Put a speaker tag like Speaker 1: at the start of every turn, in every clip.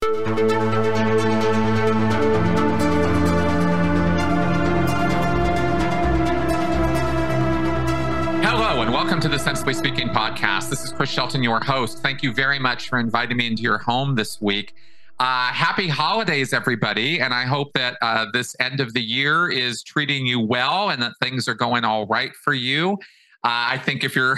Speaker 1: Hello, and welcome to the Sensibly Speaking podcast. This is Chris Shelton, your host. Thank you very much for inviting me into your home this week. Happy holidays, everybody. And I hope that this end of the year is treating you well and that things are going all right for you. I think if you're,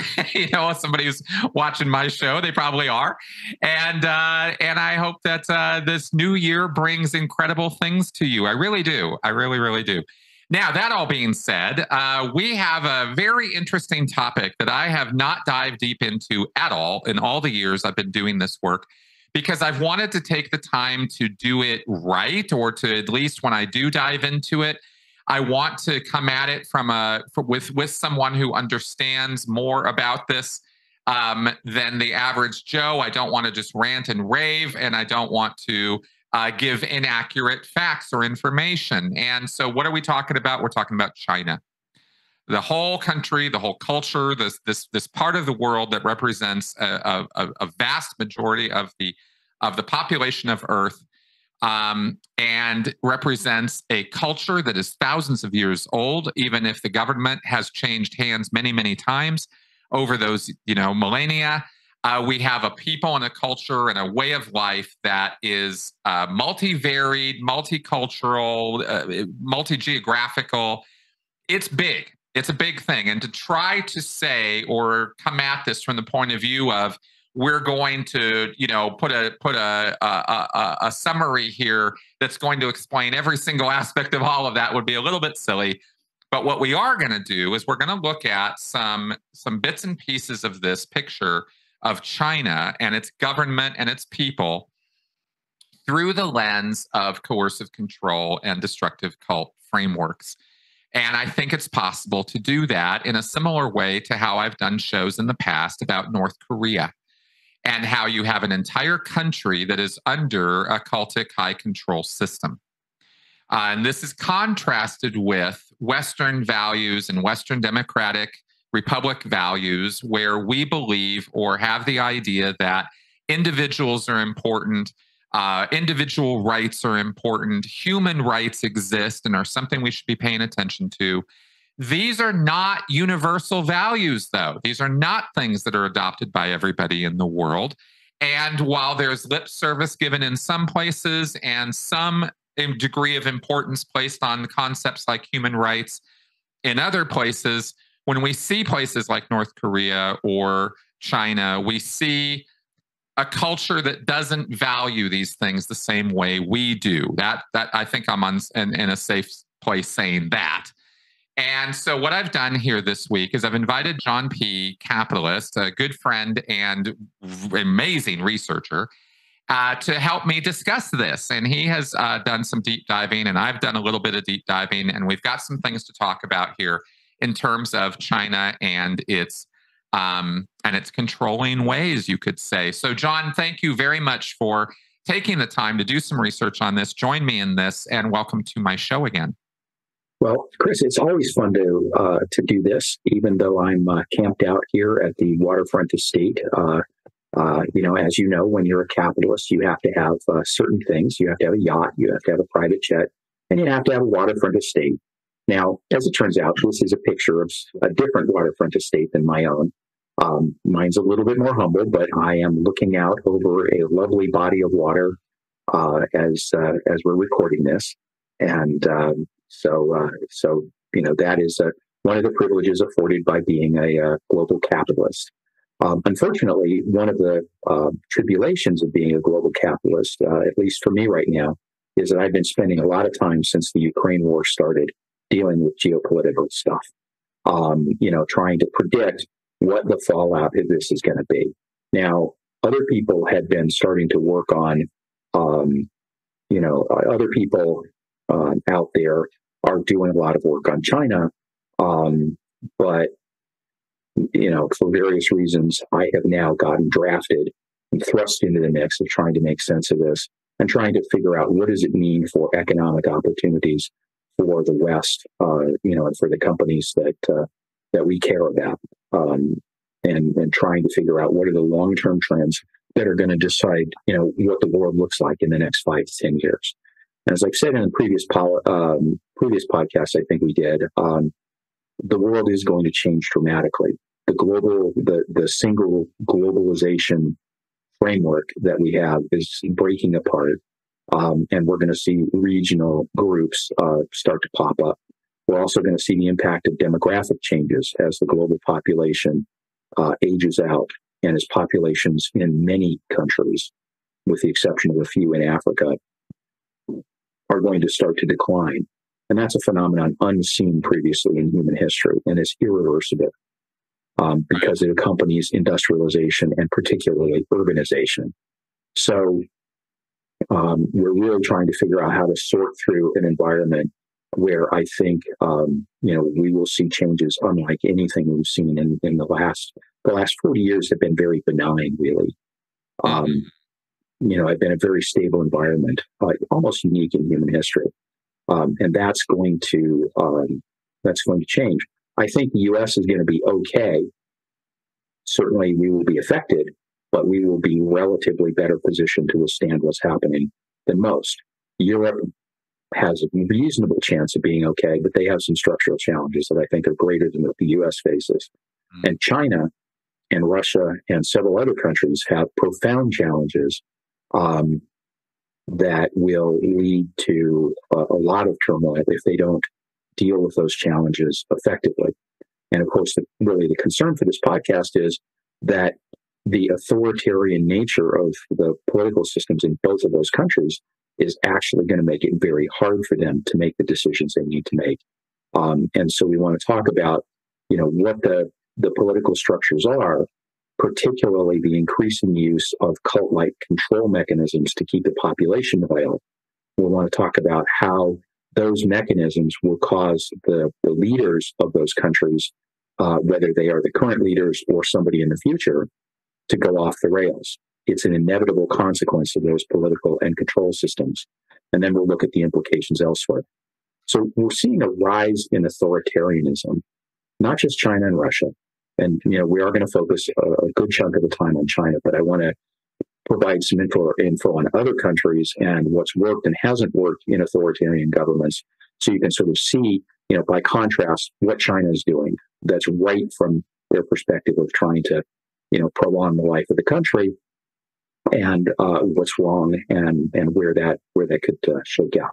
Speaker 1: somebody who's watching my show, they probably are. And I hope that this new year brings incredible things to you. I really do. I really, really do. Now, that all being said, we have a very interesting topic that I have not dived deep into at all in all the years I've been doing this work, because I've wanted to take the time to do it right, or to at least when I do dive into it, I want to come at it with someone who understands more about this than the average Joe. I don't want to just rant and rave, and I don't want to give inaccurate facts or information. And so what are we talking about? We're talking about China. The whole country, the whole culture, this part of the world that represents a vast majority of the population of Earth, and represents a culture that is thousands of years old, even if the government has changed hands many, many times over those millennia. We have a people and a culture and a way of life that is multivaried, multicultural, multi-geographical. It's big. It's a big thing. And to try to say or come at this from the point of view of we're going to, put a summary here that's going to explain every single aspect of all of that would be a little bit silly. But what we are going to do is we're going to look at some bits and pieces of this picture of China and its government and its people through the lens of coercive control and destructive cult frameworks. And I think it's possible to do that in a similar way to how I've done shows in the past about North Korea, and how you have an entire country that is under a cultic high control system. And this is contrasted with Western values and Western democratic republic values, where we believe or have the idea that individuals are important, individual rights are important, human rights exist and are something we should be paying attention to. These are not universal values, though. These are not things that are adopted by everybody in the world. And while there's lip service given in some places and some degree of importance placed on concepts like human rights in other places, when we see places like North Korea or China, we see a culture that doesn't value these things the same way we do. That I think I'm in a safe place saying that. And so what I've done here this week is I've invited John P., capitalist, a good friend and amazing researcher, to help me discuss this. And he has done some deep diving, and I've done a little bit of deep diving, and we've got some things to talk about here in terms of China and its controlling ways, you could say. So, John, thank you very much for taking the time to do some research on this. Join me in this, and welcome to my show again.
Speaker 2: Well, Chris, it's always fun to do this, even though I'm camped out here at the waterfront estate. As you know, when you're a capitalist, you have to have certain things. You have to have a yacht, you have to have a private jet, and you have to have a waterfront estate. Now, as it turns out, this is a picture of a different waterfront estate than my own. Mine's a little bit more humble, but I am looking out over a lovely body of water as we're recording this, and So that is one of the privileges afforded by being a global capitalist. Unfortunately, one of the tribulations of being a global capitalist, at least for me right now, is that I've been spending a lot of time since the Ukraine war started dealing with geopolitical stuff, trying to predict what the fallout of this is going to be. Now, other people had been starting to work on, other people out there are doing a lot of work on China, but for various reasons, I have now gotten drafted and thrust into the mix of trying to make sense of this and trying to figure out what does it mean for economic opportunities for the West, and for the companies that we care about, and trying to figure out what are the long-term trends, that are going to decide, what the world looks like in the next 5 to 10 years. And as I've said in the previous podcast, I think we did, the world is going to change dramatically. The single globalization framework that we have is breaking apart, and we're going to see regional groups start to pop up. We're also going to see the impact of demographic changes as the global population ages out, and as populations in many countries, with the exception of a few in Africa, are going to start to decline. And that's a phenomenon unseen previously in human history, and it's irreversible because it accompanies industrialization and particularly urbanization. So we're really trying to figure out how to sort through an environment where I think we will see changes unlike anything we've seen in the last 40 years have been very benign, really. I've been a very stable environment, almost unique in human history, and that's going to change. I think the U.S. is going to be okay. Certainly, we will be affected, but we will be relatively better positioned to withstand what's happening than most. Europe has a reasonable chance of being okay, but they have some structural challenges that I think are greater than what the U.S. faces. And China and Russia and several other countries have profound challenges that will lead to a lot of turmoil if they don't deal with those challenges effectively. And of course, really the concern for this podcast is that the authoritarian nature of the political systems in both of those countries is actually going to make it very hard for them to make the decisions they need to make. And so we want to talk about, what the political structures are, particularly the increasing use of cult-like control mechanisms to keep the population violent. We want to talk about how those mechanisms will cause the leaders of those countries, whether they are the current leaders or somebody in the future, to go off the rails. It's an inevitable consequence of those political and control systems. And then we'll look at the implications elsewhere. So we're seeing a rise in authoritarianism, not just China and Russia. And, we are going to focus a good chunk of the time on China, but I want to provide some info on other countries and what's worked and hasn't worked in authoritarian governments. So you can sort of see, by contrast, what China is doing that's right from their perspective of trying to, prolong the life of the country, and what's wrong and where that could shake out.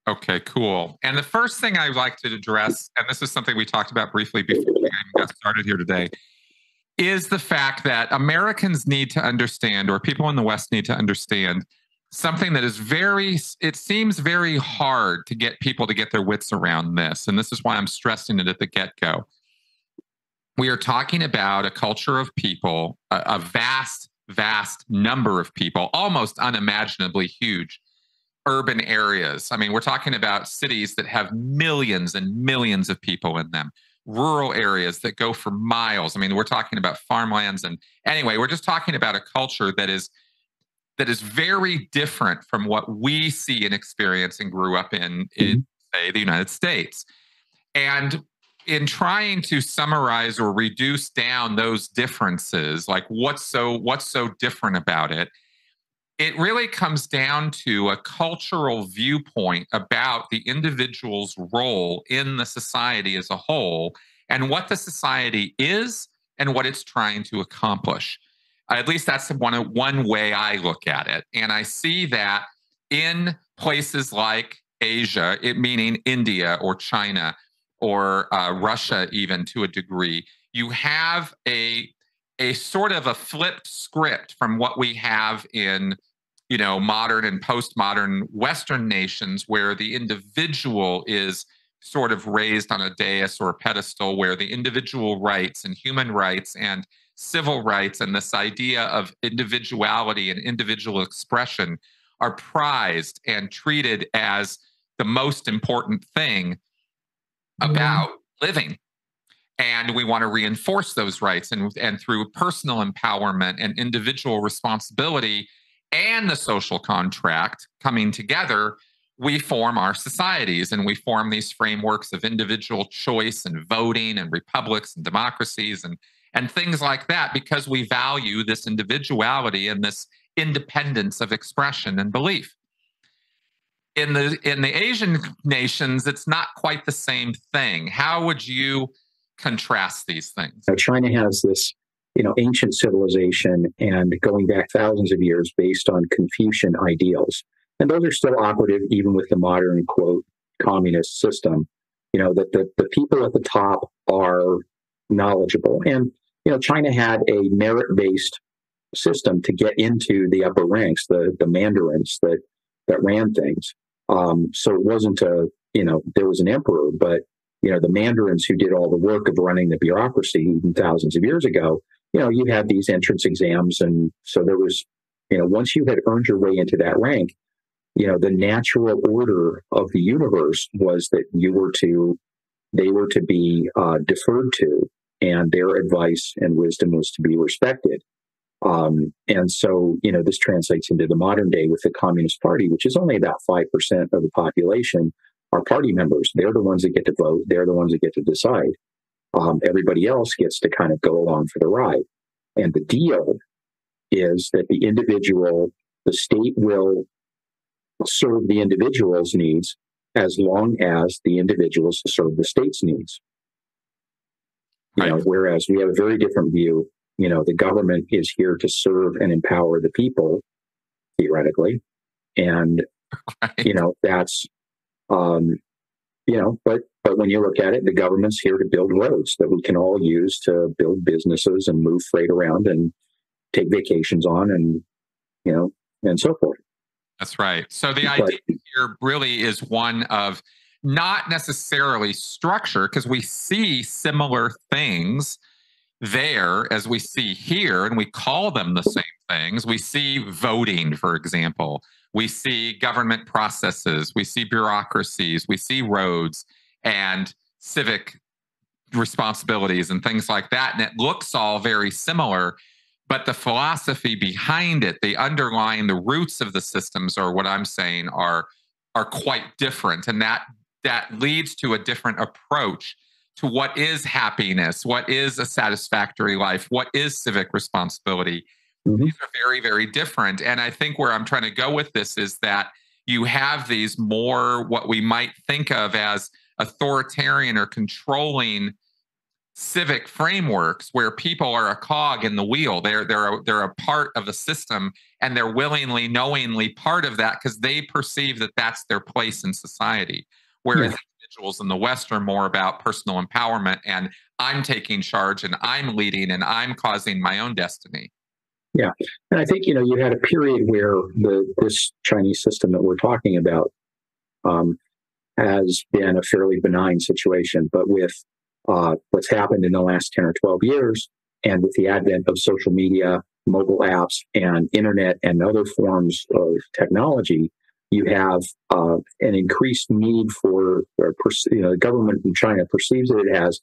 Speaker 1: Okay, cool. And the first thing I'd like to address, and this is something we talked about briefly before we even got started here today, is the fact that Americans need to understand, or people in the West need to understand, something that is it seems very hard to get people to get their wits around this. And this is why I'm stressing it at the get-go. We are talking about a culture of people, a vast number of people, almost unimaginably huge urban areas. I mean, we're talking about cities that have millions and millions of people in them, rural areas that go for miles. I mean, we're talking about farmlands. And anyway, we're just talking about a culture that is very different from what we see and experience and grew up in say, the United States. And in trying to summarize or reduce down those differences, like what's so different about it, it really comes down to a cultural viewpoint about the individual's role in the society as a whole and what the society is and what it's trying to accomplish. At least that's one way I look at it. And I see that in places like Asia, meaning India or China or Russia, even to a degree, you have a sort of a flipped script from what we have in modern and postmodern Western nations, where the individual is sort of raised on a dais or a pedestal, where the individual rights and human rights and civil rights and this idea of individuality and individual expression are prized and treated as the most important thing about living. And we want to reinforce those rights, and through personal empowerment and individual responsibility and the social contract coming together, we form our societies, and we form these frameworks of individual choice and voting and republics and democracies and things like that, because we value this individuality and this independence of expression and belief. In the Asian nations, it's not quite the same thing. How would you contrast these things?
Speaker 2: China has this, ancient civilization and going back thousands of years based on Confucian ideals. And those are still operative even with the modern, quote, communist system, that the people at the top are knowledgeable. And, China had a merit-based system to get into the upper ranks, the mandarins that ran things. So it wasn't there was an emperor, but, the mandarins who did all the work of running the bureaucracy thousands of years ago, you had these entrance exams. And so there was, once you had earned your way into that rank, the natural order of the universe was that they were to be deferred to, and their advice and wisdom was to be respected. And so, this translates into the modern day with the Communist Party, which is only about 5% of the population are party members. They're the ones that get to vote. They're the ones that get to decide. Everybody else gets to kind of go along for the ride. And the deal is that the state will serve the individual's needs as long as the individuals serve the state's needs. Whereas we have a very different view. The government is here to serve and empower the people, theoretically. And, that's, but when you look at it, the government's here to build roads that we can all use to build businesses and move freight around and take vacations on and, and so forth.
Speaker 1: That's right. So the idea here really is one of not necessarily structure, because we see similar things there as we see here, and we call them the same things. We see voting, for example. We see government processes. We see bureaucracies. We see roads and civic responsibilities and things like that. And it looks all very similar, but the philosophy behind it, the roots of the systems, or what I'm saying, are quite different. And that leads to a different approach to what is happiness, what is a satisfactory life, what is civic responsibility. Mm-hmm. These are very, very different. And I think where I'm trying to go with this is that you have these more what we might think of as authoritarian or controlling civic frameworks, where people are a cog in the wheel. They're a part of the system, and they're willingly, knowingly part of that because they perceive that that's their place in society. Whereas individuals in the West are more about personal empowerment, and I'm taking charge, and I'm leading, and I'm causing my own destiny.
Speaker 2: Yeah. And I think, you had a period where this Chinese system that we're talking about has been a fairly benign situation. But with what's happened in the last 10 or 12 years, and with the advent of social media, mobile apps, and internet and other forms of technology, you have an increased need for, the government in China perceives that it has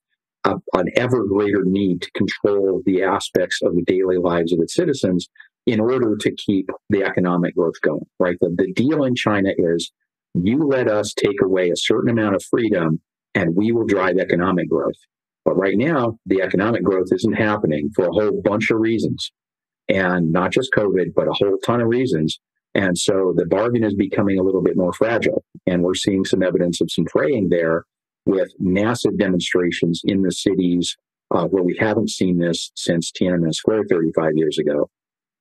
Speaker 2: an ever greater need to control the aspects of the daily lives of its citizens in order to keep the economic growth going, right? The deal in China is, you let us take away a certain amount of freedom and we will drive economic growth. But right now, the economic growth isn't happening for a whole bunch of reasons. And not just COVID, but a whole ton of reasons. And so the bargain is becoming a little bit more fragile. And we're seeing some evidence of some fraying there, with massive demonstrations in the cities where we haven't seen this since Tiananmen Square 35 years ago.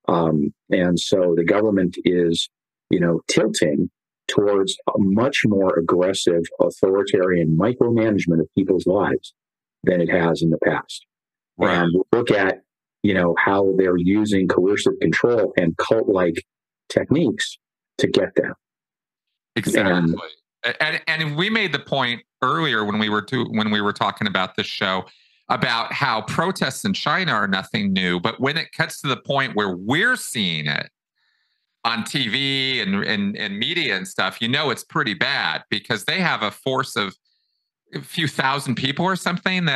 Speaker 2: And so the government is, tilting towards a much more aggressive authoritarian micromanagement of people's lives than it has in the past. Right. And look at, how they're using coercive control and cult-like techniques to get there.
Speaker 1: Exactly. And we made the point earlier when we were talking about this show about how protests in China are nothing new, but when it cuts to the point where we're seeing it on TV and media and stuff, it's pretty bad, because they have a force of a few thousand people or something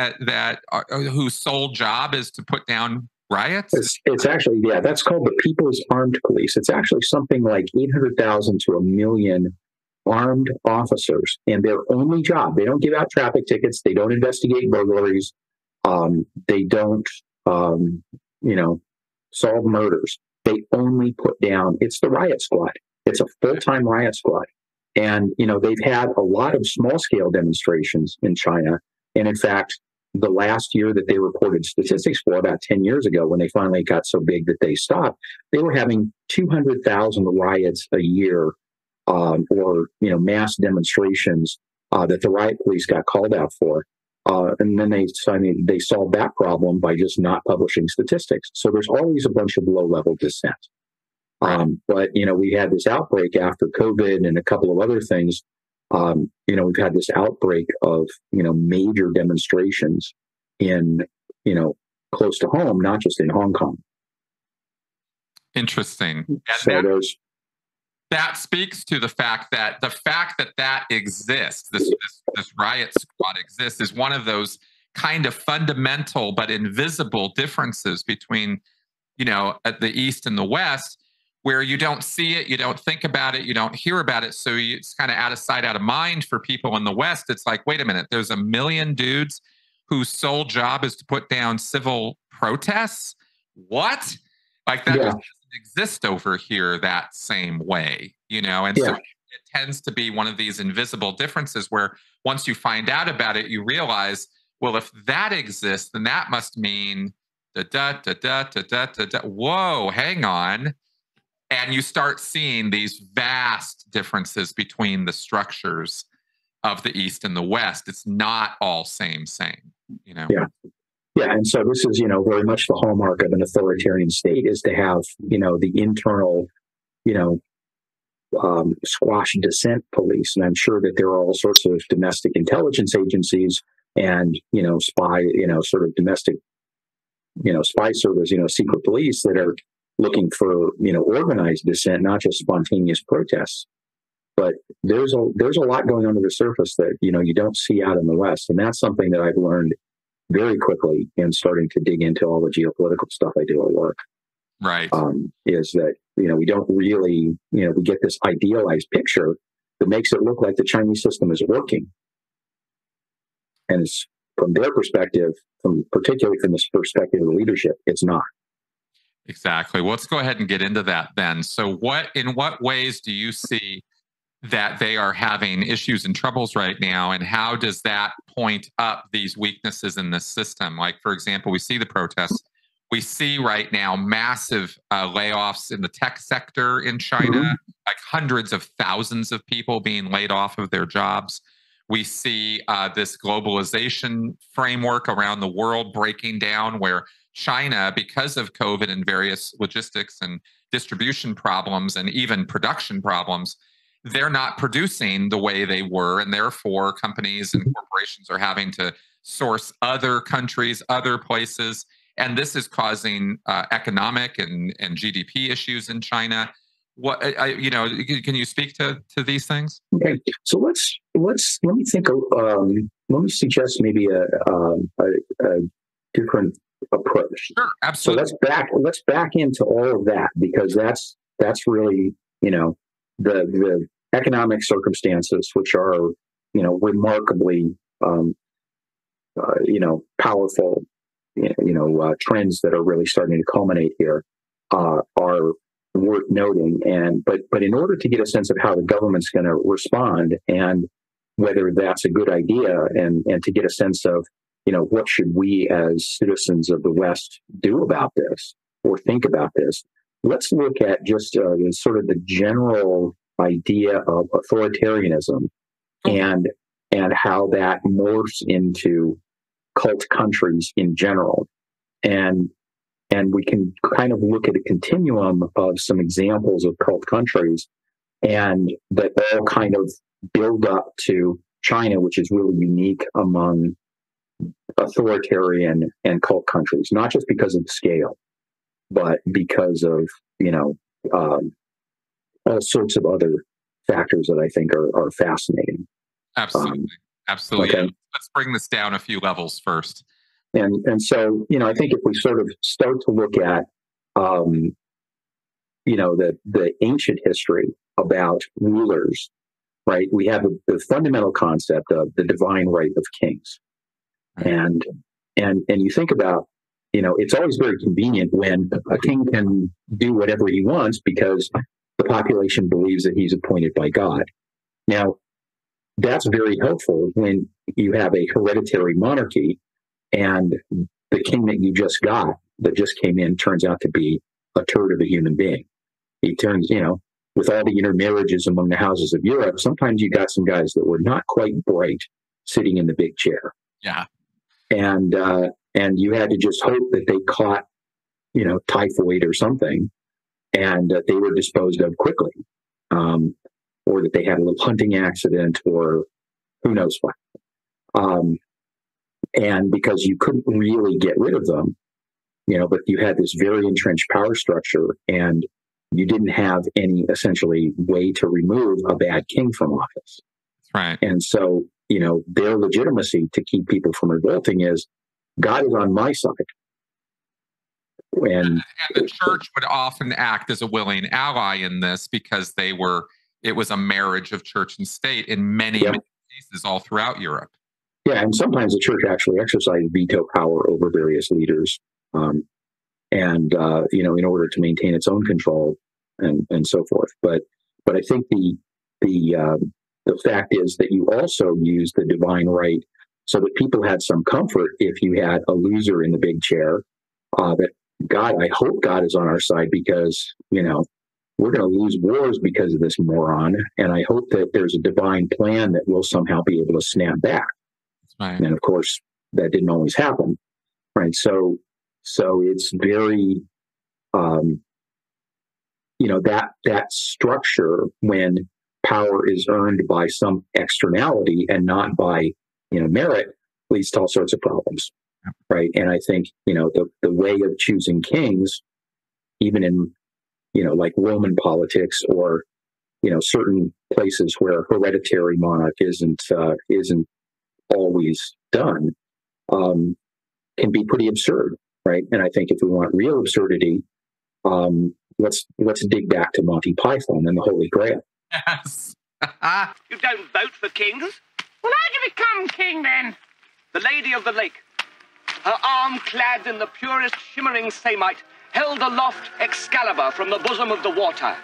Speaker 1: whose sole job is to put down riots.
Speaker 2: It's actually, that's called the People's Armed Police. It's actually something like 800,000 to 1 million armed officers, and their only job, they don't give out traffic tickets, they don't investigate burglaries, they don't you know, solve murders. They only put down, it's the riot squad. It's a full-time riot squad. And, you know, they've had a lot of small-scale demonstrations in China. And in fact, the last year that they reported statistics for, about 10 years ago, when they finally got so big that they stopped, they were having 200,000 riots a year, or, you know, mass demonstrations that the riot police got called out for. And then they solved that problem by just not publishing statistics. So there's always a bunch of low-level dissent. But, you know, we had this outbreak after COVID and a couple of other things. You know, we've had this outbreak of, you know, major demonstrations in, you know, close to home, not just in Hong Kong.
Speaker 1: Interesting.
Speaker 2: So
Speaker 1: that speaks to the fact that that exists, this riot squad exists, is one of those kind of fundamental but invisible differences between, you know, at the East and the West, where you don't see it, you don't think about it, you don't hear about it. So it's kind of out of sight, out of mind for people in the West. It's like, wait a minute, there's a million dudes whose sole job is to put down civil protests? What? Like that doesn't exist over here that same way, you know? And so it tends to be one of these invisible differences where once you find out about it, you realize, well, if that exists, then that must mean whoa, hang on. And you start seeing these vast differences between the structures of the East and the West. It's not all same, you know?
Speaker 2: Yeah. And so this is, you know, very much the hallmark of an authoritarian state, is to have, you know, the internal, you know, squash dissent police. And I'm sure that there are all sorts of domestic intelligence agencies and, you know, sort of domestic, you know, spy service, you know, secret police that are looking for, you know, organized dissent, not just spontaneous protests. But there's a lot going under the surface that, you know, you don't see out in the West. And that's something that I've learned very quickly in starting to dig into all the geopolitical stuff I do at work.
Speaker 1: Right.
Speaker 2: Is that, you know, we don't really, you know, we get this idealized picture that makes it look like the Chinese system is working. And it's, from their perspective, particularly from this perspective of the leadership, it's not.
Speaker 1: Exactly. Well, let's go ahead and get into that then. So in what ways do you see that they are having issues and troubles right now? And how does that point up these weaknesses in the system? Like, for example, we see the protests. We see right now massive layoffs in the tech sector in China, like hundreds of thousands of people being laid off of their jobs. We see this globalization framework around the world breaking down, where China, because of COVID and various logistics and distribution problems and even production problems, they're not producing the way they were. And therefore, companies and corporations are having to source other countries, other places. And this is causing economic and GDP issues in China. What you know? Can you speak to these things?
Speaker 2: Okay, so let me think. Let me suggest maybe a different approach.
Speaker 1: Sure, absolutely.
Speaker 2: So let's back into all of that, because that's really, you know, the economic circumstances, which are, you know, remarkably you know, powerful, you know, trends that are really starting to culminate here, are worth noting. But in order to get a sense of how the government's going to respond and whether that's a good idea, and to get a sense of, you know, what should we as citizens of the West do about this or think about this, let's look at just sort of the general idea of authoritarianism and how that morphs into cult countries in general. And we can kind of look at a continuum of some examples of cult countries, and that all kind of build up to China, which is really unique among authoritarian and cult countries, not just because of the scale, but because of, you know, all sorts of other factors that I think are fascinating.
Speaker 1: Absolutely. Absolutely.
Speaker 2: Okay.
Speaker 1: Let's bring this down a few levels first.
Speaker 2: And so, you know, I think if we sort of start to look at, you know, the ancient history about rulers, right? We have the fundamental concept of the divine right of kings. And you think about, it's always very convenient when a king can do whatever he wants because the population believes that he's appointed by God. Now, that's very helpful when you have a hereditary monarchy and the king that you just got, that just came in, turns out to be a turd of a human being. He turns, with all the intermarriages among the houses of Europe, sometimes you got some guys that were not quite bright sitting in the big chair.
Speaker 1: Yeah.
Speaker 2: And you had to just hope that they caught, typhoid or something, and that they were disposed of quickly, or that they had a little hunting accident, or who knows what. And because you couldn't really get rid of them, but you had this very entrenched power structure, and you didn't have any essentially way to remove a bad king from office.
Speaker 1: Right.
Speaker 2: And so, their legitimacy to keep people from revolting is God is on my side.
Speaker 1: And the church would often act as a willing ally in this because it was a marriage of church and state in many cases all throughout Europe.
Speaker 2: Yeah, and sometimes the church actually exercised veto power over various leaders, in order to maintain its own control and so forth. But I think the fact is that you also use the divine right so that people had some comfort if you had a loser in the big chair, that I hope God is on our side because, we're going to lose wars because of this moron. And I hope that there's a divine plan that we'll somehow be able to snap back.
Speaker 1: Right.
Speaker 2: And of course, that didn't always happen. Right. So it's very, that structure, when power is earned by some externality and not by, merit, leads to all sorts of problems. Right. And I think, the way of choosing kings, even in, like Roman politics or, certain places where hereditary monarch isn't always done, can be pretty absurd. Right. And I think if we want real absurdity, let's dig back to Monty Python and the Holy Grail.
Speaker 1: Yes.
Speaker 3: You don't vote for kings?
Speaker 4: Well, how'd you become king then?
Speaker 3: The Lady of the Lake, her arm clad in the purest shimmering samite, held aloft Excalibur from the bosom of the water,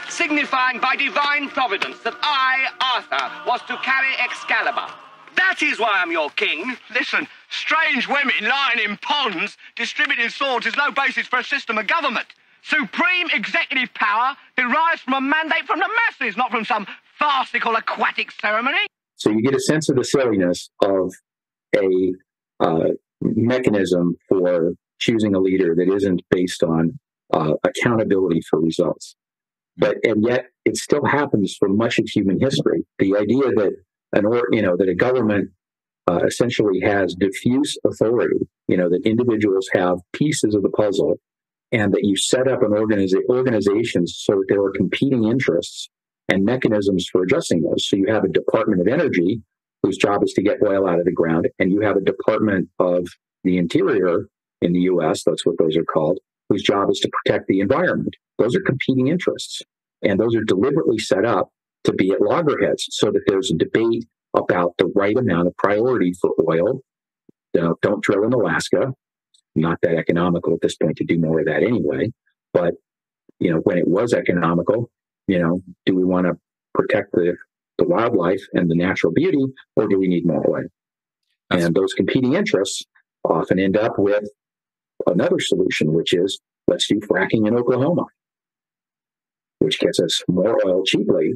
Speaker 3: signifying by divine providence that I, Arthur, was to carry Excalibur. That is why I'm your king.
Speaker 4: Listen, strange women lying in ponds distributing swords is no basis for a system of government. Supreme executive power derives from a mandate from the masses, not from some farcical aquatic ceremony.
Speaker 2: So you get a sense of the silliness of a mechanism for choosing a leader that isn't based on accountability for results. And yet it still happens for much of human history. The idea that that a government essentially has diffuse authority, that individuals have pieces of the puzzle, and that you set up an organizations so that there are competing interests and mechanisms for addressing those. So you have a Department of Energy whose job is to get oil out of the ground, and you have a Department of the Interior in the U.S., that's what those are called, whose job is to protect the environment. Those are competing interests, and those are deliberately set up to be at loggerheads so that there's a debate about the right amount of priority for oil. Don't drill in Alaska. Not that economical at this point to do more of that anyway. But, when it was economical, do we want to protect the wildlife and the natural beauty, or do we need more oil? And those competing interests often end up with another solution, which is let's do fracking in Oklahoma, which gets us more oil cheaply,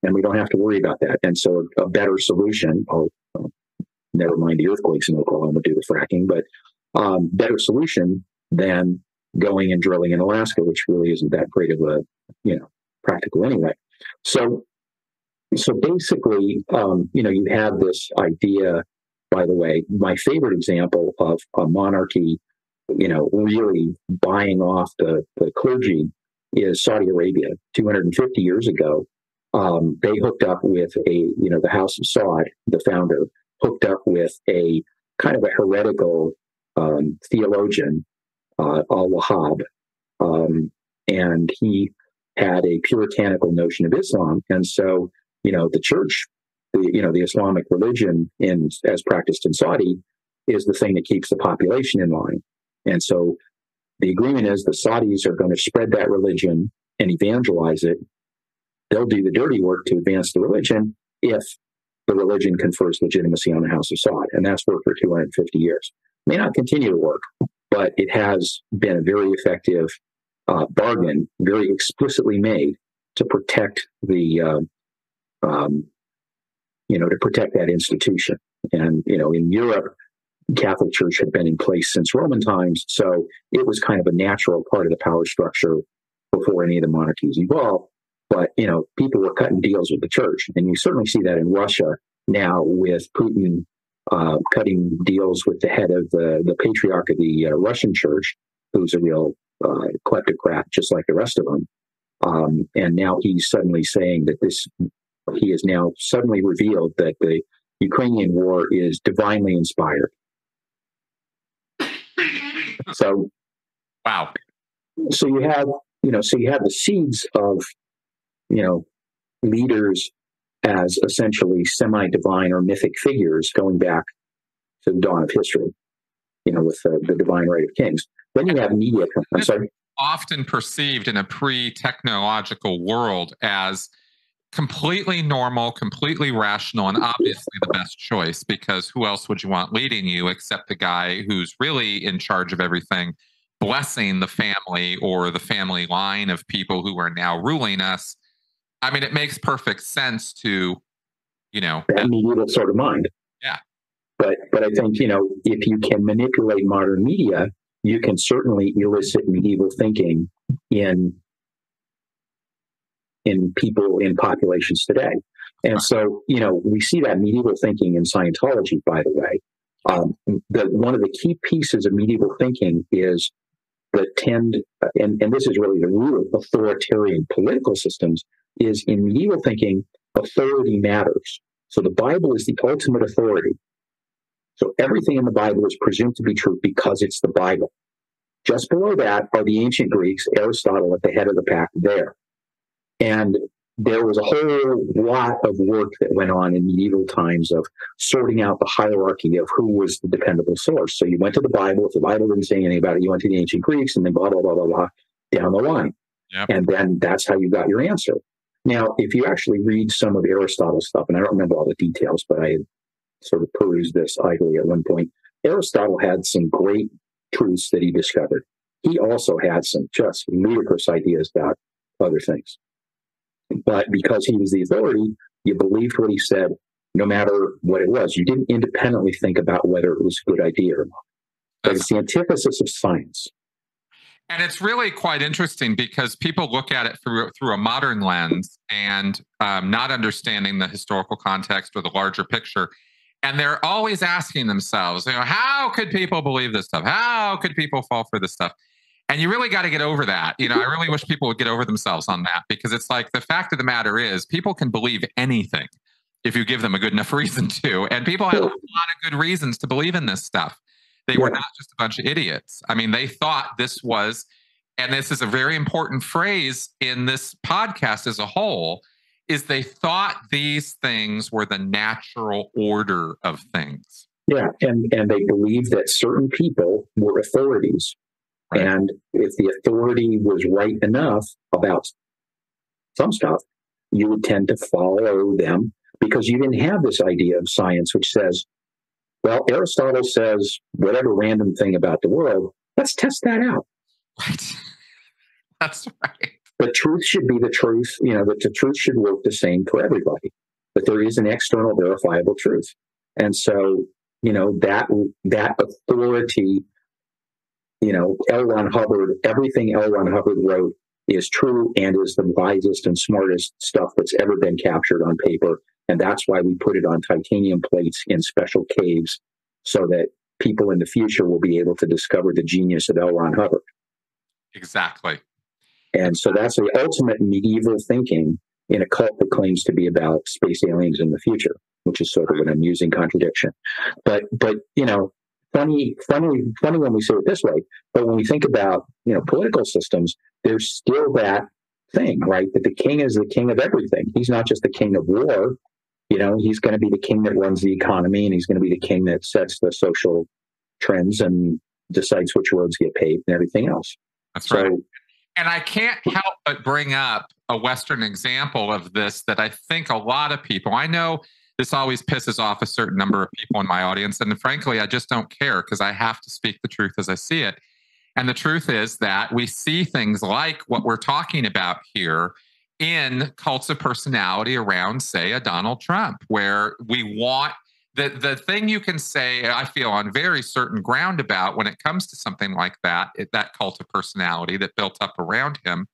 Speaker 2: and we don't have to worry about that. And so a better solution, never mind the earthquakes in Oklahoma due to fracking, but better solution than going and drilling in Alaska, which really isn't that great of a, practical anyway. So basically, you have this idea, by the way, my favorite example of a monarchy, really buying off the clergy is Saudi Arabia. 250 years ago, they hooked up with the House of Saud, the founder, hooked up with a kind of a heretical theologian, al-Wahhab, and he had a puritanical notion of Islam. And so, the church, the Islamic religion as practiced in Saudi is the thing that keeps the population in line. And so the agreement is the Saudis are going to spread that religion and evangelize it. They'll do the dirty work to advance the religion if the religion confers legitimacy on the House of Saud. And that's worked for 250 years. May not continue to work, but it has been a very effective bargain, very explicitly made to protect the, to protect that institution. And, in Europe, Catholic Church had been in place since Roman times, so it was kind of a natural part of the power structure before any of the monarchies evolved. But, people were cutting deals with the church. And you certainly see that in Russia now with Putin cutting deals with the head of the patriarch of the Russian church, who's a real kleptocrat, just like the rest of them. And now he's suddenly saying that he has now suddenly revealed that the Ukrainian war is divinely inspired. So,
Speaker 1: wow.
Speaker 2: So you have the seeds of, leaders as essentially semi-divine or mythic figures going back to the dawn of history, with the divine right of kings. Then you have media. I'm sorry.
Speaker 1: Often perceived in a pre-technological world as completely normal, completely rational, and obviously the best choice, because who else would you want leading you except the guy who's really in charge of everything, blessing the family or the family line of people who are now ruling us. I mean, it makes perfect sense to,
Speaker 2: that medieval sort of mind.
Speaker 1: Yeah.
Speaker 2: But I think, if you can manipulate modern media, you can certainly elicit medieval thinking in people, in populations today. And so, we see that medieval thinking in Scientology, by the way. One of the key pieces of medieval thinking is and this is really the root of authoritarian political systems, is in medieval thinking, authority matters. So the Bible is the ultimate authority. So everything in the Bible is presumed to be true because it's the Bible. Just below that are the ancient Greeks, Aristotle at the head of the pack there. And there was a whole lot of work that went on in medieval times of sorting out the hierarchy of who was the dependable source. So you went to the Bible. If the Bible didn't say anything about it, you went to the ancient Greeks, and then blah, blah, blah, blah, blah, down the line.
Speaker 1: Yep.
Speaker 2: And then that's how you got your answer. Now, if you actually read some of Aristotle's stuff, and I don't remember all the details, but I sort of perused this idly at one point, Aristotle had some great truths that he discovered. He also had some just ludicrous ideas about other things. But because he was the authority, you believed what he said, no matter what it was. You didn't independently think about whether it was a good idea or not. But it's the antithesis of science.
Speaker 1: And it's really quite interesting because people look at it through a modern lens and not understanding the historical context or the larger picture. And they're always asking themselves, how could people believe this stuff? How could people fall for this stuff? And you really got to get over that. I really wish people would get over themselves on that, because it's like the fact of the matter is people can believe anything if you give them a good enough reason to. And people had a lot of good reasons to believe in this stuff. They were not just a bunch of idiots. I mean, they thought this was, and this is a very important phrase in this podcast as a whole, is they thought these things were the natural order of things.
Speaker 2: Yeah, and they believed that certain people were authorities. Right. And if the authority was right enough about some stuff, you would tend to follow them because you didn't have this idea of science, which says, well, Aristotle says whatever random thing about the world, let's test that out.
Speaker 1: Right. That's right.
Speaker 2: The truth should be the truth, that the truth should work the same for everybody, but there is an external verifiable truth. And so, that authority, L. Ron Hubbard, everything L. Ron Hubbard wrote is true and is the wisest and smartest stuff that's ever been captured on paper. And that's why we put it on titanium plates in special caves so that people in the future will be able to discover the genius of L. Ron Hubbard.
Speaker 1: Exactly.
Speaker 2: And so that's the ultimate medieval thinking in a cult that claims to be about space aliens in the future, which is sort of an amusing contradiction. But funny when we say it this way. But when we think about, political systems, there's still that thing, right? That the king is the king of everything. He's not just the king of war. He's going to be the king that runs the economy, and he's going to be the king that sets the social trends and decides which roads get paved and everything else.
Speaker 1: That's right. And I can't help but bring up a Western example of this that I think a lot of people, I know this always pisses off a certain number of people in my audience. And frankly, I just don't care because I have to speak the truth as I see it. And the truth is that we see things like what we're talking about here in cults of personality around, say, a Donald Trump, where we want the thing you can say, I feel on very certain ground about when it comes to something like that, that cult of personality that built up around him,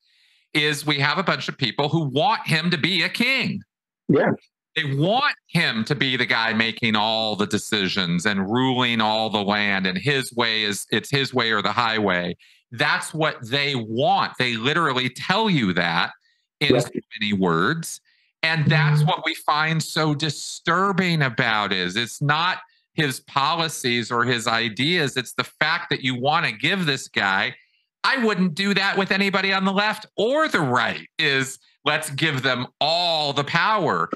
Speaker 1: is we have a bunch of people who want him to be a king.
Speaker 2: Yeah.
Speaker 1: They want him to be the guy making all the decisions and ruling all the land, and his way it's his way or the highway. That's what they want. They literally tell you that in so many words. And that's what we find so disturbing about it's not his policies or his ideas. It's the fact that you want to give this guy, I wouldn't do that with anybody on the left or the right, is let's give them all the power.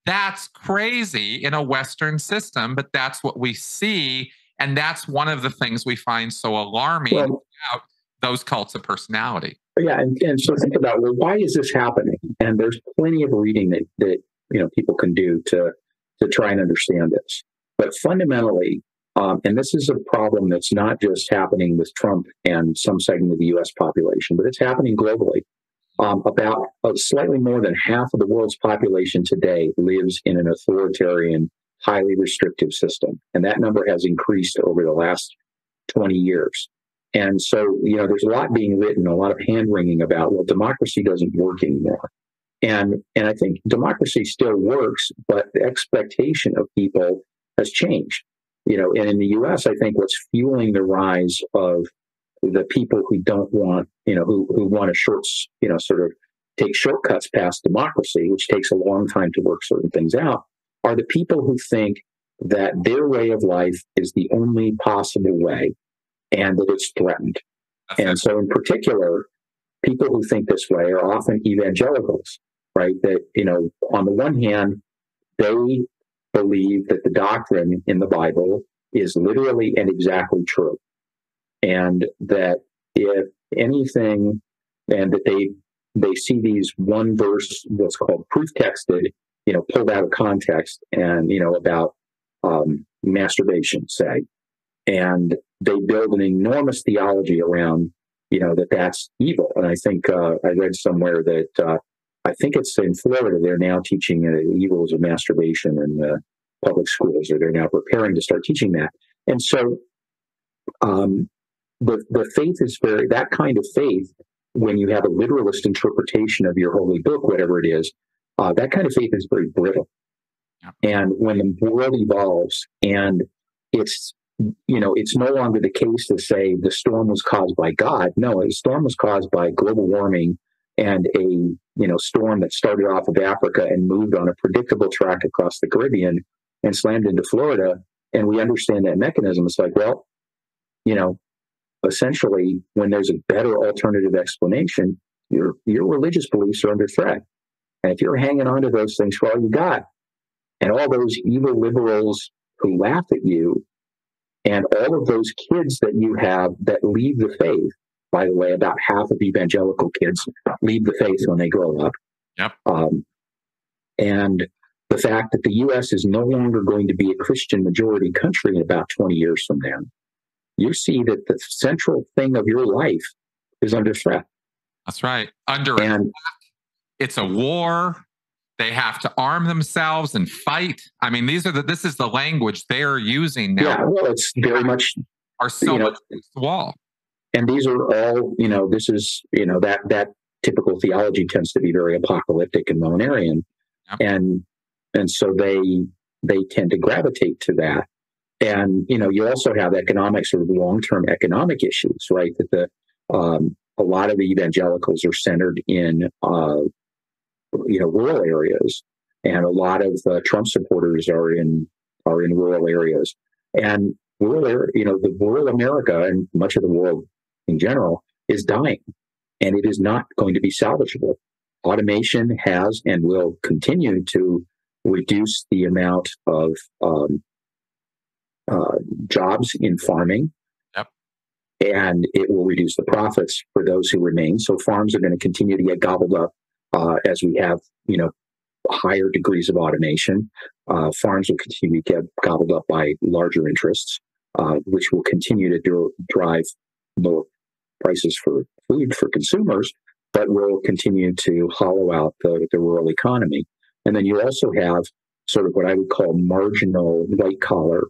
Speaker 1: That's crazy in a Western system, but that's what we see. And that's one of the things we find so alarming about those cults of personality.
Speaker 2: Yeah, and so think about, well, why is this happening? And there's plenty of reading that people can do to try and understand this. But fundamentally, and this is a problem that's not just happening with Trump and some segment of the U.S. population, but it's happening globally. About slightly more than half of the world's population today lives in an authoritarian, highly restrictive system. And that number has increased over the last 20 years. And so, there's a lot being written, a lot of hand-wringing about, well, democracy doesn't work anymore. And I think democracy still works, but the expectation of people has changed. And in the U.S., I think what's fueling the rise of the people who don't want, who want to sort of take shortcuts past democracy, which takes a long time to work certain things out, are the people who think that their way of life is the only possible way and that it's threatened. And so in particular, people who think this way are often evangelicals, right? That, on the one hand, they believe that the doctrine in the Bible is literally and exactly true. And that if anything, and that they see these one verse, what's called proof texted, pulled out of context and, about masturbation, say, and they build an enormous theology around, that's evil. And I think I read somewhere that I think it's in Florida, they're now teaching the evils of masturbation in public schools, or they're now preparing to start teaching that. And so the faith is that kind of faith, when you have a literalist interpretation of your holy book, whatever it is, that kind of faith is very brittle. Yeah. And when the world evolves and it's no longer the case to say the storm was caused by God. No, the storm was caused by global warming and a, storm that started off of Africa and moved on a predictable track across the Caribbean and slammed into Florida. And we understand that mechanism. It's like, well, essentially, when there's a better alternative explanation, your religious beliefs are under threat. And if you're hanging on to those things for all you got, and all those evil liberals who laugh at you, and all of those kids that you have that leave the faith, by the way, about half of evangelical kids leave the faith when they grow up.
Speaker 1: Yep.
Speaker 2: And the fact that the U.S. is no longer going to be a Christian majority country in about 20 years from now, you see that the central thing of your life is under threat.
Speaker 1: That's right. Under attack. It's a war. They have to arm themselves and fight. I mean, this is the language they're using now.
Speaker 2: Yeah, well, it's very much
Speaker 1: are so much against the wall.
Speaker 2: And these are all, this is, that typical theology tends to be very apocalyptic and Millenarian. Yep. And so they tend to gravitate to that. And, you also have economic, sort of long-term economic issues, right? That a lot of the evangelicals are centered in, rural areas, and a lot of Trump supporters are in rural areas. And the rural America and much of the world in general is dying, and it is not going to be salvageable. Automation has and will continue to reduce the amount of jobs in farming.
Speaker 1: Yep.
Speaker 2: and it will reduce the profits for those who remain. So farms are going to continue to get gobbled up as we have, higher degrees of automation. Farms will continue to get gobbled up by larger interests, which will continue to drive lower prices for food for consumers, but will continue to hollow out the rural economy. And then you also have sort of what I would call marginal white-collar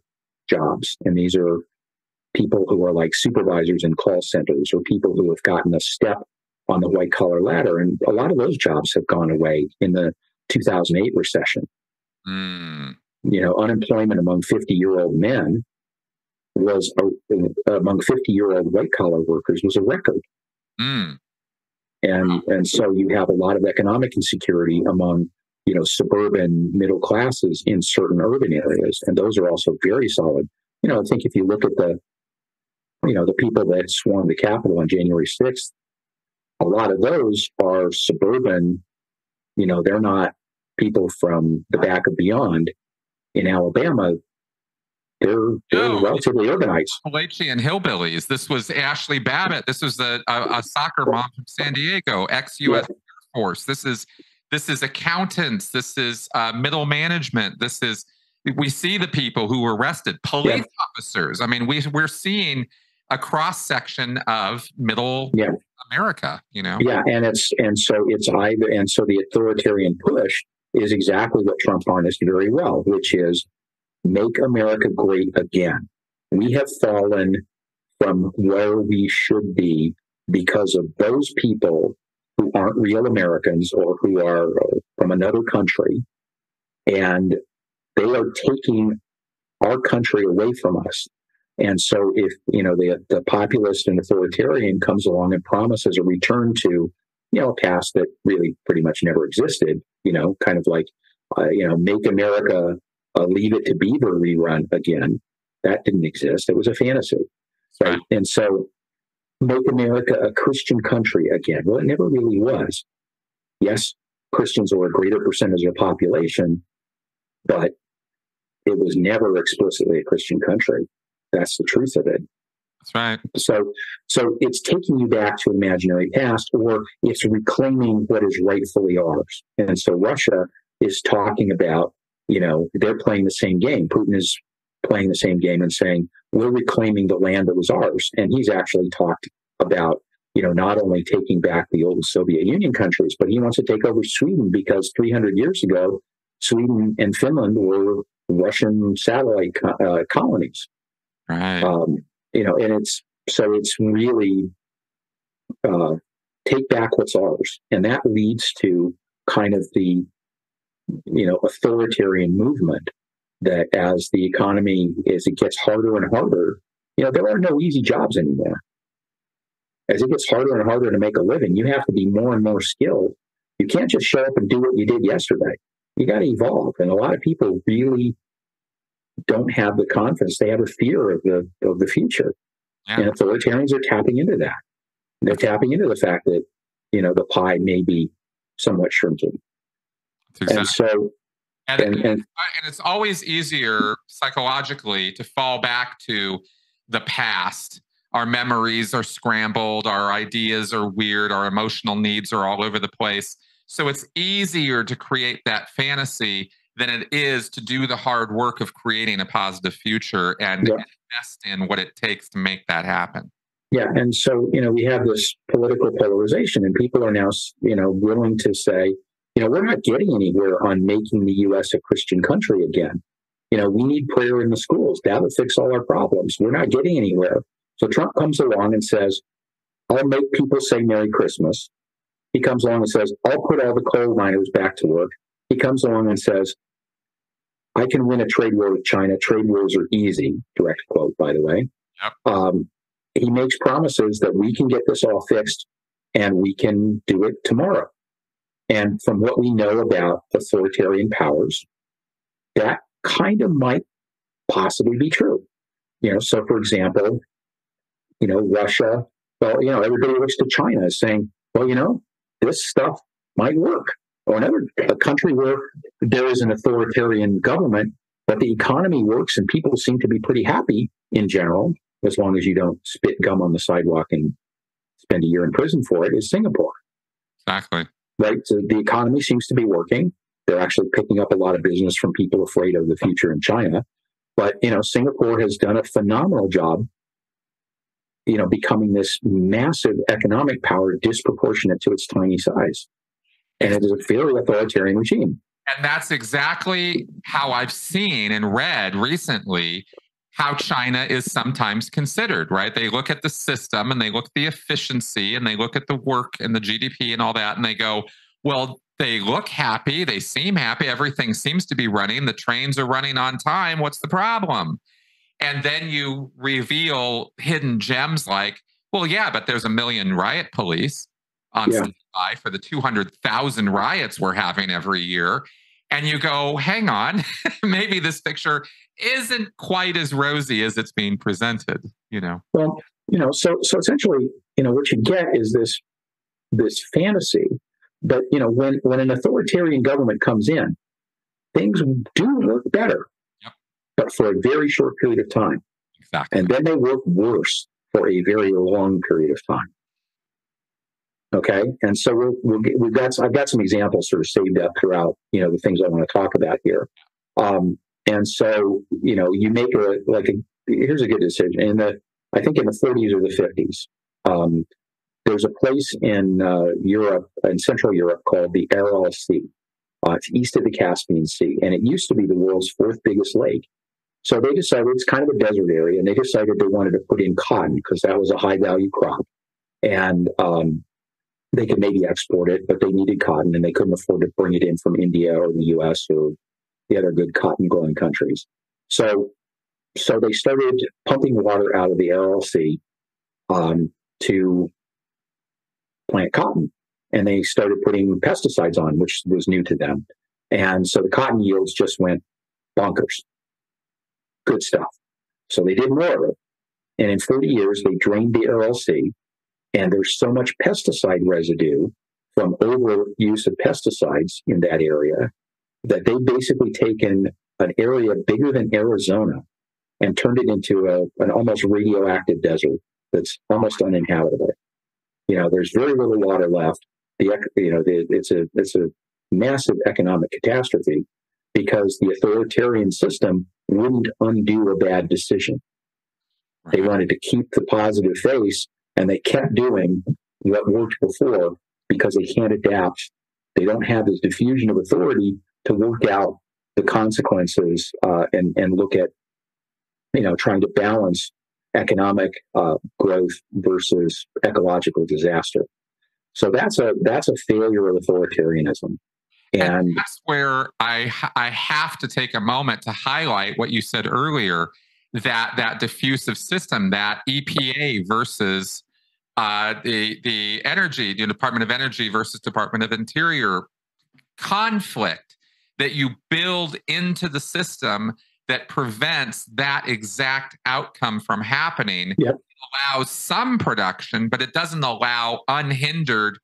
Speaker 2: jobs. And these are people who are like supervisors in call centers or people who have gotten a step on the white-collar ladder. And a lot of those jobs have gone away in the 2008 recession. Unemployment among 50-year-old men was among 50-year-old white-collar workers was a record. And so you have a lot of economic insecurity among, suburban middle classes in certain urban areas. And those are also very solid. I think if you look at the people that swarmed the Capitol on January 6th, a lot of those are suburban. They're not people from the back of beyond in Alabama. They're relatively urbanized.
Speaker 1: Appalachian hillbillies. This was Ashley Babbitt. This was a soccer mom from San Diego, ex-U.S. Air Force. This is accountants. This is middle management. We see the people who were arrested, police officers. I mean, we're seeing a cross section of middle America. And so the authoritarian push is exactly what Trump harnessed very well, which is make America great again. We have fallen from where we should be because of those people who aren't real Americans or who are from another country, and they are taking our country away from us. And so if, the populist and authoritarian comes along and promises a return to, a past that really pretty much never existed, kind of like, make America Leave It to Beaver rerun again. That didn't exist. It was a fantasy. Right? And so make America a Christian country again. Well, it never really was. Yes, Christians are a greater percentage of the population, but it was never explicitly a Christian country. That's the truth of it. That's right.
Speaker 2: So it's taking you back to an imaginary past, or it's reclaiming what is rightfully ours. And so Russia is talking about, they're playing the same game. Putin is playing the same game and saying, we're reclaiming the land that was ours. And he's actually talked about, not only taking back the old Soviet Union countries, but he wants to take over Sweden because 300 years ago, Sweden and Finland were Russian satellite colonies.
Speaker 1: Right.
Speaker 2: And it's really take back what's ours. And that leads to kind of the, authoritarian movement that as the economy, as it gets harder and harder, there are no easy jobs anymore. As it gets harder and harder to make a living, you have to be more and more skilled. You can't just show up and do what you did yesterday. You got to evolve. And a lot of people really don't have the confidence. They have a fear of the future. Yeah. And authoritarians are tapping into that. They're tapping into the fact that, the pie may be somewhat shrinking.
Speaker 1: Exactly. And it's always easier psychologically to fall back to the past. Our memories are scrambled. Our ideas are weird. Our emotional needs are all over the place. So it's easier to create that fantasy than it is to do the hard work of creating a positive future and invest in what it takes to make that happen.
Speaker 2: Yeah. And so, we have this political polarization, and people are now, willing to say, we're not getting anywhere on making the U.S. a Christian country again. We need prayer in the schools. That'll fix all our problems. We're not getting anywhere. So Trump comes along and says, I'll make people say Merry Christmas. He comes along and says, I'll put all the coal miners back to work. He comes along and says, I can win a trade war with China. Trade wars are easy. Direct quote, by the way.
Speaker 1: Yep.
Speaker 2: He makes promises that we can get this all fixed and we can do it tomorrow. And from what we know about authoritarian powers, that kind of might possibly be true. So for example, Russia, everybody looks to China as saying, this stuff might work. Or a country where there is an authoritarian government, but the economy works and people seem to be pretty happy in general, as long as you don't spit gum on the sidewalk and spend a year in prison for it, is Singapore.
Speaker 1: Exactly.
Speaker 2: Right? So the economy seems to be working. They're actually picking up a lot of business from people afraid of the future in China. But, Singapore has done a phenomenal job, becoming this massive economic power disproportionate to its tiny size. And it is a very authoritarian regime.
Speaker 1: And that's exactly how I've seen and read recently how China is sometimes considered, right? They look at the system and they look at the efficiency and they look at the work and the GDP and all that, and they go, well, they look happy, they seem happy, everything seems to be running, the trains are running on time, what's the problem? And then you reveal hidden gems like, well, yeah, but there's 1 million riot police on standby for the 200,000 riots we're having every year. And you go, hang on, maybe this picture isn't quite as rosy as it's being presented,
Speaker 2: Well, so essentially, what you get is this fantasy. But, when an authoritarian government comes in, things do work better, but for a very short period of time.
Speaker 1: Exactly.
Speaker 2: And then they work worse for a very long period of time. Okay. And so I've got some examples sort of saved up throughout, the things I want to talk about here. And so, you make here's a good decision. I think in the 40s or the 50s, there's a place in Europe, in Central Europe, called the Aral Sea. It's east of the Caspian Sea, and it used to be the world's fourth biggest lake. So they decided, it's kind of a desert area, and they decided they wanted to put in cotton because that was a high-value crop. And they could maybe export it, but they needed cotton, and they couldn't afford to bring it in from India or the U.S. or the other good cotton-growing countries. So they started pumping water out of the Aral Sea to plant cotton, and they started putting pesticides on, which was new to them. And so the cotton yields just went bonkers. Good stuff. So they did more of it. And in 40 years, they drained the Aral Sea, and there's so much pesticide residue from overuse of pesticides in that area that they've basically taken an area bigger than Arizona and turned it into an almost radioactive desert that's almost uninhabitable. There's very little water left. It's a massive economic catastrophe because the authoritarian system wouldn't undo a bad decision. They wanted to keep the positive face, and they kept doing what worked before because they can't adapt. They don't have this diffusion of authority to work out the consequences and look at, trying to balance economic growth versus ecological disaster. So that's a failure of authoritarianism. And
Speaker 1: that's where I have to take a moment to highlight what you said earlier, that diffusive system, that EPA versus the energy, Department of Energy versus Department of Interior conflict that you build into the system that prevents that exact outcome from happening.
Speaker 2: Yep.
Speaker 1: It allows some production, but it doesn't allow unhindered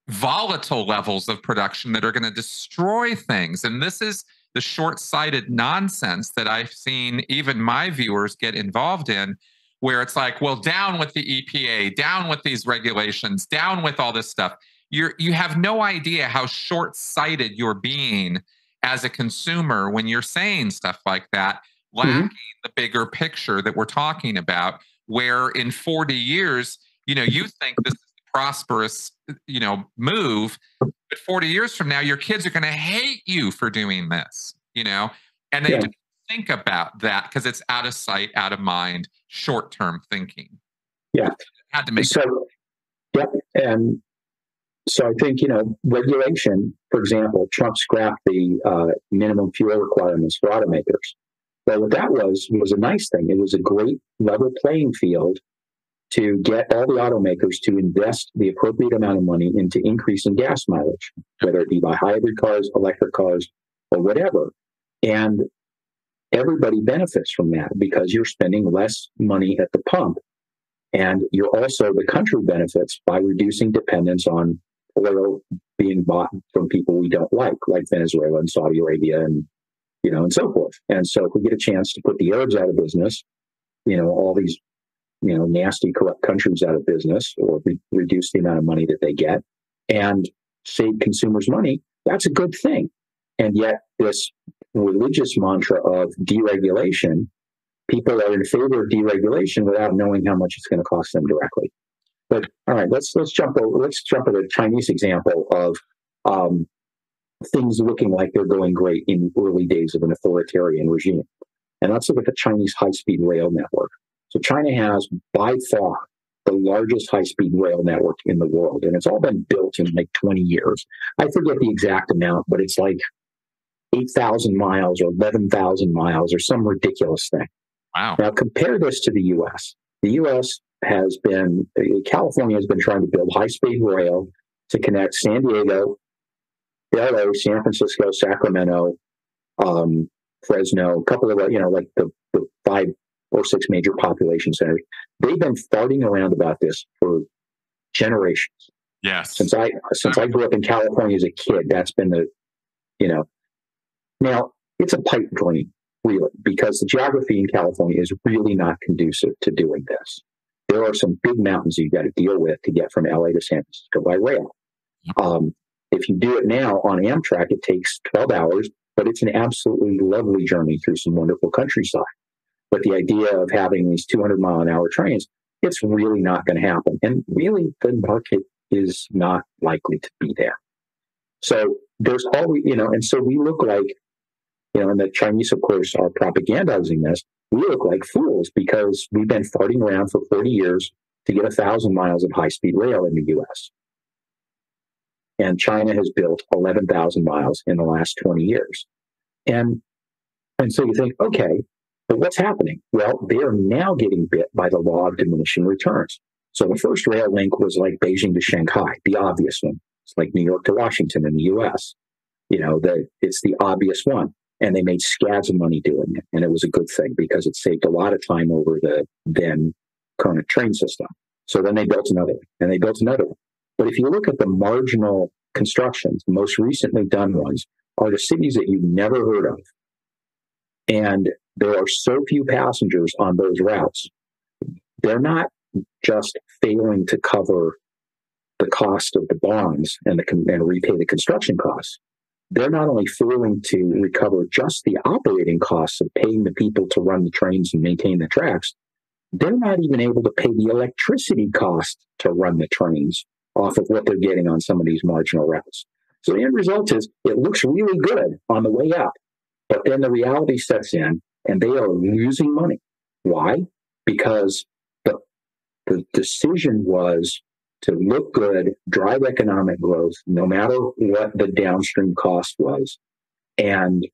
Speaker 1: volatile levels of production that are going to destroy things. And this is the short-sighted nonsense that I've seen even my viewers get involved in, where it's like, well, down with the EPA, down with these regulations, down with all this stuff. You have no idea how short-sighted you're being as a consumer when you're saying stuff like that, lacking the bigger picture that we're talking about, where in 40 years, you think this is a prosperous, move, but 40 years from now, your kids are going to hate you for doing this, and they don't think about that because it's out of sight, out of mind, short-term thinking.
Speaker 2: Yeah.
Speaker 1: Had to make
Speaker 2: And so I think, regulation, for example, Trump scrapped the minimum fuel requirements for automakers. Well, what that was a nice thing. It was a great level playing field to get all the automakers to invest the appropriate amount of money into increasing gas mileage, whether it be by hybrid cars, electric cars, or whatever. And everybody benefits from that because you're spending less money at the pump. And the country benefits by reducing dependence on oil being bought from people we don't like Venezuela and Saudi Arabia and so forth. And so if we get a chance to put the Arabs out of business, all these nasty, corrupt countries out of business or reduce the amount of money that they get and save consumers money, that's a good thing. And yet this religious mantra of deregulation, people are in favor of deregulation without knowing how much it's going to cost them directly. But all right, let's jump at a Chinese example of things looking like they're going great in early days of an authoritarian regime. And let's look at the Chinese high-speed rail network. So China has by far the largest high-speed rail network in the world, and it's all been built in like 20 years. I forget the exact amount, but it's like 8,000 miles or 11,000 miles or some ridiculous thing.
Speaker 1: Wow.
Speaker 2: Now compare this to the U.S. The U.S. California has been trying to build high-speed rail to connect San Diego, LA, San Francisco, Sacramento, Fresno, a couple of, like the 5 or 6 major population centers. They've been farting around about this for generations.
Speaker 1: Yes.
Speaker 2: Since I grew up in California as a kid, that's been now it's a pipe dream, really, because the geography in California is really not conducive to doing this. There are some big mountains you've got to deal with to get from LA to San Francisco by rail. If you do it now on Amtrak, it takes 12 hours, but it's an absolutely lovely journey through some wonderful countryside. But the idea of having these 200-mile-an-hour trains, it's really not going to happen. And really, the market is not likely to be there. So there's always, and so we look like, and the Chinese, of course, are propagandizing this. We look like fools because we've been farting around for 40 years to get 1,000 miles of high-speed rail in the U.S. And China has built 11,000 miles in the last 20 years. And so you think, okay, but what's happening? Well, they are now getting bit by the law of diminishing returns. So the first rail link was like Beijing to Shanghai, the obvious one. It's like New York to Washington in the U.S. It's the obvious one. And they made scads of money doing it. And it was a good thing because it saved a lot of time over the then current train system. So then they built another one, and they built another one. But if you look at the marginal constructions, the most recently done ones are the cities that you've never heard of. And there are so few passengers on those routes. They're not just failing to cover the cost of the bonds and repay the construction costs. They're not only failing to recover just the operating costs of paying the people to run the trains and maintain the tracks. They're not even able to pay the electricity cost to run the trains off of what they're getting on some of these marginal routes. So the end result is it looks really good on the way up, but then the reality sets in and they are losing money. Why? Because the decision was to look good, drive economic growth, no matter what the downstream cost was, and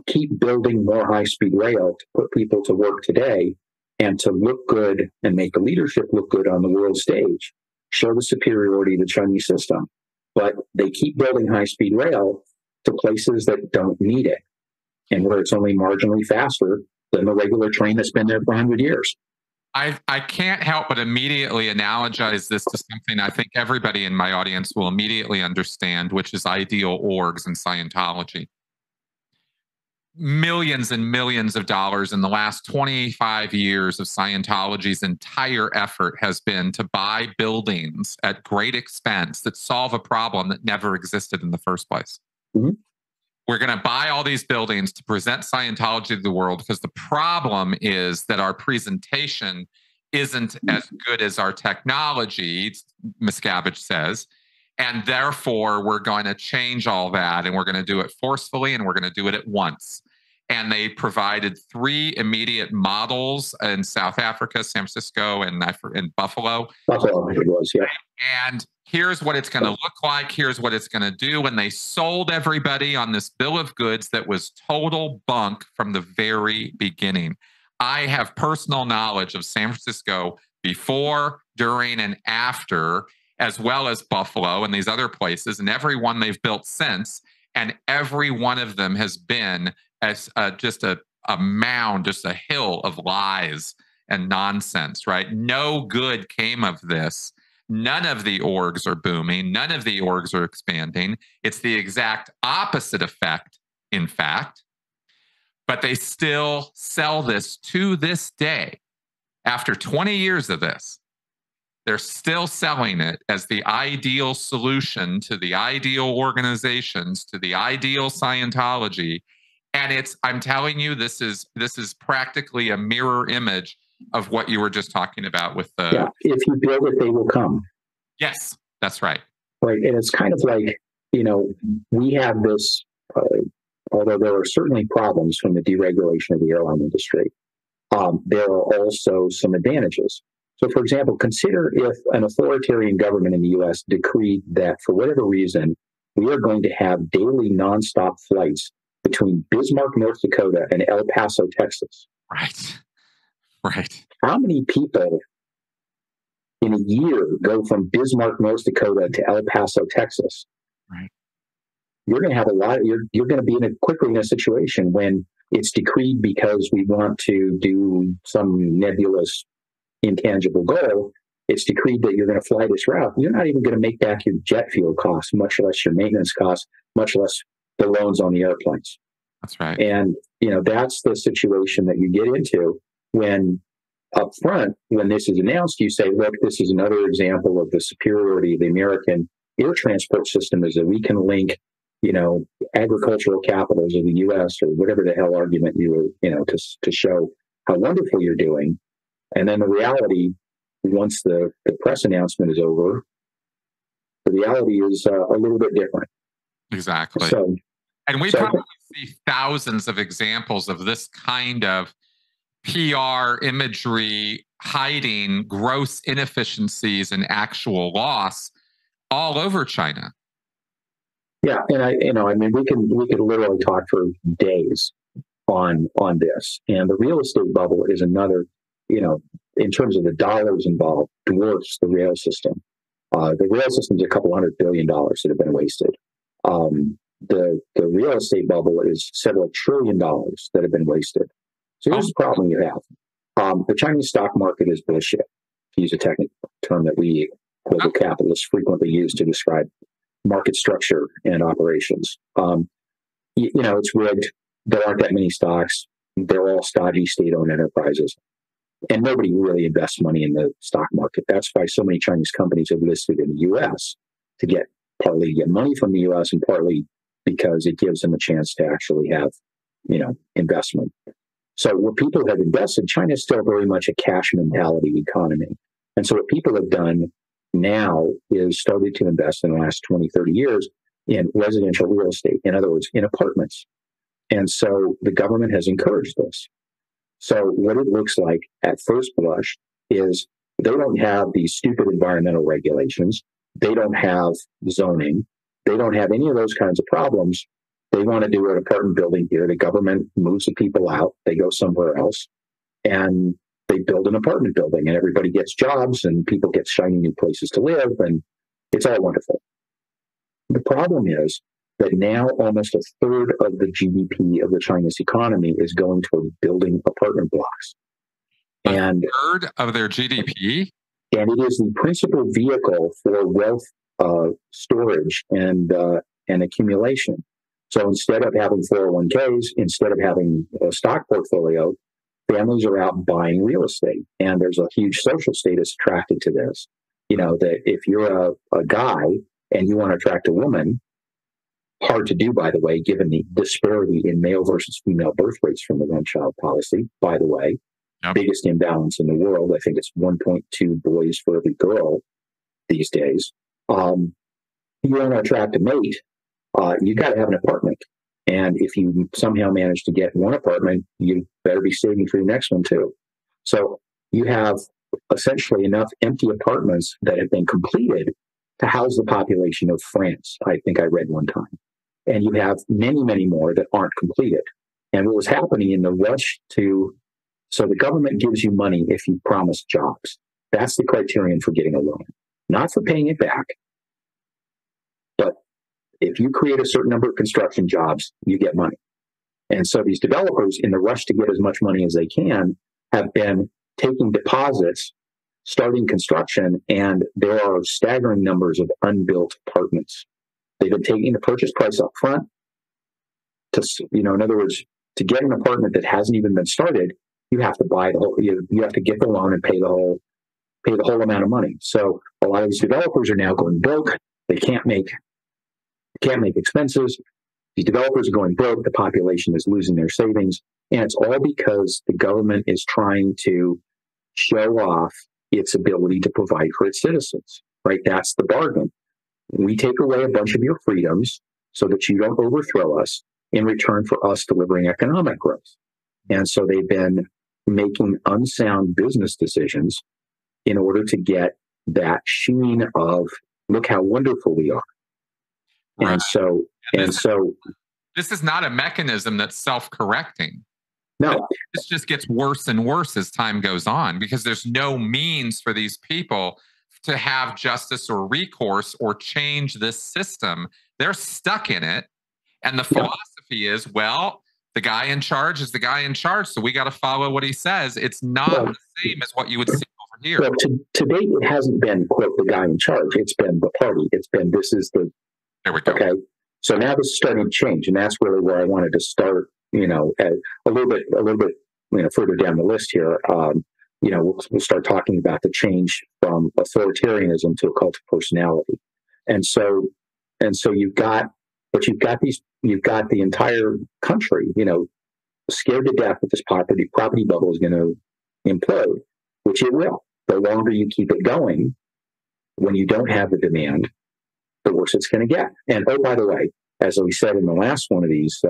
Speaker 2: keep building more high-speed rail to put people to work today and to look good and make the leadership look good on the world stage, show the superiority of the Chinese system. But they keep building high-speed rail to places that don't need it and where it's only marginally faster than the regular train that's been there for 100 years.
Speaker 1: I can't help but immediately analogize this to something I think everybody in my audience will immediately understand, which is ideal orgs and Scientology. Millions and millions of dollars in the last 25 years of Scientology's entire effort has been to buy buildings at great expense that solve a problem that never existed in the first place.
Speaker 2: Mm-hmm.
Speaker 1: We're going to buy all these buildings to present Scientology to the world because the problem is that our presentation isn't as good as our technology, Miscavige says, and therefore we're going to change all that and we're going to do it forcefully and we're going to do it at once. And they provided 3 immediate models in South Africa, San Francisco, and Buffalo.
Speaker 2: Buffalo, it was, yeah.
Speaker 1: And here's what it's going to look like. Here's what it's going to do. And they sold everybody on this bill of goods that was total bunk from the very beginning. I have personal knowledge of San Francisco before, during, and after, as well as Buffalo and these other places, and every one they've built since. And every one of them has been as just a mound, just a hill of lies and nonsense, right? No good came of this. None of the orgs are booming. None of the orgs are expanding. It's the exact opposite effect, in fact. But they still sell this to this day After 20 years of this, they're still selling it as the ideal solution to the ideal organizations, to the ideal Scientology. And I'm telling you, this is practically a mirror image of what you were just talking about with the...
Speaker 2: Yeah, if you build it, they will come.
Speaker 1: Yes, that's right.
Speaker 2: Right, and it's kind of like, we have this, although there are certainly problems from the deregulation of the airline industry, there are also some advantages. So, for example, consider if an authoritarian government in the U.S. decreed that, for whatever reason, we are going to have daily nonstop flights between Bismarck, North Dakota, and El Paso, Texas.
Speaker 1: Right. Right.
Speaker 2: How many people in a year go from Bismarck, North Dakota to El Paso, Texas?
Speaker 1: Right.
Speaker 2: You're going to have you're going to be quickly in a situation when it's decreed because we want to do some nebulous, intangible goal. It's decreed that you're going to fly this route. You're not even going to make back your jet fuel costs, much less your maintenance costs, much less the loans on the airplanes.
Speaker 1: That's right.
Speaker 2: And, that's the situation that you get into when up front, when this is announced, you say, look, this is another example of the superiority of the American air transport system, is that we can link, agricultural capitals of the U.S. or whatever the hell argument you were, to show how wonderful you're doing. And then the reality, once the press announcement is over, the reality is a little bit different.
Speaker 1: Exactly. And we probably see thousands of examples of this kind of PR imagery hiding gross inefficiencies and actual loss all over China.
Speaker 2: Yeah, and we could literally talk for days on this. And the real estate bubble is another, in terms of the dollars involved, dwarfs the rail system. The rail system is a couple $100 billion that have been wasted. The real estate bubble is several $1 trillion that have been wasted. So here's the problem you have. The Chinese stock market is bullshit, to use a technical term that we global capitalists frequently use to describe market structure and operations. It's rigged. There aren't that many stocks. They're all stodgy state-owned enterprises. And nobody really invests money in the stock market. That's why so many Chinese companies have listed in the U.S. partly to get money from the U.S. and partly because it gives them a chance to actually have, investment. So what people have invested, China is still very much a cash mentality economy. And so what people have done now is started to invest in the last 20, 30 years in residential real estate. In other words, in apartments. And so the government has encouraged this. So what it looks like at first blush is they don't have these stupid environmental regulations. They don't have zoning. They don't have any of those kinds of problems. They want to do an apartment building here. The government moves the people out. They go somewhere else. And they build an apartment building and everybody gets jobs and people get shiny new places to live. And it's all wonderful. The problem is that now almost a third of the GDP of the Chinese economy is going toward building apartment blocks. And
Speaker 1: a third of their GDP?
Speaker 2: And it is the principal vehicle for wealth storage and accumulation. So instead of having 401ks, instead of having a stock portfolio, families are out buying real estate. And there's a huge social status attracted to this. That if you're a guy and you want to attract a woman, hard to do, by the way, given the disparity in male versus female birth rates from the one-child policy, by the way. Yep. Biggest imbalance in the world. I think it's 1.2 boys for every girl these days. You want to attract a mate, you got to have an apartment. And if you somehow manage to get one apartment, you better be saving for your next one too. So you have essentially enough empty apartments that have been completed to house the population of France, I think I read one time. And you have many, many more that aren't completed. And what was happening in the rush so the government gives you money if you promise jobs. That's the criterion for getting a loan. Not for paying it back, but if you create a certain number of construction jobs, you get money. And so these developers, in the rush to get as much money as they can, have been taking deposits, starting construction, and there are staggering numbers of unbuilt apartments. They've been taking the purchase price up front in other words, to get an apartment that hasn't even been started, you have to buy the whole. You have to get the loan and pay the whole amount of money. So a lot of these developers are now going broke. They can't make expenses. These developers are going broke. The population is losing their savings, and it's all because the government is trying to show off its ability to provide for its citizens. Right? That's the bargain. We take away a bunch of your freedoms so that you don't overthrow us in return for us delivering economic growth. And so they've been making unsound business decisions in order to get that sheen of, look how wonderful we are. Right. And so
Speaker 1: this is not a mechanism that's self-correcting.
Speaker 2: No.
Speaker 1: This just gets worse and worse as time goes on, because there's no means for these people to have justice or recourse or change this system. They're stuck in it. And the philosophy is, well, the guy in charge is the guy in charge, so we got to follow what he says. It's not the same as what you would see over here.
Speaker 2: Well, to date, it hasn't been, quote, the guy in charge. It's been the party. It's been, this is the...
Speaker 1: There we go.
Speaker 2: Okay. So now this is starting to change, and that's really where I wanted to start, a little bit, further down the list here. We'll start talking about the change from authoritarianism to a cult of personality. And so you've got the entire country, scared to death that this property bubble is going to implode, which it will. The longer you keep it going, when you don't have the demand, the worse it's going to get. And oh, by the way, as we said in the last one of these,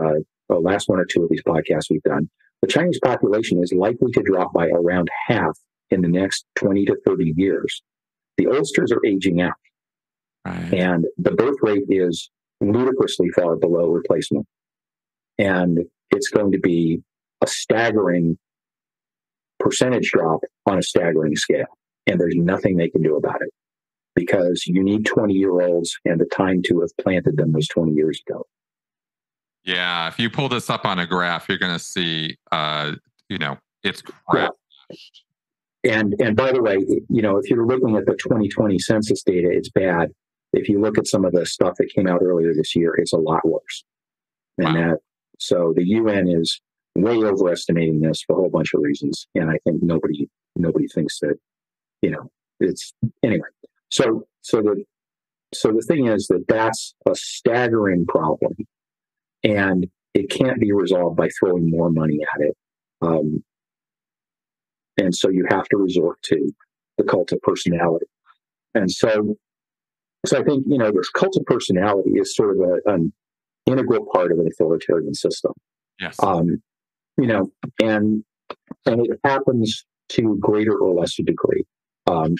Speaker 2: last one or two of these podcasts we've done, the Chinese population is likely to drop by around half in the next 20 to 30 years. The oldsters are aging out, right, and the birth rate is ludicrously far below replacement. And it's going to be a staggering percentage drop on a staggering scale. And there's nothing they can do about it, because you need 20-year-olds, and the time to have planted them was 20 years ago.
Speaker 1: Yeah, if you pull this up on a graph, you're going to see, it's crashed.
Speaker 2: And by the way, if you're looking at the 2020 census data, it's bad. If you look at some of the stuff that came out earlier this year, it's a lot worse. And so the UN is way overestimating this for a whole bunch of reasons. And I think nobody thinks that, it's anyway. So the thing is that's a staggering problem, and it can't be resolved by throwing more money at it. And so you have to resort to the cult of personality. And so I think, this cult of personality is sort of an integral part of an authoritarian system.
Speaker 1: Yes.
Speaker 2: And it happens to greater or lesser degree. In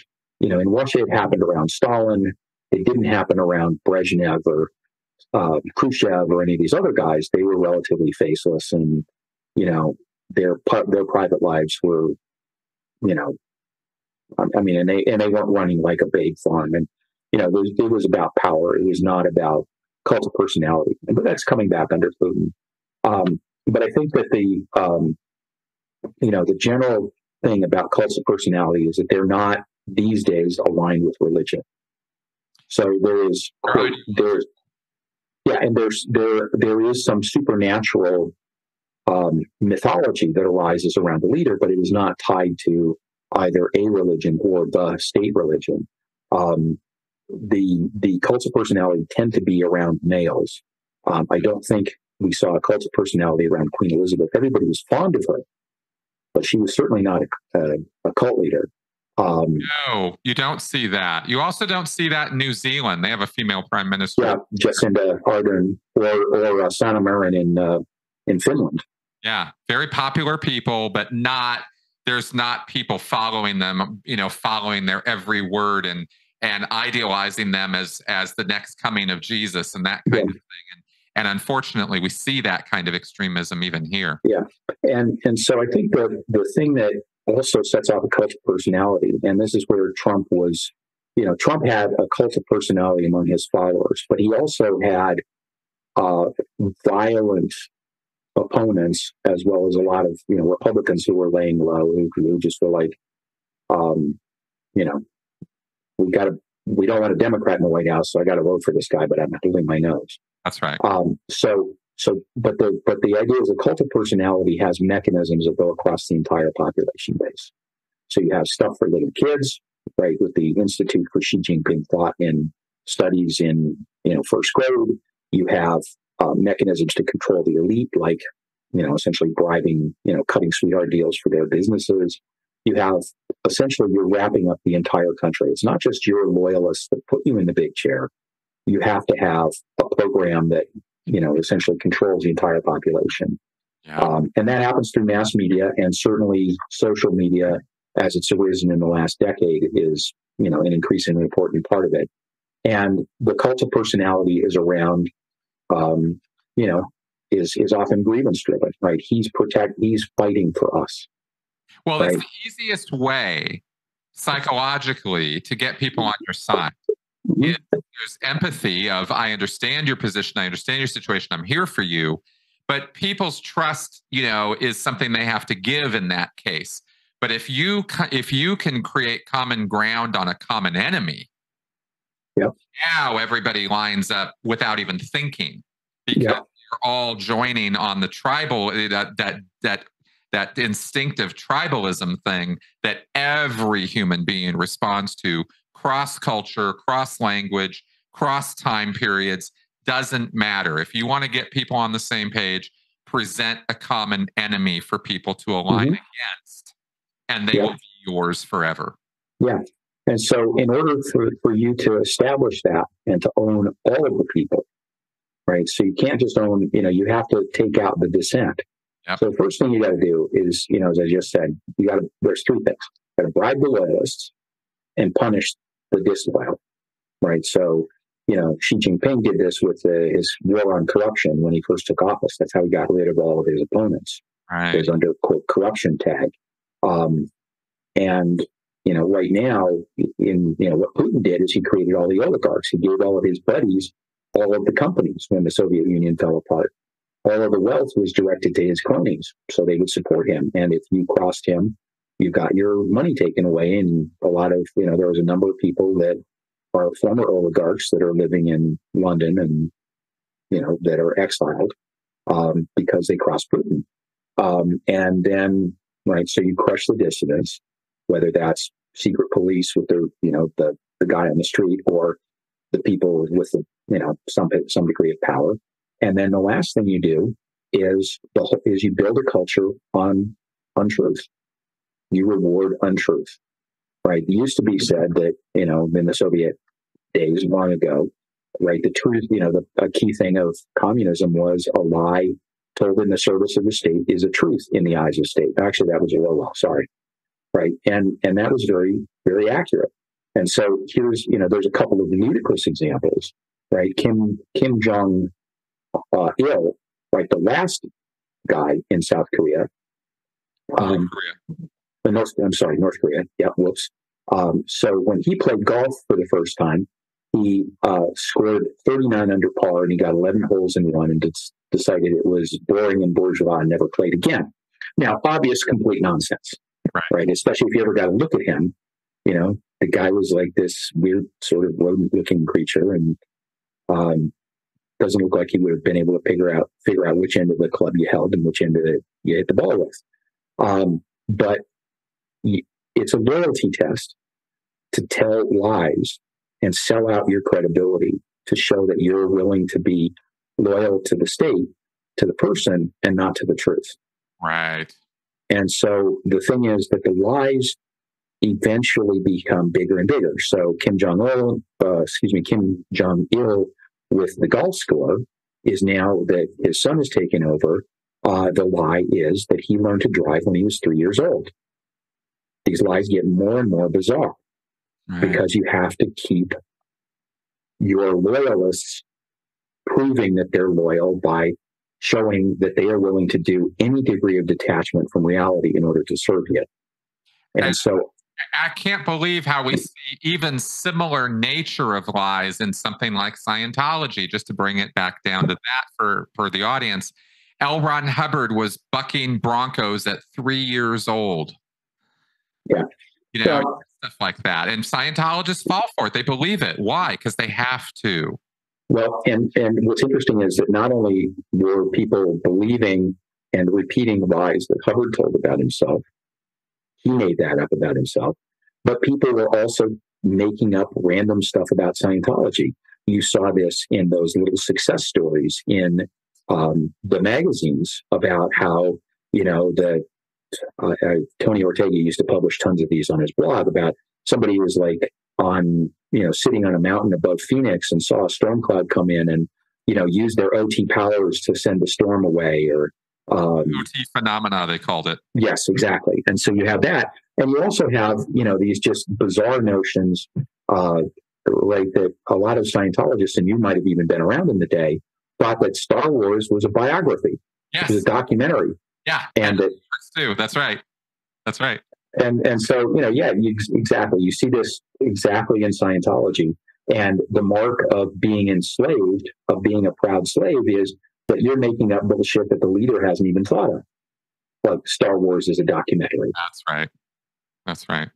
Speaker 2: Russia, it happened around Stalin. It didn't happen around Brezhnev or Khrushchev or any of these other guys. They were relatively faceless, and their private lives were, and they weren't running like a big farm. And it was about power. It was not about cult of personality. But that's coming back under Putin. But I think that the general thing about cults of personality is that they're not these days aligned with religion. So there is some supernatural mythology that arises around the leader, but it is not tied to either a religion or the state religion. The cults of personality tend to be around males. I don't think we saw a cult of personality around Queen Elizabeth. Everybody was fond of her, but she was certainly not a cult leader.
Speaker 1: No, you don't see that. You also don't see that in New Zealand. They have a female prime minister.
Speaker 2: Yeah, Jacinda Ardern or Sanna Marin in Finland.
Speaker 1: Yeah, very popular people, but there's not people following them, following their every word and idealizing them as the next coming of Jesus and that kind of thing. And unfortunately, we see that kind of extremism even here.
Speaker 2: Yeah, and so I think the thing that also sets off a cult of personality, and this is where Trump was, Trump had a cult of personality among his followers, but he also had violent opponents, as well as a lot of Republicans who were laying low, who just feel like, we don't want a Democrat in the White House, so I got to vote for this guy, but I'm holding my nose.
Speaker 1: That's right.
Speaker 2: So but the idea is a cult of personality has mechanisms that go across the entire population base. So you have stuff for little kids, right, with the Institute for Xi Jinping Thought and Studies in first grade. You have mechanisms to control the elite, like essentially bribing, cutting sweetheart deals for their businesses. You have essentially you're wrapping up the entire country. It's not just your loyalists that put you in the big chair. You have to have a program that essentially controls the entire population. Yeah. And that happens through mass media, and certainly social media, as it's arisen in the last decade, is an increasingly important part of it. And the cult of personality is around, is often grievance driven, right? He's fighting for us.
Speaker 1: Well, right? It's the easiest way psychologically to get people on your side. There's empathy of, I understand your position, I understand your situation, I'm here for you. But people's trust, is something they have to give in that case. But if you can create common ground on a common enemy, yep, now everybody lines up without even thinking, because yep, you're all joining on the tribal that instinctive tribalism thing that every human being responds to. Cross culture, cross language, cross time periods, doesn't matter. If you want to get people on the same page, present a common enemy for people to align against, and they will be yours forever.
Speaker 2: Yeah. And so in order for you to establish that and to own all of the people, right? So you can't just own, you have to take out the dissent. Yep. So the first thing you got to do is, as I just said, there's three things. You got to bribe the loyalists and punish the disloyal, right? So, Xi Jinping did this with his war on corruption when he first took office. That's how he got rid of all of his opponents. Right. It was under, quote, corruption tag. And, right now, what Putin did is he created all the oligarchs. He gave all of his buddies all of the companies when the Soviet Union fell apart. All of the wealth was directed to his cronies, so they would support him. And if you crossed him, you got your money taken away. And a lot of, there was a number of people that are former oligarchs that are living in London and, that are exiled because they crossed Putin. And then, right, so you crush the dissidents, whether that's secret police with their, the guy on the street, or the people with the, some degree of power. And then the last thing you do is you build a culture on untruth. You reward untruth, right? It used to be said that, in the Soviet days long ago, right, the truth, a key thing of communism was a lie told in the service of the state is a truth in the eyes of state. Actually, that was a Orwell, sorry. Right. And that was very, very accurate. And so here's, there's a couple of ludicrous examples, right? Kim Jong-il, right, the last guy in South Korea. North Korea. Yeah, whoops. So when he played golf for the first time, he scored 39 under par, and he got 11 holes in one, and decided it was boring and bourgeois and never played again. Now, obvious, complete nonsense, right? Especially if you ever got to look at him, the guy was like this weird sort of rodent-looking creature, and doesn't look like he would have been able to figure out which end of the club you held and which end of it you hit the ball with. But it's a loyalty test to tell lies and sell out your credibility to show that you're willing to be loyal to the state, to the person, and not to the truth. Right. And so the thing is that the lies eventually become bigger and bigger. So Kim Jong-il with the golf score is now that his son has taken over. The lie is that he learned to drive when he was 3 years old. These lies get more and more bizarre because you have to keep your loyalists proving that they're loyal by showing that they are willing to do any degree of detachment from reality in order to serve you. And so
Speaker 1: I can't believe how we see even similar nature of lies in something like Scientology, just to bring it back down to that for the audience. L. Ron Hubbard was bucking broncos at 3 years old.
Speaker 2: Yeah.
Speaker 1: Stuff like that. And Scientologists fall for it. They believe it. Why? Because they have to.
Speaker 2: Well, and what's interesting is that not only were people believing and repeating lies that Hubbard told about himself, he made that up about himself, but people were also making up random stuff about Scientology. You saw this in those little success stories in the magazines about how, Tony Ortega used to publish tons of these on his blog about somebody who was like sitting on a mountain above Phoenix and saw a storm cloud come in and, used their OT powers to send the storm away, or
Speaker 1: OT phenomena, they called it.
Speaker 2: Yes, exactly. And so you have that. And you also have, these just bizarre notions, like that a lot of Scientologists, and you might have even been around in the day, thought that Star Wars was a biography.
Speaker 1: Yes.
Speaker 2: It was a documentary.
Speaker 1: Yeah.
Speaker 2: And
Speaker 1: that's right. That's right.
Speaker 2: And so, exactly. You see this exactly in Scientology. And the mark of being enslaved, of being a proud slave, is that you're making up bullshit that the leader hasn't even thought of. Like Star Wars is a documentary.
Speaker 1: That's right. That's right.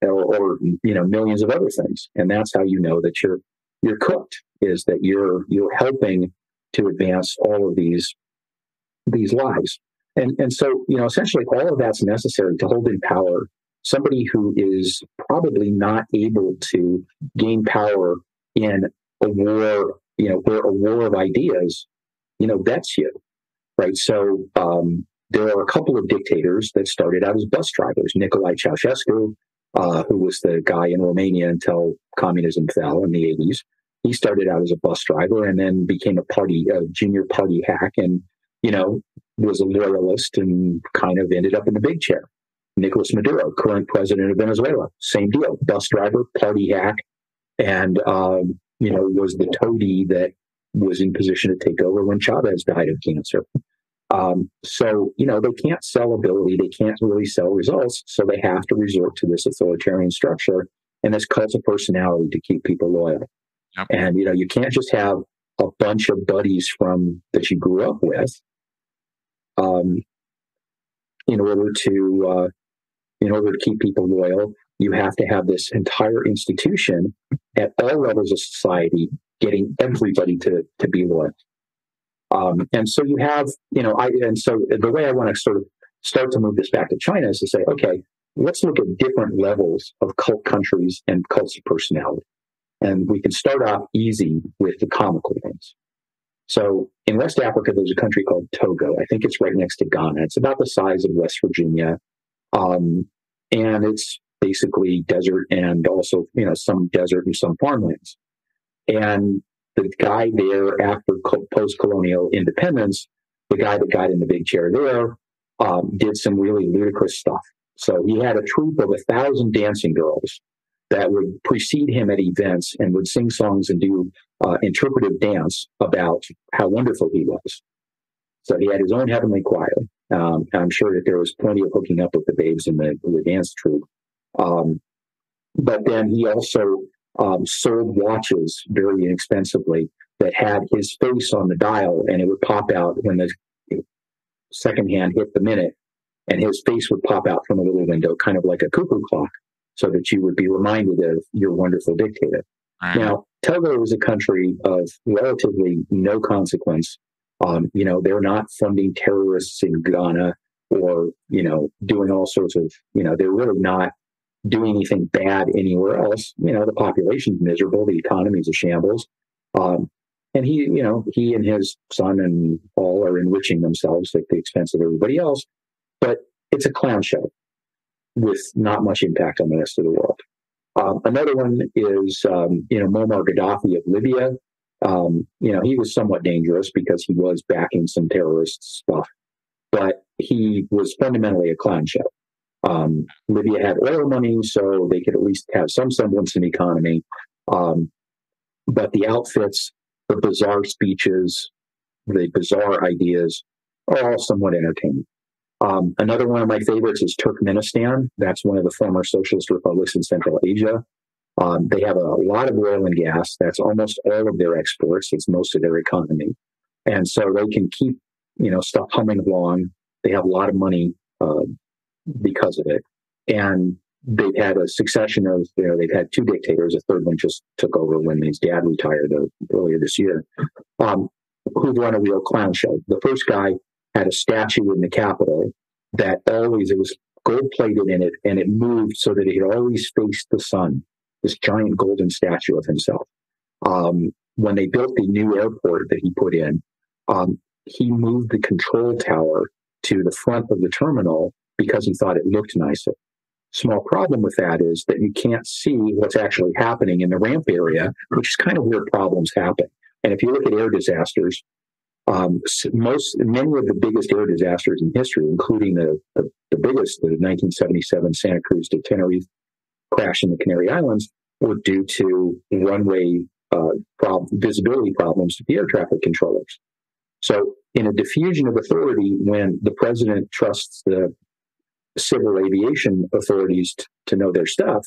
Speaker 2: Or millions of other things. And that's how you know that you're cooked, is that you're helping to advance all of these lies. And so, essentially all of that's necessary to hold in power somebody who is probably not able to gain power in a war, where a war of ideas, bets you, right? So there are a couple of dictators that started out as bus drivers. Nicolae Ceausescu, who was the guy in Romania until communism fell in the 80s. He started out as a bus driver and then became a junior party hack, and, was a loyalist and kind of ended up in the big chair. Nicolas Maduro, current president of Venezuela, same deal, bus driver, party hack, and, was the toady that was in position to take over when Chavez died of cancer. So, they can't sell ability. They can't really sell results. So they have to resort to this authoritarian structure and this cult of personality to keep people loyal.
Speaker 1: Yep.
Speaker 2: And, you can't just have a bunch of buddies that you grew up with, in order to keep people loyal. You have to have this entire institution at all levels of society getting everybody to be loyal. And so you have, so the way I want to sort of start to move this back to China is to say, okay, let's look at different levels of cult countries and cults of personality. And we can start off easy with the comical ones. So in West Africa, there's a country called Togo. I think it's right next to Ghana. It's about the size of West Virginia. And it's basically desert and also, some desert and some farmlands. And the guy there, after post-colonial independence, the guy that got in the big chair there, did some really ludicrous stuff. So he had a troupe of 1,000 dancing girls that would precede him at events and would sing songs and do interpretive dance about how wonderful he was. So he had his own heavenly choir. I'm sure that there was plenty of hooking up with the babes in the dance troupe. But then he also sold watches very inexpensively that had his face on the dial, and it would pop out when the second hand hit the minute, and his face would pop out from a little window, kind of like a cuckoo clock, so that you would be reminded of your wonderful dictator. Now, Togo is a country of relatively no consequence. They're not funding terrorists in Ghana or, doing all sorts of, they're really not doing anything bad anywhere else. The population's miserable. The economy is a shambles. And he and his son and all are enriching themselves at the expense of everybody else. But it's a clown show with not much impact on the rest of the world. Another one is, Muammar Gaddafi of Libya. He was somewhat dangerous because he was backing some terrorist stuff, but he was fundamentally a clown show. Libya had oil money, so they could at least have some semblance of an economy. But the outfits, the bizarre speeches, the bizarre ideas are all somewhat entertaining. Another one of my favorites is Turkmenistan. That's one of the former socialist republics in Central Asia. They have a lot of oil and gas. That's almost all of their exports. It's most of their economy. And so they can keep, stuff humming along. They have a lot of money because of it. And they've had a succession of, they've had two dictators. A third one just took over when his dad retired earlier this year, who run a real clown show. The first guy had a statue in the Capitol that always, it was gold plated in it, and it moved so that it always faced the sun, this giant golden statue of himself. When they built the new airport that he put in, he moved the control tower to the front of the terminal because he thought it looked nicer. Small problem with that is that you can't see what's actually happening in the ramp area, which is kind of where problems happen. And if you look at air disasters, many of the biggest air disasters in history, including the biggest, the 1977 Santa Cruz to Tenerife crash in the Canary Islands, were due to runway visibility problems to the air traffic controllers. So in a diffusion of authority, when the president trusts the civil aviation authorities to know their stuff,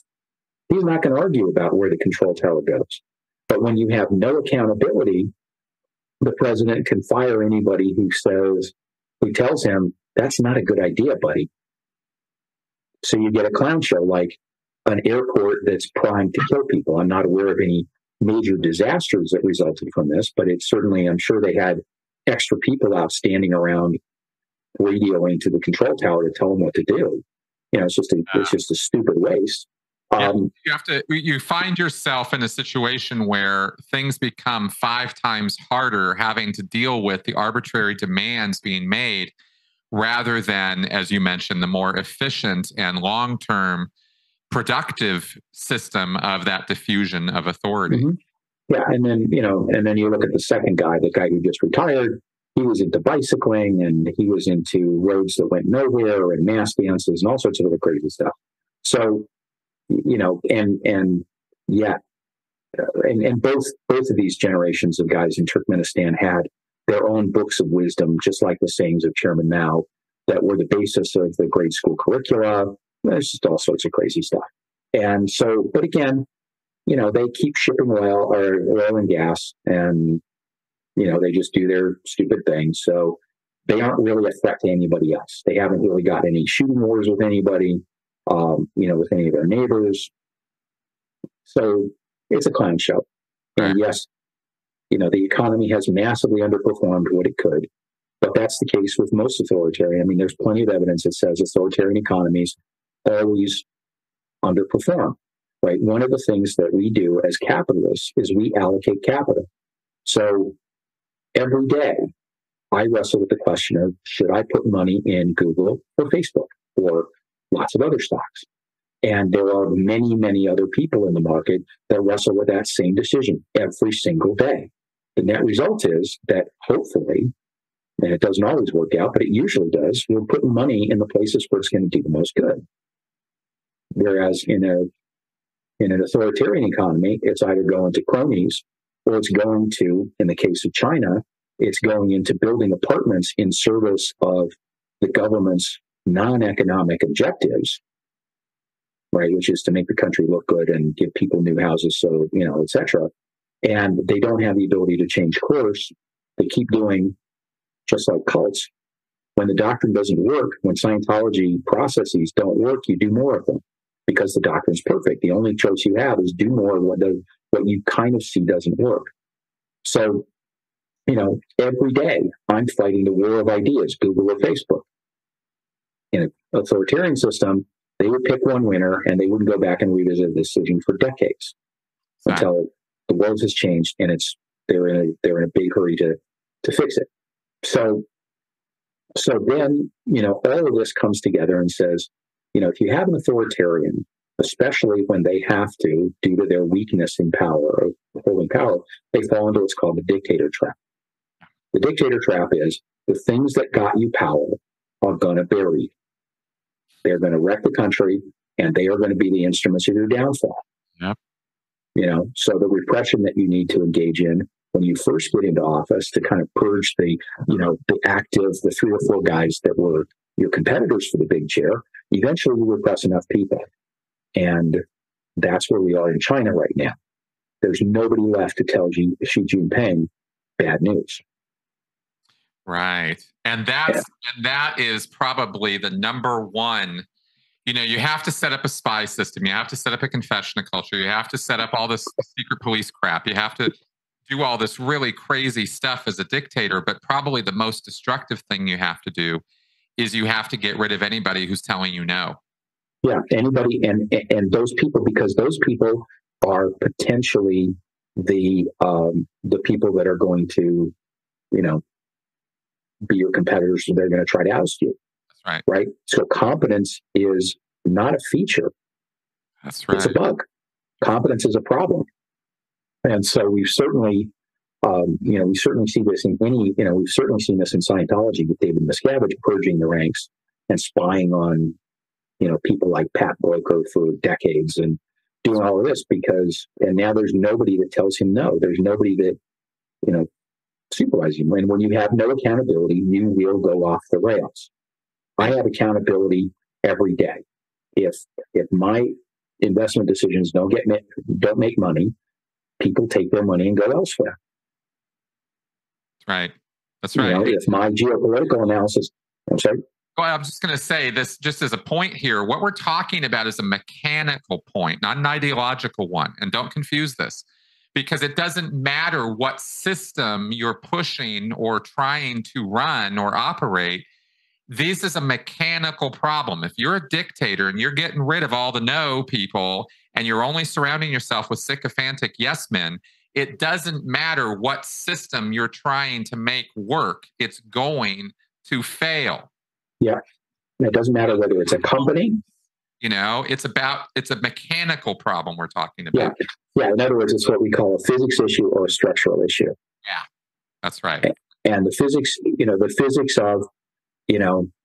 Speaker 2: he's not going to argue about where the control tower goes. But when you have no accountability, the president can fire anybody who tells him, that's not a good idea, buddy. So you get a clown show like an airport that's primed to kill people. I'm not aware of any major disasters that resulted from this, but it's certainly, I'm sure they had extra people out standing around radioing to the control tower to tell them what to do. It's just a stupid waste.
Speaker 1: You find yourself in a situation where things become 5 times harder having to deal with the arbitrary demands being made rather than, as you mentioned, the more efficient and long-term productive system of that diffusion of authority.
Speaker 2: Mm-hmm. Yeah. And then you look at the second guy, the guy who just retired. He was into bicycling, and he was into roads that went nowhere and mass dances and all sorts of other crazy stuff. So, and both of these generations of guys in Turkmenistan had their own books of wisdom, just like the sayings of Chairman Mao, that were the basis of the grade school curricula. There's just all sorts of crazy stuff. And so, but again, they keep shipping oil and gas, and they just do their stupid things. So they aren't really a threat to anybody else. They haven't really got any shooting wars with anybody, with any of their neighbors. So it's a clown show. And yes, the economy has massively underperformed what it could, but that's the case with most authoritarian. I mean, there's plenty of evidence that says authoritarian economies always underperform, right? One of the things that we do as capitalists is we allocate capital. So every day, I wrestle with the question of, should I put money in Google or Facebook or lots of other stocks? And there are many, many other people in the market that wrestle with that same decision every single day. The net result is that hopefully, and it doesn't always work out, but it usually does, we're putting money in the places where it's going to do the most good. Whereas in an authoritarian economy, it's either going to cronies, or it's going to, in the case of China, it's going into building apartments in service of the government's non-economic objectives, right? Which is to make the country look good and give people new houses, so, et cetera. And they don't have the ability to change course. They keep doing, just like cults, when the doctrine doesn't work, when Scientology processes don't work, you do more of them because the doctrine's perfect. The only choice you have is do more of what you kind of see doesn't work. So, every day I'm fighting the war of ideas, Google or Facebook. In an authoritarian system, they would pick one winner and they wouldn't go back and revisit the decision for decades until the world has changed and they're in a big hurry to fix it. So then, all of this comes together and says, if you have an authoritarian, especially when they have to, due to their weakness in power, of holding power, they fall into what's called the dictator trap. The dictator trap is the things that got you power are going to bury you. They're going to wreck the country, and they are going to be the instruments of your downfall.
Speaker 1: Yep.
Speaker 2: So the repression that you need to engage in when you first get into office to kind of purge the active, the 3 or 4 guys that were your competitors for the big chair, eventually you repress enough people. And that's where we are in China right now. There's nobody left to tell Xi Jinping bad news.
Speaker 1: Right. And that is probably the number one You have to set up a spy system. You have to set up a confession culture. You have to set up all this secret police crap. You have to do all this really crazy stuff as a dictator. But probably the most destructive thing you have to do is you have to get rid of anybody who's telling you no.
Speaker 2: Yeah, anybody, and those people, because those people are potentially the people that are going to, be your competitors. So they're going to try to oust you.
Speaker 1: That's right.
Speaker 2: Right. So competence is not a feature.
Speaker 1: That's right.
Speaker 2: It's a bug. Competence is a problem. And so we've certainly, we certainly see this in we've certainly seen this in Scientology with David Miscavige purging the ranks and spying on, people like Pat Broker for decades and doing all of this and now there's nobody that tells him no. There's nobody that, supervises him. And when you have no accountability, you will go off the rails. I have accountability every day. If my investment decisions don't make money, people take their money and go elsewhere.
Speaker 1: That's right.
Speaker 2: If my geopolitical analysis, I'm sorry.
Speaker 1: Well, I'm just going to say this just as a point here. What we're talking about is a mechanical point, not an ideological one. And don't confuse this, because it doesn't matter what system you're pushing or trying to run or operate. This is a mechanical problem. If you're a dictator and you're getting rid of all the no people and you're only surrounding yourself with sycophantic yes men, it doesn't matter what system you're trying to make work. It's going to fail.
Speaker 2: Yeah. It doesn't matter whether it's a company.
Speaker 1: It's a mechanical problem we're talking about.
Speaker 2: Yeah. In other words, it's what we call a physics issue or a structural issue.
Speaker 1: Yeah, that's right.
Speaker 2: And the physics of,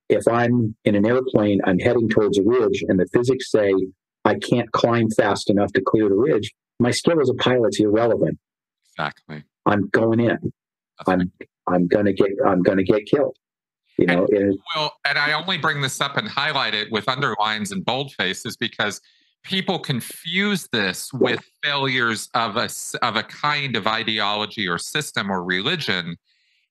Speaker 2: if I'm in an airplane, I'm heading towards a ridge and the physics say I can't climb fast enough to clear the ridge, my skill as a pilot's irrelevant.
Speaker 1: Exactly.
Speaker 2: I'm going in. I'm gonna get killed.
Speaker 1: And I only bring this up and highlight it with underlines and bold faces because people confuse this with failures of a kind of ideology or system or religion.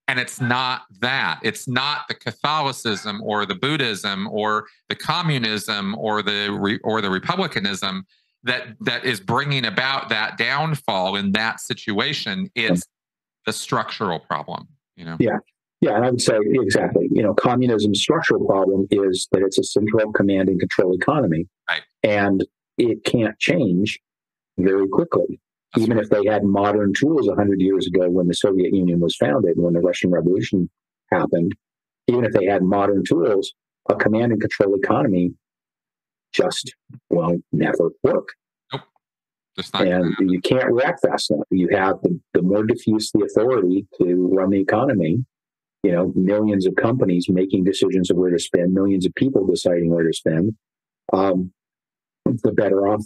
Speaker 1: And it's not that. It's not the Catholicism or the Buddhism or the communism or the republicanism that is bringing about that downfall in that situation. It's the structural problem.
Speaker 2: Yeah, and I would say exactly. Communism's structural problem is that it's a central command and control economy,
Speaker 1: right?
Speaker 2: And it can't change very quickly. Even if they had modern tools 100 years ago when the Soviet Union was founded, when the Russian Revolution happened, even if they had modern tools, a command and control economy just won't never work.
Speaker 1: Nope.
Speaker 2: And you can't react fast enough. You have the more diffuse the authority to run the economy, millions of companies making decisions of where to spend, millions of people deciding where to spend, the better off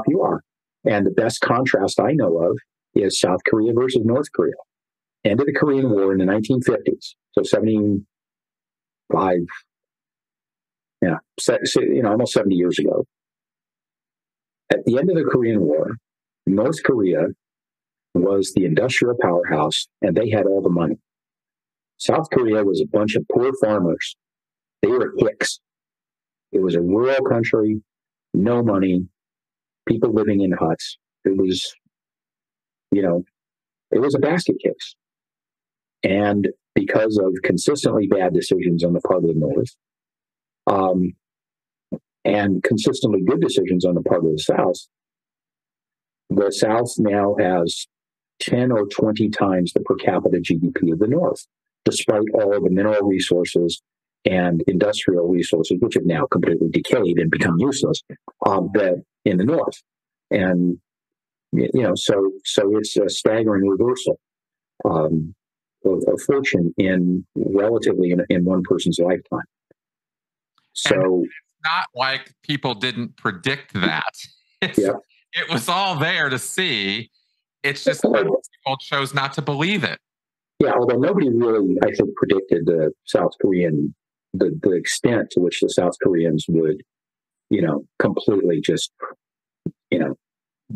Speaker 2: you are. And the best contrast I know of is South Korea versus North Korea. End of the Korean War in the 1950s. So 75, almost 70 years ago. At the end of the Korean War, North Korea was the industrial powerhouse and they had all the money. South Korea was a bunch of poor farmers. They were hicks. It was a rural country, no money, people living in huts. It was, it was a basket case. And because of consistently bad decisions on the part of the North, and consistently good decisions on the part of the South now has 10 or 20 times the per capita GDP of the North, despite all of the mineral resources and industrial resources, which have now completely decayed and become useless, that in the North. And, so it's a staggering reversal of fortune in relatively in one person's lifetime. So
Speaker 1: and it's not like people didn't predict that. It was all there to see. It's just people chose not to believe it.
Speaker 2: Yeah, although nobody really, I think, predicted the South Korean, the extent to which the South Koreans would, completely just,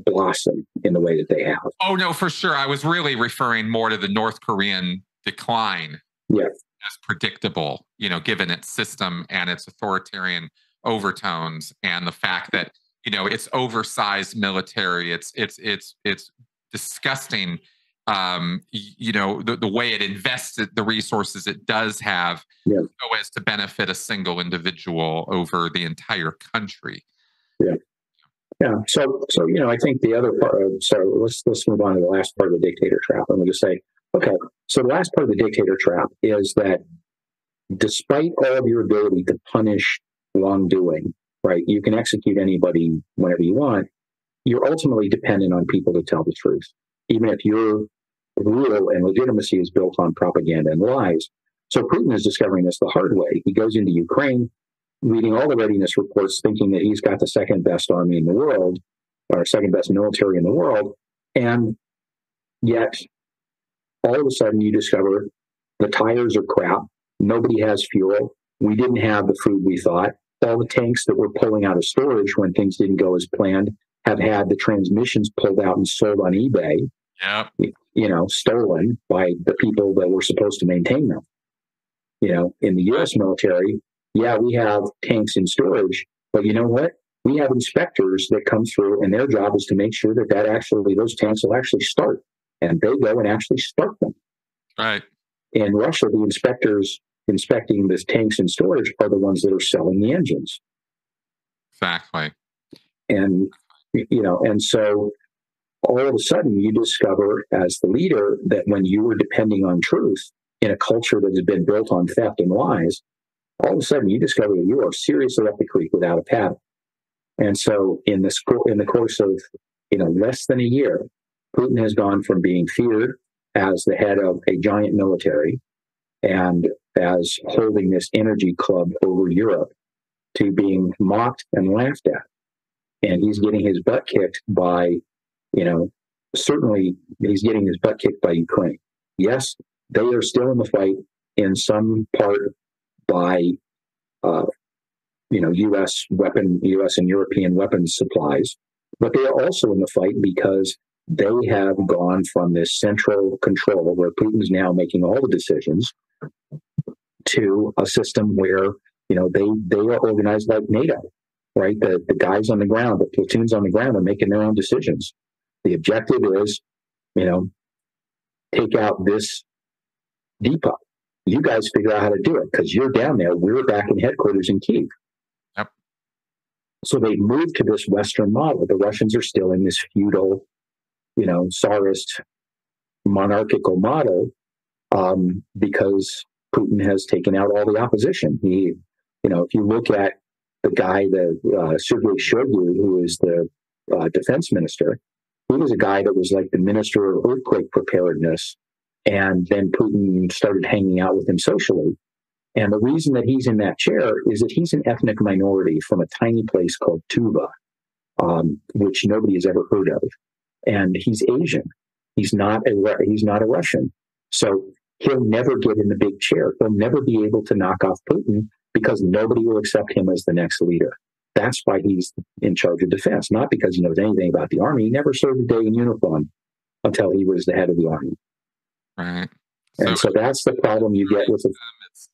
Speaker 2: blossom in the way that they have.
Speaker 1: Oh, no, for sure. I was really referring more to the North Korean decline.
Speaker 2: Yeah.
Speaker 1: As predictable, given its system and its authoritarian overtones, and the fact that, you know, it's oversized military, it's disgusting, you know, the way it invests the resources it does have,
Speaker 2: yeah,
Speaker 1: so as to benefit a single individual over the entire country.
Speaker 2: yeah. Yeah. So, you know, I think the other part so let's move on to the last part of the dictator trap. I'm going to say, okay, so the last part of the dictator trap is that despite all of your ability to punish wrongdoing, right, you can execute anybody whenever you want, you're ultimately dependent on people to tell the truth. Even if your rule and legitimacy is built on propaganda and lies. So Putin is discovering this the hard way. He goes into Ukraine, reading all the readiness reports, thinking that he's got the second best army in the world, or second best military in the world. And yet, all of a sudden, you discover the tires are crap. Nobody has fuel. We didn't have the food we thought. All the tanks that were pulling out of storage when things didn't go as planned have had the transmissions pulled out and sold on eBay.
Speaker 1: Yeah.
Speaker 2: You know, stolen by the people that were supposed to maintain them. You know, in the U.S. military, yeah, we have tanks in storage, but you know what? We have inspectors that come through, and their job is to make sure that actually those tanks will actually start, and they go and actually start them.
Speaker 1: Right.
Speaker 2: In Russia, the inspectors inspecting the tanks in storage are the ones that are selling the engines.
Speaker 1: Exactly.
Speaker 2: And you know, and so all of a sudden, you discover as the leader that when you were depending on truth in a culture that has been built on theft and lies, all of a sudden you discover that you are seriously up the creek without a paddle. And so in the course of, you know, less than a year, Putin has gone from being feared as the head of a giant military and as holding this energy club over Europe to being mocked and laughed at. And he's getting his butt kicked by, you know, certainly he's getting his butt kicked by Ukraine. Yes, they are still in the fight in some part by, you know, U.S. and European weapons supplies, but they are also in the fight because they have gone from this central control where Putin's now making all the decisions to a system where, you know, they are organized like NATO, right? The guys on the ground, the platoons on the ground are making their own decisions. The objective is, you know, take out this depot. You guys figure out how to do it because you're down there. We're back in headquarters in Kyiv.
Speaker 1: Yep.
Speaker 2: So they moved to this Western model. The Russians are still in this feudal, you know, Tsarist monarchical model because Putin has taken out all the opposition. He, you know, if you look at the guy, Sergei Shoigu, who is the defense minister, he was a guy that was like the minister of earthquake preparedness. And then Putin started hanging out with him socially. And the reason that he's in that chair is that he's an ethnic minority from a tiny place called Tuva, which nobody has ever heard of. And he's Asian. He's not a Russian. So he'll never get in the big chair. He'll never be able to knock off Putin because nobody will accept him as the next leader. That's why he's in charge of defense, not because he knows anything about the army. He never served a day in uniform until he was the head of the army.
Speaker 1: Right.
Speaker 2: And so that's the problem you get with it.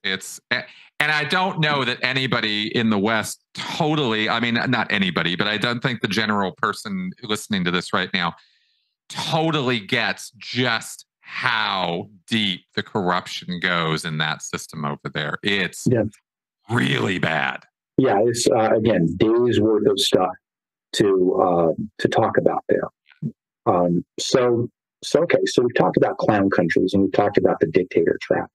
Speaker 1: It's and I don't know that anybody in the West totally, I mean, not anybody, but I don't think the general person listening to this right now totally gets just how deep the corruption goes in that system over there. It's really bad. Yeah,
Speaker 2: it's again, days worth of stuff to talk about there. So we've talked about clown countries and we've talked about the dictator trap.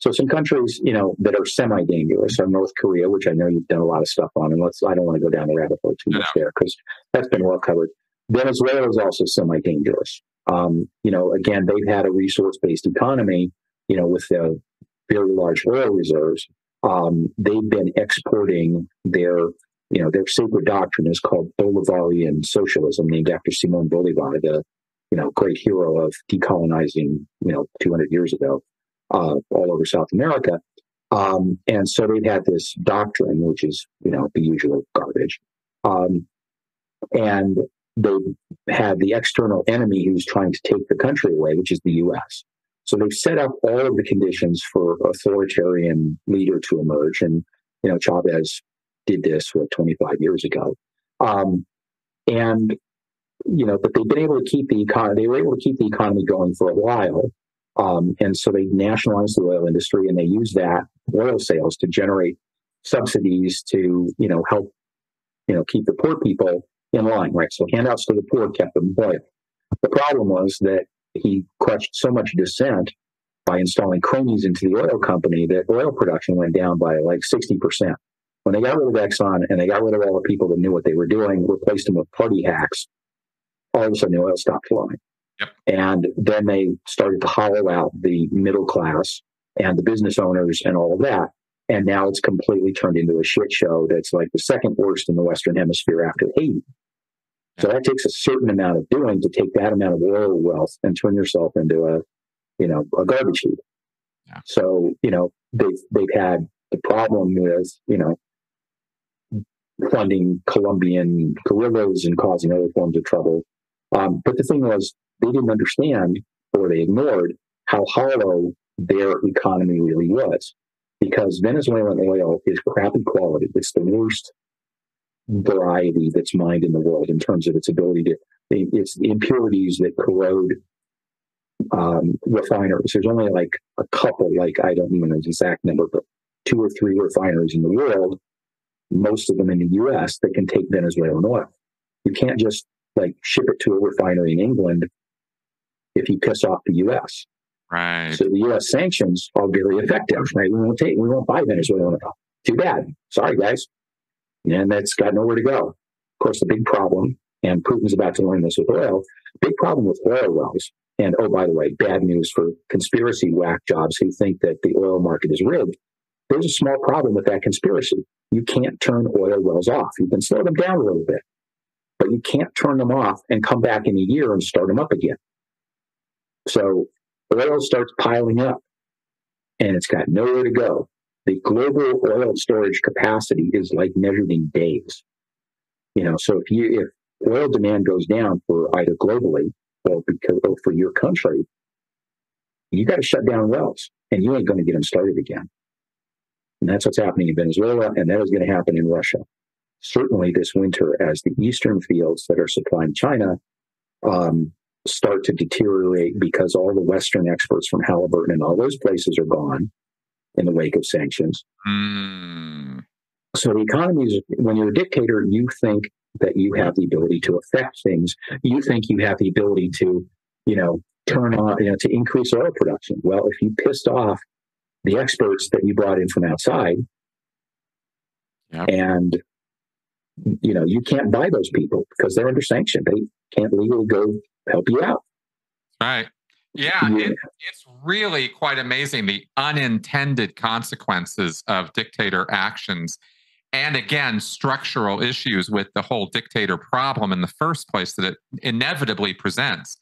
Speaker 2: So some countries, you know, that are semi-dangerous are North Korea, which I know you've done a lot of stuff on, and I don't want to go down the rabbit hole too much there because that's been well covered. Venezuela is also semi-dangerous. You know, again, they've had a resource-based economy, you know, with the very large oil reserves. They've been exporting their sacred doctrine is called Bolivarian socialism, named after Simon Bolivar, the, you know, great hero of decolonizing, you know, 200 years ago, all over South America. And so they've had this doctrine, which is, you know, the usual garbage. And they had the external enemy who's trying to take the country away, which is the U.S. So they've set up all of the conditions for authoritarian leader to emerge. And, you know, Chavez did this 25 years ago. And but they've been able to keep the economy. They were able to keep the economy going for a while, and so they nationalized the oil industry, and they used that oil sales to generate subsidies to help keep the poor people in line, right? So handouts to the poor kept them loyal. The problem was that he crushed so much dissent by installing cronies into the oil company that oil production went down by like 60%. When they got rid of Exxon and they got rid of all the people that knew what they were doing, replaced them with party hacks, all of a sudden the oil stopped flowing.
Speaker 1: Yep.
Speaker 2: And then they started to hollow out the middle class and the business owners and all of that. And now it's completely turned into a shit show that's like the second worst in the Western Hemisphere after Haiti. So that takes a certain amount of doing to take that amount of oil wealth and turn yourself into a garbage heap.
Speaker 1: Yeah. So,
Speaker 2: they've had the problem with, funding Colombian guerrillas and causing other forms of trouble. But the thing was, they didn't understand, or they ignored, how hollow their economy really was. Because Venezuelan oil is crappy quality. It's the worst variety that's mined in the world in terms of its ability to, it's the impurities that corrode refineries. There's only like a couple, I don't even know the exact number, but 2 or 3 refineries in the world, most of them in the U.S., that can take Venezuelan oil. You can't just ship it to a refinery in England if you piss off the U.S.
Speaker 1: Right.
Speaker 2: So the U.S. sanctions are very effective. Right? We won't buy Venezuelan oil. Too bad. Sorry, guys. And that's got nowhere to go. Of course, the big problem, and Putin's about to learn this with oil, big problem with oil wells. And oh, by the way, bad news for conspiracy whack jobs who think that the oil market is rigged. There's a small problem with that conspiracy. You can't turn oil wells off. You can slow them down a little bit, but you can't turn them off and come back in a year and start them up again. So oil starts piling up, and it's got nowhere to go. The global oil storage capacity is measured in days. So if oil demand goes down for either globally or for your country, you got to shut down wells, and you ain't going to get them started again. And that's what's happening in Venezuela, and that is going to happen in Russia. Certainly this winter, as the eastern fields that are supplying China start to deteriorate because all the Western exports from Halliburton and all those places are gone in the wake of sanctions. So the economy is, when you're a dictator, you think that you have the ability to affect things. You think you have the ability to, turn on, to increase oil production. Well, if you pissed off the experts that you brought in from outside, and, you can't buy those people because they're under sanction. They can't legally go help you out.
Speaker 1: Right. Yeah, it's really quite amazing, the unintended consequences of dictator actions. And again, structural issues with the whole dictator problem in the first place that it inevitably presents.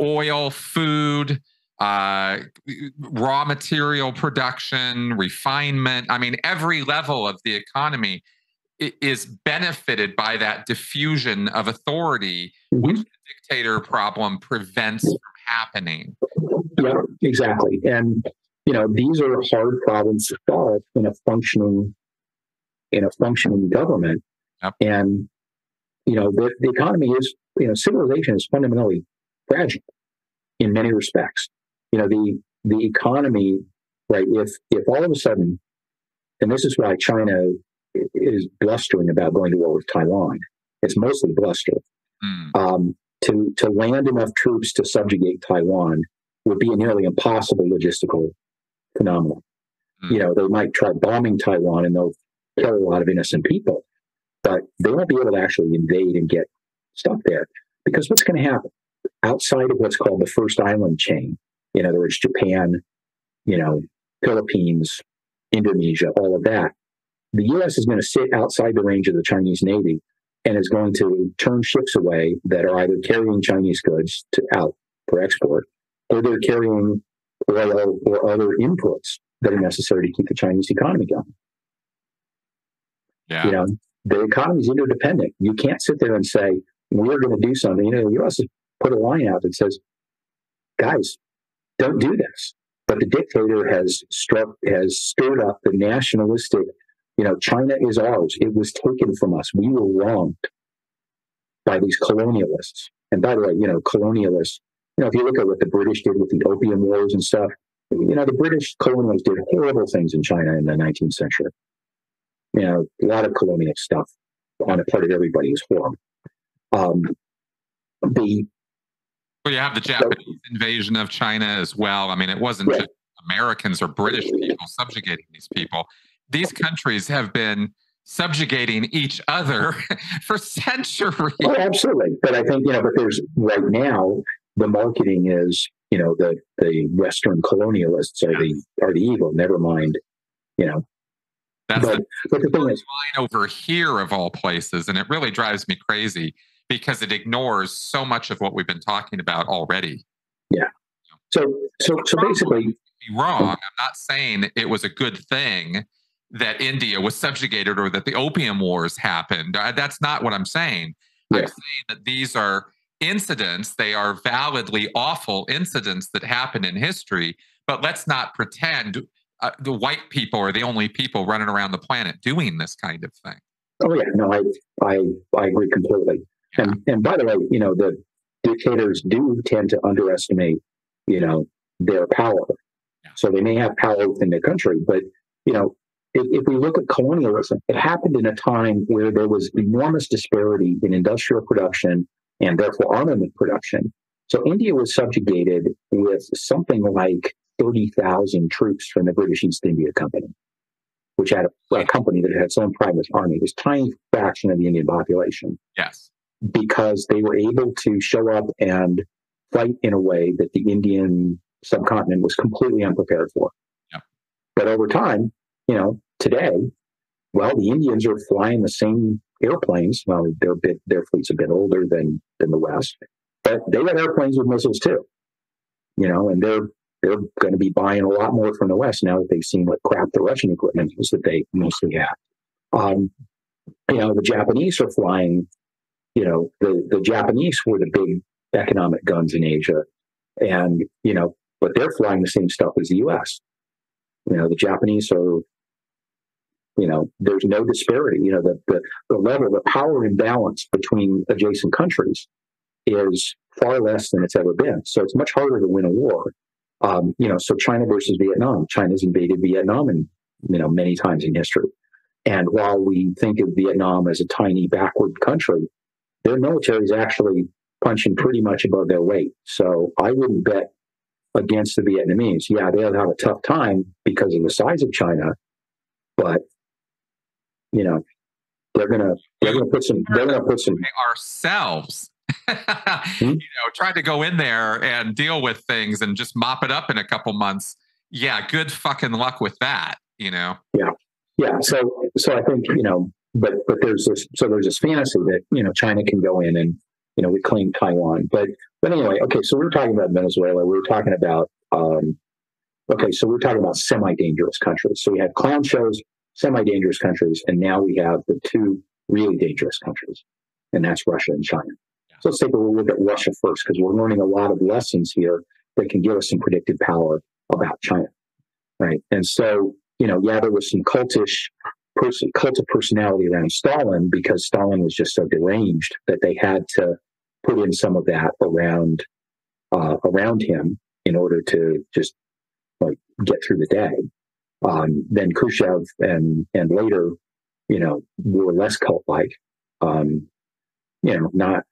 Speaker 1: Oil, food, raw material production, refinement. I mean, every level of the economy is benefited by that diffusion of authority, which the dictator problem prevents from happening.
Speaker 2: Yeah, exactly. And, these are hard problems to solve in a functioning government.
Speaker 1: Yep.
Speaker 2: And, the economy is, civilization is fundamentally fragile in many respects. The economy, right, if all of a sudden, and this is why China is blustering about going to war with Taiwan, it's mostly bluster. To land enough troops to subjugate Taiwan would be a nearly impossible logistical phenomenon. They might try bombing Taiwan and they'll kill a lot of innocent people, but they won't be able to actually invade and get stuff there. Because what's going to happen outside of what's called the first island chain, in other words, Japan, Philippines, Indonesia, all of that, the U.S. is going to sit outside the range of the Chinese Navy and is going to turn ships away that are either carrying Chinese goods out for export, or they're carrying oil or other inputs that are necessary to keep the Chinese economy going.
Speaker 1: Yeah.
Speaker 2: The economy is interdependent. You can't sit there and say, we're going to do something. The U.S. has put a line out that says, guys, don't do this. But the dictator has stirred up the nationalistic China is ours. It was taken from us. We were wronged by these colonialists. And by the way, colonialists, if you look at what the British did with the Opium Wars and stuff, the British colonialists did horrible things in China in the 19th century. A lot of colonial stuff on the part of everybody is horrible.
Speaker 1: Well, you have the Japanese invasion of China as well. I mean, it wasn't just Americans or British people subjugating these people. These countries have been subjugating each other for centuries.
Speaker 2: Oh, absolutely. But I think, but there's right now, the marketing is, the Western colonialists are the evil, never mind,
Speaker 1: That's but the thing is, line over here of all places, and it really drives me crazy because it ignores so much of what we've been talking about already.
Speaker 2: Yeah. So basically,
Speaker 1: be wrong. I'm not saying it was a good thing that India was subjugated or that the Opium Wars happened. That's not what I'm saying. Yeah. I'm saying that these are incidents. They are validly awful incidents that happened in history. But let's not pretend the white people are the only people running around the planet doing this kind of thing.
Speaker 2: Oh yeah, no, I agree completely. Yeah. And by the way, the dictators do tend to underestimate, their power. Yeah. So they may have power within their country, but if we look at colonialism, it happened in a time where there was enormous disparity in industrial production and therefore armament production. So India was subjugated with something like 30,000 troops from the British East India Company, which had a company that had its own private army. It was a tiny fraction of the Indian population.
Speaker 1: Yes.
Speaker 2: Because they were able to show up and fight in a way that the Indian subcontinent was completely unprepared for.
Speaker 1: Yep. But
Speaker 2: over time, today, the Indians are flying the same airplanes. Well, their fleet's a bit older than the West, but they got airplanes with missiles too. And they're going to be buying a lot more from the West now that they've seen what crap the Russian equipment is that they mostly have. The Japanese are flying. The Japanese were the big economic guns in Asia, and but they're flying the same stuff as the U.S. The Japanese are. There's no disparity. The level, the power imbalance between adjacent countries is far less than it's ever been. So it's much harder to win a war. So China versus Vietnam. China's invaded Vietnam many times in history. And while we think of Vietnam as a tiny backward country, their military is actually punching pretty much above their weight. So I wouldn't bet against the Vietnamese. Yeah, they'll have a tough time because of the size of China, but they're gonna put some
Speaker 1: ourselves. Try to go in there and deal with things and just mop it up in a couple months. Yeah, good fucking luck with that.
Speaker 2: Yeah. So I think but there's this fantasy that China can go in and reclaim Taiwan. But anyway, okay. So we were talking about Venezuela. We were talking about so we're talking about semi-dangerous countries. So we had clown shows, semi-dangerous countries, and now we have the two really dangerous countries, and that's Russia and China. So let's take a look at Russia first, because we're learning a lot of lessons here that can give us some predictive power about China, right? And so, there was some cult of personality around Stalin, because Stalin was just so deranged that they had to put in some of that around him in order to just get through the day. Then Khrushchev and later, were less cult-like. Not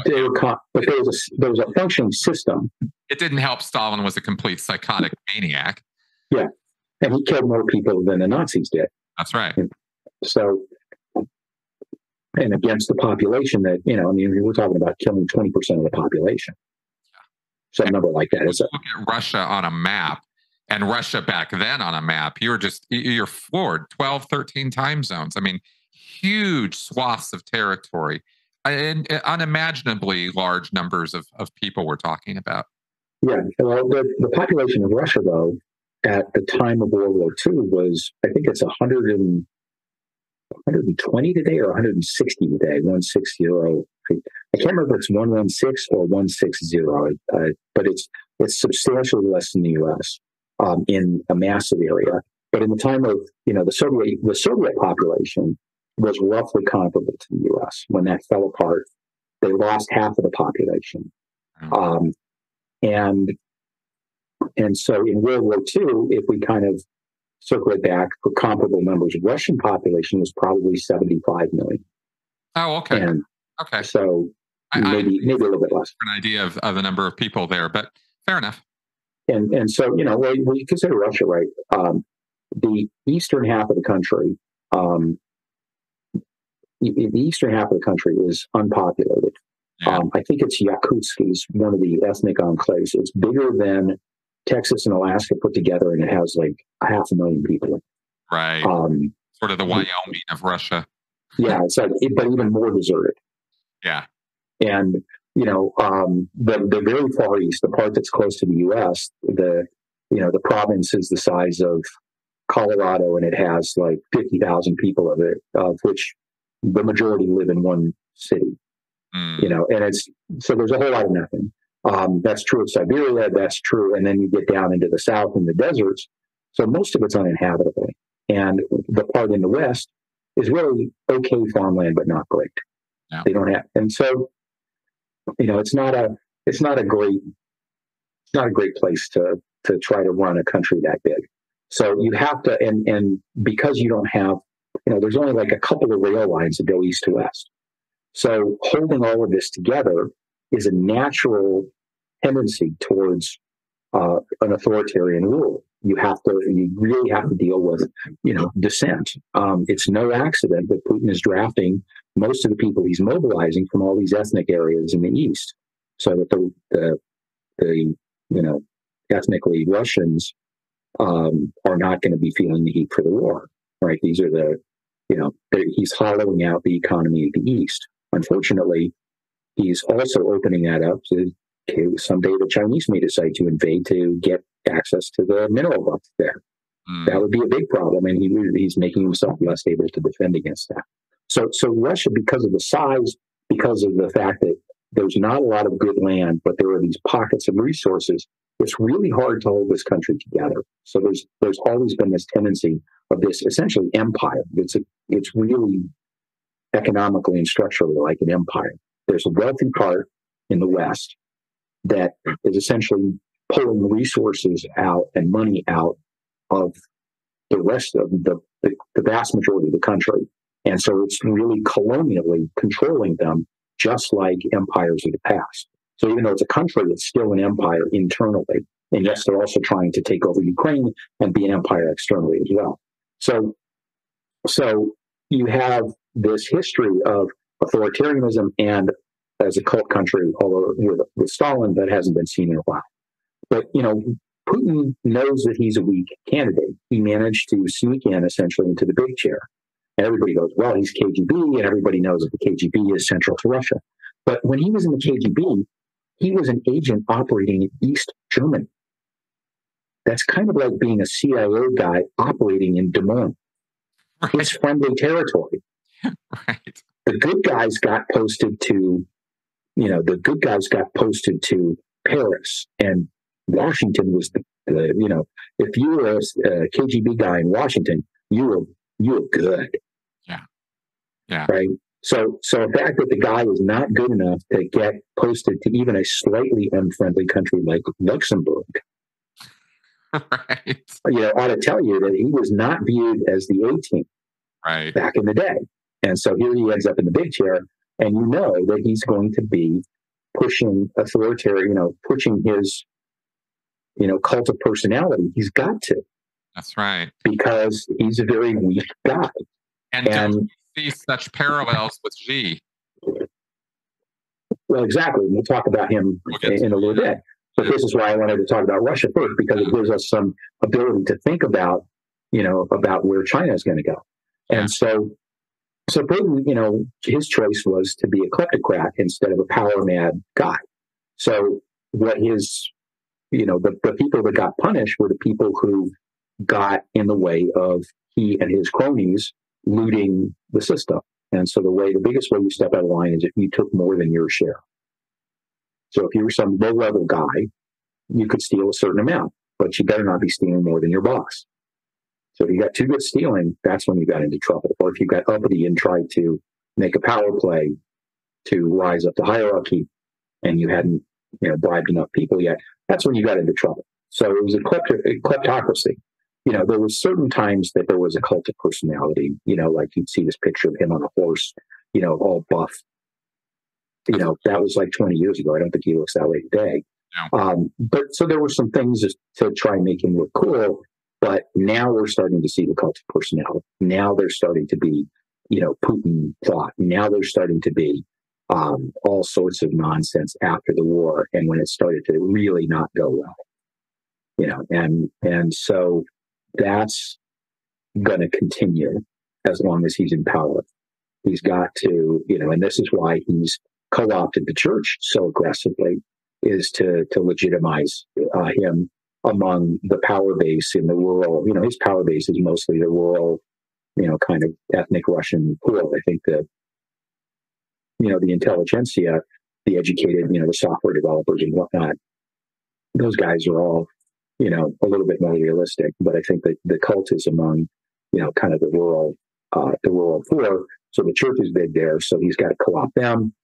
Speaker 2: they were, but there was a functioning system.
Speaker 1: It didn't help. Stalin was a complete psychotic maniac.
Speaker 2: Yeah, and he killed more people than the Nazis did.
Speaker 1: That's right.
Speaker 2: So, and against the population that we're talking about killing 20% of the population. Some number like that.
Speaker 1: Look at Russia on a map. And Russia back then on a map, you're floored. 12, 13 time zones. I mean, huge swaths of territory and unimaginably large numbers of people we're talking about.
Speaker 2: Yeah. Well, the population of Russia, though, at the time of World War II was, I think it's 120 today or 160 today, 160. I can't remember if it's 116 or 160, but it's substantially less than the U.S. In a massive area. But in the time of, the Soviet population was roughly comparable to the U.S. When that fell apart, they lost half of the population. And so in World War II, if we kind of circle it back for comparable numbers, Russian population was probably 75 million.
Speaker 1: Oh, okay.
Speaker 2: And
Speaker 1: okay.
Speaker 2: So maybe a little bit less.
Speaker 1: An idea of the number of people there, but fair enough.
Speaker 2: And so, we consider Russia, right? The eastern half of the country, is unpopulated. Yeah. I think it's Yakutsk is one of the ethnic enclaves. It's bigger than Texas and Alaska put together, and it has like 500,000 people.
Speaker 1: Right. Sort of the Wyoming of Russia.
Speaker 2: Yeah, it's like, but even more deserted.
Speaker 1: Yeah.
Speaker 2: And, the very far east, the part that's close to the U.S., the province is the size of Colorado, and it has like 50,000 people of which the majority live in one city. And so there's a whole lot of nothing. That's true of Siberia. That's true. And then you get down into the south in the deserts. So most of it's uninhabitable. And the part in the west is really okay farmland, but not great.
Speaker 1: Yeah.
Speaker 2: They don't have, and so, it's not a great place to try to run a country that big. So you have to, and because you don't have, there's only like a couple of rail lines that go east to west. So holding all of this together is a natural tendency towards an authoritarian rule. You really have to deal with, dissent. It's no accident that Putin is drafting most of the people he's mobilizing from all these ethnic areas in the east, so that the ethnically Russians are not going to be feeling the heat for the war. Right? These are he's hollowing out the economy of the east. Unfortunately, he's also opening that up to someday the Chinese may decide to invade to get access to the mineral wealth there. That would be a big problem, and he's making himself less able to defend against that. So Russia, because of the size, because of the fact that there's not a lot of good land, but there are these pockets of resources, it's really hard to hold this country together. So there's always been this tendency of this essentially empire. It's really economically and structurally like an empire. There's a wealthy part in the West that is essentially pulling resources out and money out of the rest of the vast majority of the country. And so it's really colonially controlling them, just like empires of the past. So even though it's a country, it's still an empire internally. And yes, they're also trying to take over Ukraine and be an empire externally as well. So you have this history of authoritarianism and as a cult country, although with Stalin, that hasn't been seen in a while. But, Putin knows that he's a weak candidate. He managed to sneak in essentially into the big chair. And everybody goes, well, he's KGB, and everybody knows that the KGB is central to Russia. But when he was in the KGB, he was an agent operating in East Germany. That's kind of like being a CIA guy operating in Des Moines. Right. It's friendly territory.
Speaker 1: Right.
Speaker 2: The good guys got posted to, Paris, and Washington was if you were a KGB guy in Washington, you were good.
Speaker 1: Yeah. Yeah.
Speaker 2: Right. So the fact that the guy is not good enough to get posted to even a slightly unfriendly country like Luxembourg,
Speaker 1: right,
Speaker 2: ought to tell you that he was not viewed as the A-team
Speaker 1: right
Speaker 2: back in the day. And so here he ends up in the big chair, and that he's going to be pushing authoritarian, pushing his, cult of personality. He's got to.
Speaker 1: That's right.
Speaker 2: Because he's a very weak guy.
Speaker 1: And don't see such parallels with Xi.
Speaker 2: Well, exactly. We'll talk about him in a little bit. But this is why I wanted to talk about Russia first, because it gives us some ability to think about, about where China is going to go. Yeah. And so Putin, his choice was to be a kleptocrat instead of a power mad guy. So what his, the people that got punished were the people who got in the way of he and his cronies looting the system. And so the biggest way you step out of line is if you took more than your share. So if you were some low-level guy, you could steal a certain amount, but you better not be stealing more than your boss. So if you got too good stealing, that's when you got into trouble. Or if you got uppity and tried to make a power play to rise up the hierarchy and you hadn't, bribed enough people yet, that's when you got into trouble. So it was a kleptocracy. There were certain times that there was a cultic personality, like you'd see this picture of him on a horse, all buff. That was like 20 years ago. I don't think he looks that way today. No. But so there were some things to try and make him look cool. But now we're starting to see the cultic personality. Now there's starting to be, Putin thought. Now there's starting to be all sorts of nonsense after the war, and when it started to really not go well, and so that's going to continue as long as he's in power. He's got to, and this is why he's co-opted the church so aggressively, is to legitimize him among the power base in the rural. His power base is mostly the rural, kind of ethnic Russian pool. I think the intelligentsia, the educated, the software developers and whatnot, those guys are all, a little bit more realistic. But I think that the cult is among, kind of the rural poor. So the church is big there. So he's got to co-opt them.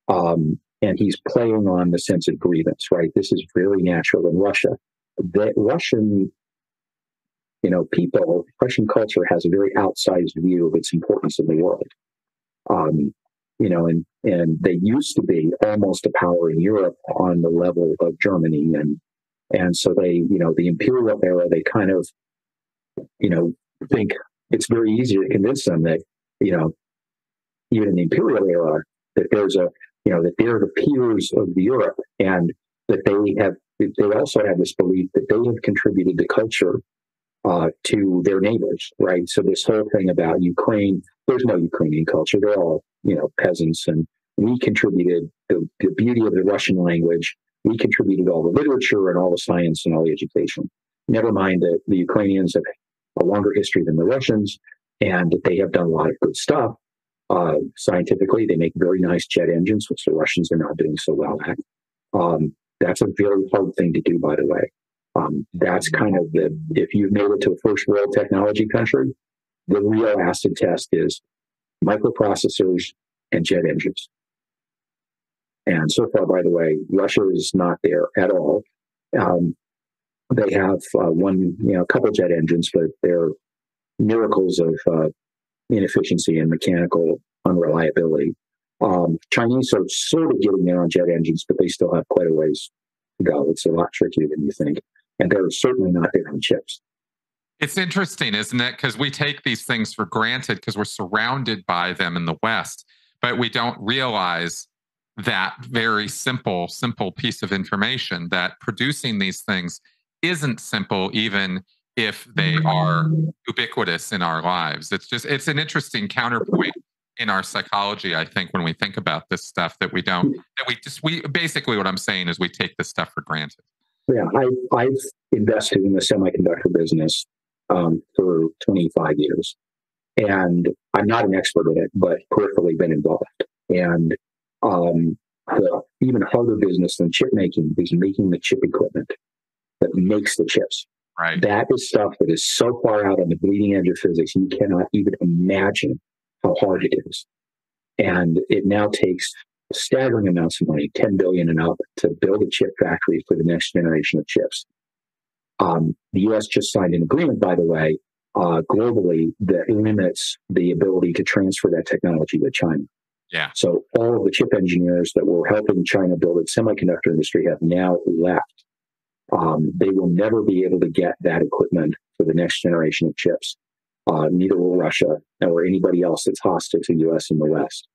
Speaker 2: And he's playing on the sense of grievance, right? This is very natural in Russia. The Russian, Russian culture has a very outsized view of its importance in the world. And they used to be almost a power in Europe on the level of Germany. And so they, the imperial era, they kind of, think it's very easy to convince them that, even in the imperial era, that there's that they're the peers of Europe, and that they also have this belief that they have contributed to culture to their neighbors, right? So this whole thing about Ukraine, there's no Ukrainian culture. They're all, peasants, and we contributed the beauty of the Russian language. We contributed all the literature and all the science and all the education. Never mind that the Ukrainians have a longer history than the Russians, and that they have done a lot of good stuff. Scientifically, they make very nice jet engines, which the Russians are not doing so well at. That's a very hard thing to do, by the way. That's kind of if you've made it to a first world technology country, the real acid test is microprocessors and jet engines. And so far, by the way, Russia is not there at all. They have a couple jet engines, but they're miracles of inefficiency and mechanical unreliability. Chinese are sort of getting there on jet engines, but they still have quite a ways to go. It's a lot trickier than you think. And they're certainly not there on chips.
Speaker 1: It's interesting, isn't it? Because we take these things for granted because we're surrounded by them in the West, but we don't realize that very simple piece of information, that producing these things isn't simple, even if they are ubiquitous in our lives. It's an interesting counterpoint in our psychology, I think, when we think about this stuff, that we basically what I'm saying is we take this stuff for granted.
Speaker 2: Yeah, I've invested in the semiconductor business for 25 years. And I'm not an expert in it, but peripherally been involved. And the even harder business than chip making is making the chip equipment that makes the chips.
Speaker 1: Right.
Speaker 2: That is stuff that is so far out on the bleeding edge of physics, you cannot even imagine how hard it is. And it now takes staggering amounts of money, $10 billion and up, to build a chip factory for the next generation of chips. The U.S. just signed an agreement, by the way, globally, that limits the ability to transfer that technology to China.
Speaker 1: Yeah.
Speaker 2: So all of the chip engineers that were helping China build its semiconductor industry have now left. They will never be able to get that equipment for the next generation of chips. Neither will Russia or anybody else that's hostile to the U.S. and the West.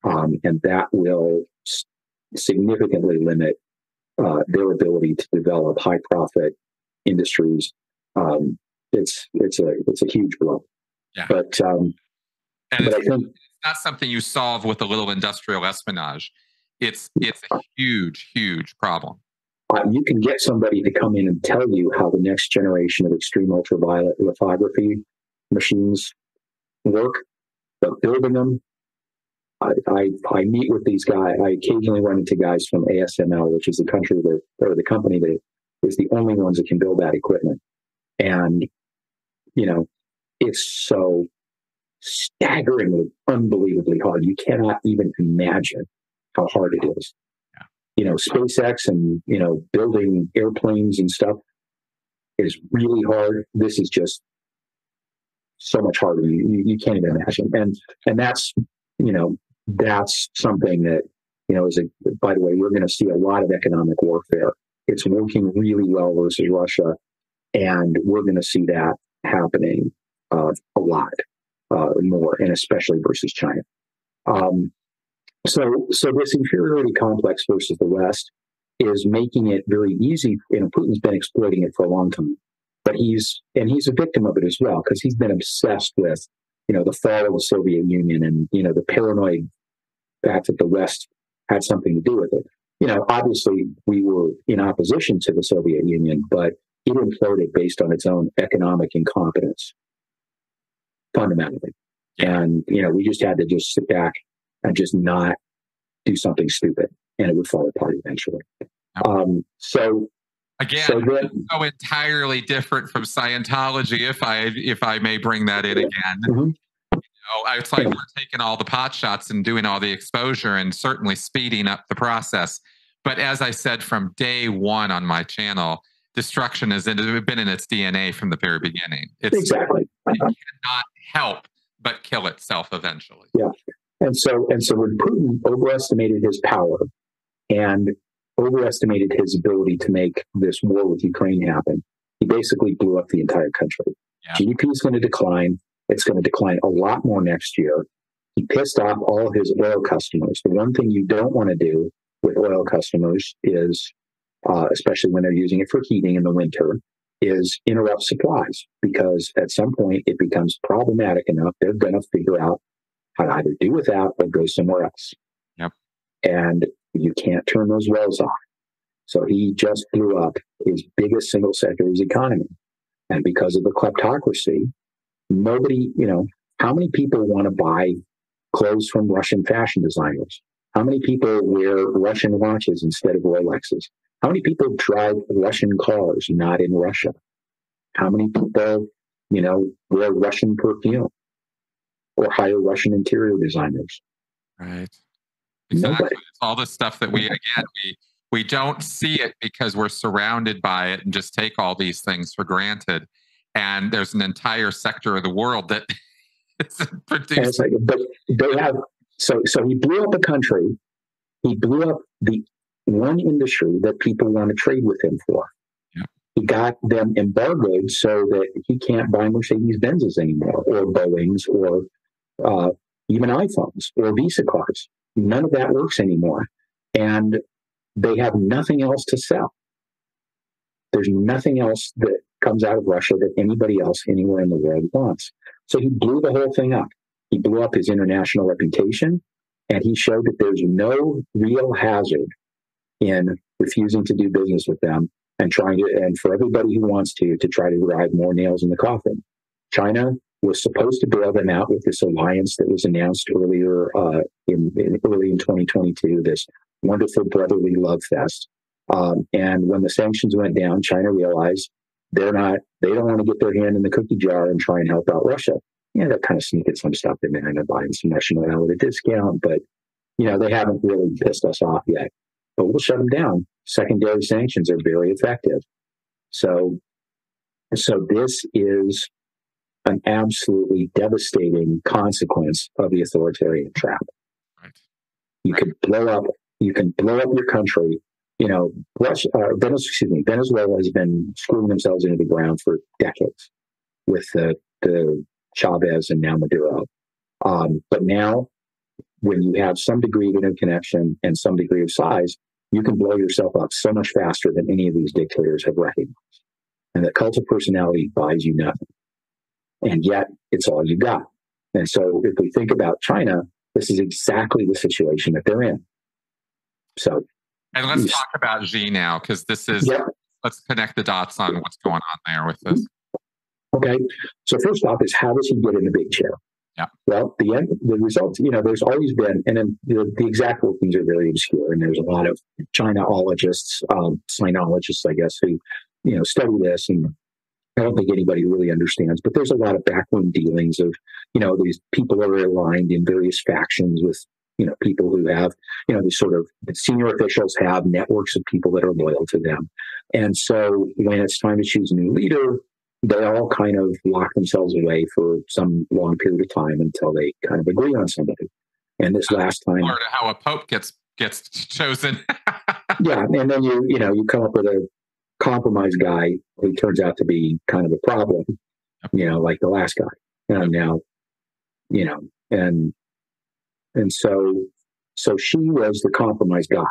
Speaker 2: And that will significantly limit their ability to develop high profit industries. It's a huge blow.
Speaker 1: Yeah.
Speaker 2: But I think
Speaker 1: it's not something you solve with a little industrial espionage. It's a huge problem.
Speaker 2: You can get somebody to come in and tell you how the next generation of extreme ultraviolet lithography machines work, but building them, I meet with these guys. I occasionally run into guys from ASML, which is the company that is the only ones that can build that equipment. And, It's so staggeringly, unbelievably hard. You cannot even imagine how hard it is.
Speaker 1: Yeah.
Speaker 2: You know, SpaceX and, you know, building airplanes and stuff is really hard. This is just so much harder. You can't even imagine. And that's, you know, that's something that, you know, by the way, we're going to see a lot of economic warfare. It's working really well versus Russia. And we're going to see that happening a lot more, and especially versus China. So this inferiority complex versus the West is making it very easy. You know, Putin's been exploiting it for a long time, but he's a victim of it as well, because he's been obsessed with, you know, the fall of the Soviet Union and, you know, the paranoid fact that the West had something to do with it. You know, obviously we were in opposition to the Soviet Union, but it imploded based on its own economic incompetence, fundamentally. And, you know, we just had to just sit back and just not do something stupid, and it would fall apart eventually. So
Speaker 1: entirely different from Scientology, if I may bring that in again.
Speaker 2: Mm-hmm.
Speaker 1: You know, it's like we're taking all the pot shots and doing all the exposure and certainly speeding up the process. But as I said from day one on my channel, destruction has been in its DNA from the very beginning.
Speaker 2: Exactly.
Speaker 1: It cannot help but kill itself eventually.
Speaker 2: Yeah. And so when Putin overestimated his power and overestimated his ability to make this war with Ukraine happen, he basically blew up the entire country. Yeah. GDP is going to decline. It's going to decline a lot more next year. He pissed off all of his oil customers. The one thing you don't want to do with oil customers is, especially when they're using it for heating in the winter, is interrupt supplies, because at some point it becomes problematic enough. They're going to figure out how to either do without or go somewhere else.
Speaker 1: Yep. And
Speaker 2: you can't turn those wells off. So he just blew up his biggest single sector of his economy. And because of the kleptocracy, nobody, you know, how many people want to buy clothes from Russian fashion designers? How many people wear Russian watches instead of Rolexes? How many people drive Russian cars not in Russia? How many people, you know, wear Russian perfume or hire Russian interior designers?
Speaker 1: Right. Exactly.
Speaker 2: Nobody.
Speaker 1: It's all the stuff that we don't see it because we're surrounded by it and just take all these things for granted. And there's an entire sector of the world that is producing.
Speaker 2: But they have, so he blew up a country. He blew up the one industry that people want to trade with him for.
Speaker 1: Yeah.
Speaker 2: He got them embargoed so that he can't buy Mercedes-Benzes anymore, or Boeings, or even iPhones or Visa cards. None of that works anymore. And they have nothing else to sell. There's nothing else that comes out of Russia that anybody else anywhere in the world wants. So he blew the whole thing up. He blew up his international reputation, and he showed that there's no real hazard in refusing to do business with them and and for everybody who wants to try to drive more nails in the coffin. China was supposed to bail them out with this alliance that was announced earlier early in 2022, this wonderful brotherly love fest. And when the sanctions went down, China realized they don't want to get their hand in the cookie jar and try and help out Russia. Yeah, they're kind of sneaking some stuff in there and they're buying some Russian oil at a discount, but you know, they haven't really pissed us off yet. But we'll shut them down. Secondary sanctions are very effective. So this is an absolutely devastating consequence of the authoritarian trap.
Speaker 1: Right.
Speaker 2: You can blow up your country. You know, Venezuela has been screwing themselves into the ground for decades with the Chavez and now Maduro. But now, when you have some degree of interconnection and some degree of size, you can blow yourself up so much faster than any of these dictators have recognized. And the cult of personality buys you nothing. And yet, it's all you got. And so if we think about China, this is exactly the situation that they're in. So,
Speaker 1: and let's talk about Xi now, because this is, let's connect the dots on what's going on there with this.
Speaker 2: Okay. So first off is, how does he get in the big chair?
Speaker 1: Yeah.
Speaker 2: Well, the results, you know, there's always been, and then the exact workings are very obscure, and there's a lot of Chinaologists, Sinologists, I guess, who, you know, study this, and I don't think anybody really understands, but there's a lot of backroom dealings of, these people are aligned in various factions with, people who have, these sort of senior officials have networks of people that are loyal to them. And so when it's time to choose a new leader, they all kind of lock themselves away for some long period of time until they kind of agree on somebody. And this last time,
Speaker 1: similar to how a pope gets chosen.
Speaker 2: Yeah, and then you come up with a compromise guy who turns out to be kind of a problem, like the last guy. And now, and so she was the compromise guy.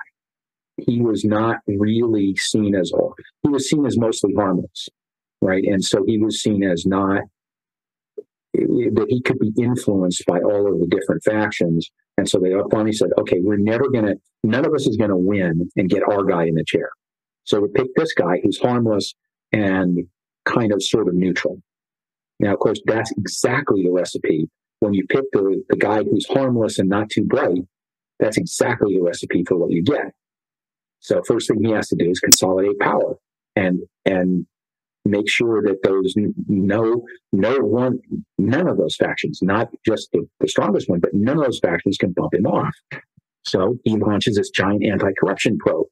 Speaker 2: He was not really seen as he was seen as mostly harmless, right? And so he was seen as not that he could be influenced by all of the different factions. And so they finally said, okay, none of us is going to win and get our guy in the chair. So we pick this guy who's harmless and kind of sort of neutral. Now, of course, that's exactly the recipe. When you pick the guy who's harmless and not too bright, that's exactly the recipe for what you get. So first thing he has to do is consolidate power and make sure that those none of those factions, not just the strongest one, but none of those factions can bump him off. So he launches this giant anti-corruption probe.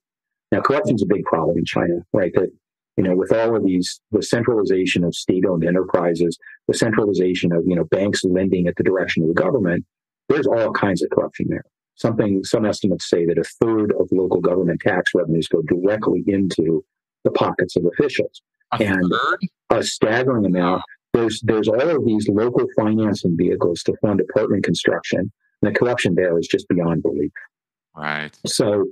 Speaker 2: Now, corruption's a big problem in China, right? That, with all of the centralization of state-owned enterprises, the centralization of, banks lending at the direction of the government, there's all kinds of corruption there. Some estimates say that a third of local government tax revenues go directly into the pockets of officials. A staggering amount. There's all of these local financing vehicles to fund apartment construction. And the corruption there is just beyond belief.
Speaker 1: Right.
Speaker 2: So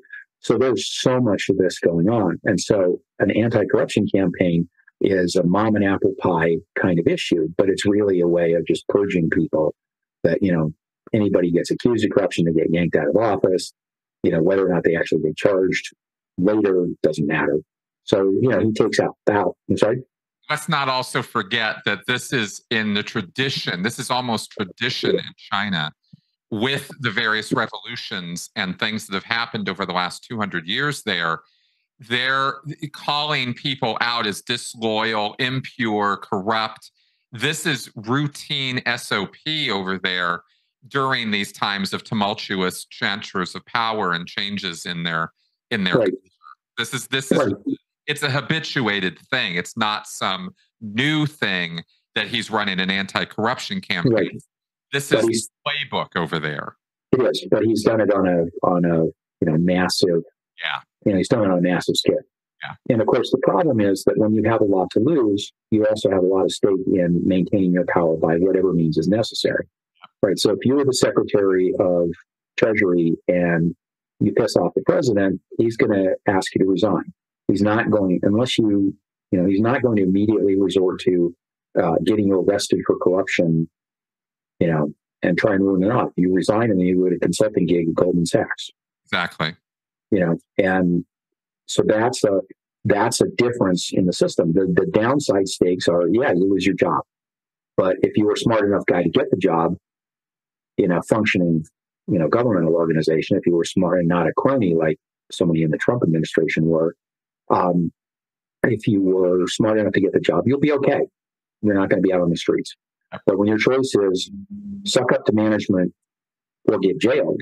Speaker 2: there's so much of this going on. And so an anti-corruption campaign is a mom and apple pie kind of issue, but it's really a way of just purging people that, anybody gets accused of corruption, they get yanked out of office, whether or not they actually get charged later doesn't matter. So, he takes out. I'm sorry?
Speaker 1: Let's not also forget that this is in the tradition. This is almost tradition in China with the various revolutions and things that have happened over the last 200 years there. They're calling people out as disloyal, impure, corrupt. This is routine SOP over there during these times of tumultuous transfers of power and changes in their
Speaker 2: right.
Speaker 1: This is
Speaker 2: right.
Speaker 1: It's a habituated thing. It's not some new thing that he's running an anti-corruption campaign.
Speaker 2: Right.
Speaker 1: This is his playbook over there.
Speaker 2: It is, but he's done it on a massive.
Speaker 1: Yeah.
Speaker 2: He's done it on a massive scale.
Speaker 1: Yeah.
Speaker 2: And of course, the problem is that when you have a lot to lose, you also have a lot of stake in maintaining your power by whatever means is necessary. Yeah. Right. So if you're the Secretary of Treasury and you piss off the president, he's going to ask you to resign. He's not going, unless he's not going to immediately resort to getting you arrested for corruption, and try and ruin it off. You resign and then you go to a consulting gig at Goldman Sachs.
Speaker 1: Exactly.
Speaker 2: And so that's a difference in the system. The downside stakes are, you lose your job. But if you were a smart enough guy to get the job in a functioning, governmental organization, if you were smart and not a crony like somebody in the Trump administration were, if you were smart enough to get the job, you'll be okay. You're not going to be out on the streets. But when your choice is suck up to management or get jailed,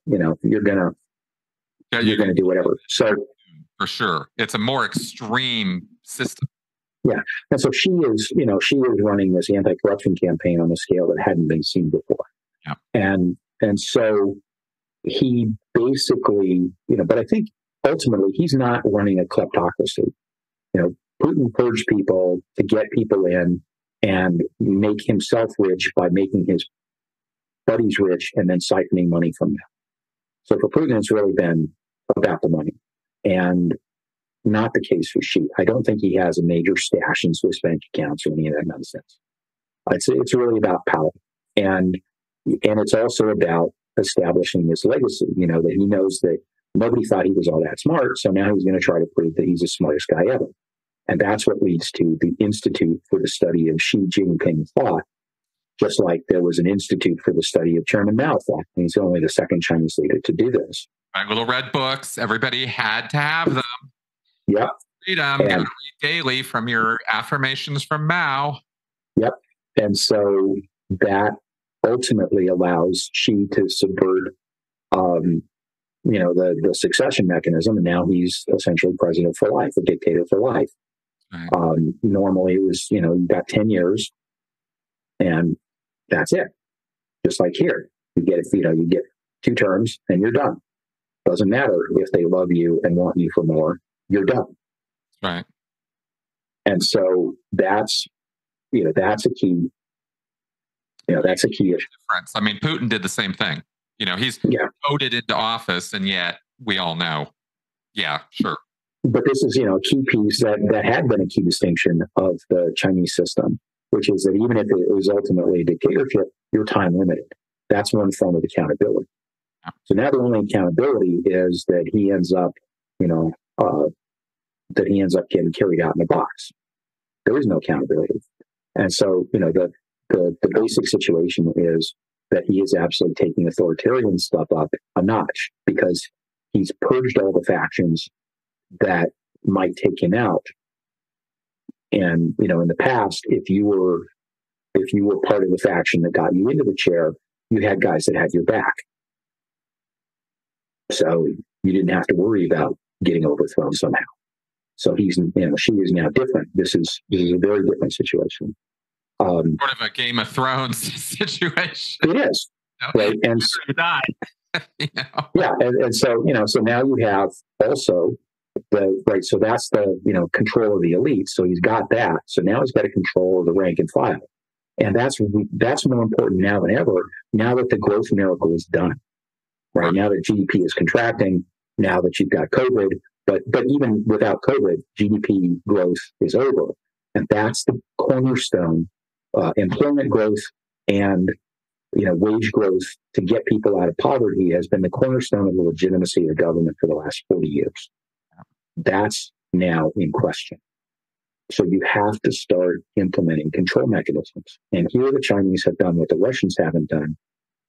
Speaker 2: you're gonna do whatever. So
Speaker 1: for sure, it's a more extreme system.
Speaker 2: Yeah, and so she is running this anti-corruption campaign on a scale that hadn't been seen before.
Speaker 1: Yeah,
Speaker 2: and so he basically, but I think ultimately he's not running a kleptocracy. Putin purged people to get people in and make himself rich by making his buddies rich and then siphoning money from them. So for Putin, it's really been about the money, and not the case for Xi. I don't think he has a major stash in Swiss bank accounts or any of that nonsense. It's really about power, and it's also about establishing this legacy. That he knows that nobody thought he was all that smart, so now he's going to try to prove that he's the smartest guy ever. And that's what leads to the Institute for the Study of Xi Jinping Thought, just like there was an institute for the study of Chairman Mao thought. And he's only the second Chinese leader to do this.
Speaker 1: Right, little red books. Everybody had to have them.
Speaker 2: Yep.
Speaker 1: Freedom. Gotta read daily from your affirmations from Mao.
Speaker 2: Yep. And so that ultimately allows Xi to subvert, the succession mechanism. And now he's essentially president for life, a dictator for life. Right. Normally it was, you got 10 years and that's it. Just like here, you get 2 terms and you're done. Doesn't matter if they love you and want you for more, you're done.
Speaker 1: Right.
Speaker 2: And so that's a key. That's a key issue.
Speaker 1: Difference. I mean, Putin did the same thing. He's voted into office, and yet we all know. Yeah, sure.
Speaker 2: But this is, a key piece that had been a key distinction of the Chinese system, which is that even if it was ultimately a dictatorship, you're time limited. That's one form of accountability. Yeah. So now the only accountability is that he ends up, getting carried out in a box. There is no accountability. And so, the basic situation is that he is absolutely taking authoritarian stuff up a notch because he's purged all the factions that might take him out. And, in the past, if you were part of the faction that got you into the chair, you had guys that had your back. So you didn't have to worry about getting overthrown somehow. So Xi is now different. This is a very different situation.
Speaker 1: Sort of a Game of Thrones situation.
Speaker 2: It is. Right. And
Speaker 1: die.
Speaker 2: Yeah. And so, so now you have also so that's the, control of the elite. So he's got that. So now he's got a control of the rank and file. And that's more important now than ever, now that the growth miracle is done. Right. Now that GDP is contracting, now that you've got COVID, but even without COVID, GDP growth is over. And that's the cornerstone. Employment growth and wage growth to get people out of poverty has been the cornerstone of the legitimacy of the government for the last 40 years. That's now in question. So you have to start implementing control mechanisms. And here the Chinese have done what the Russians haven't done,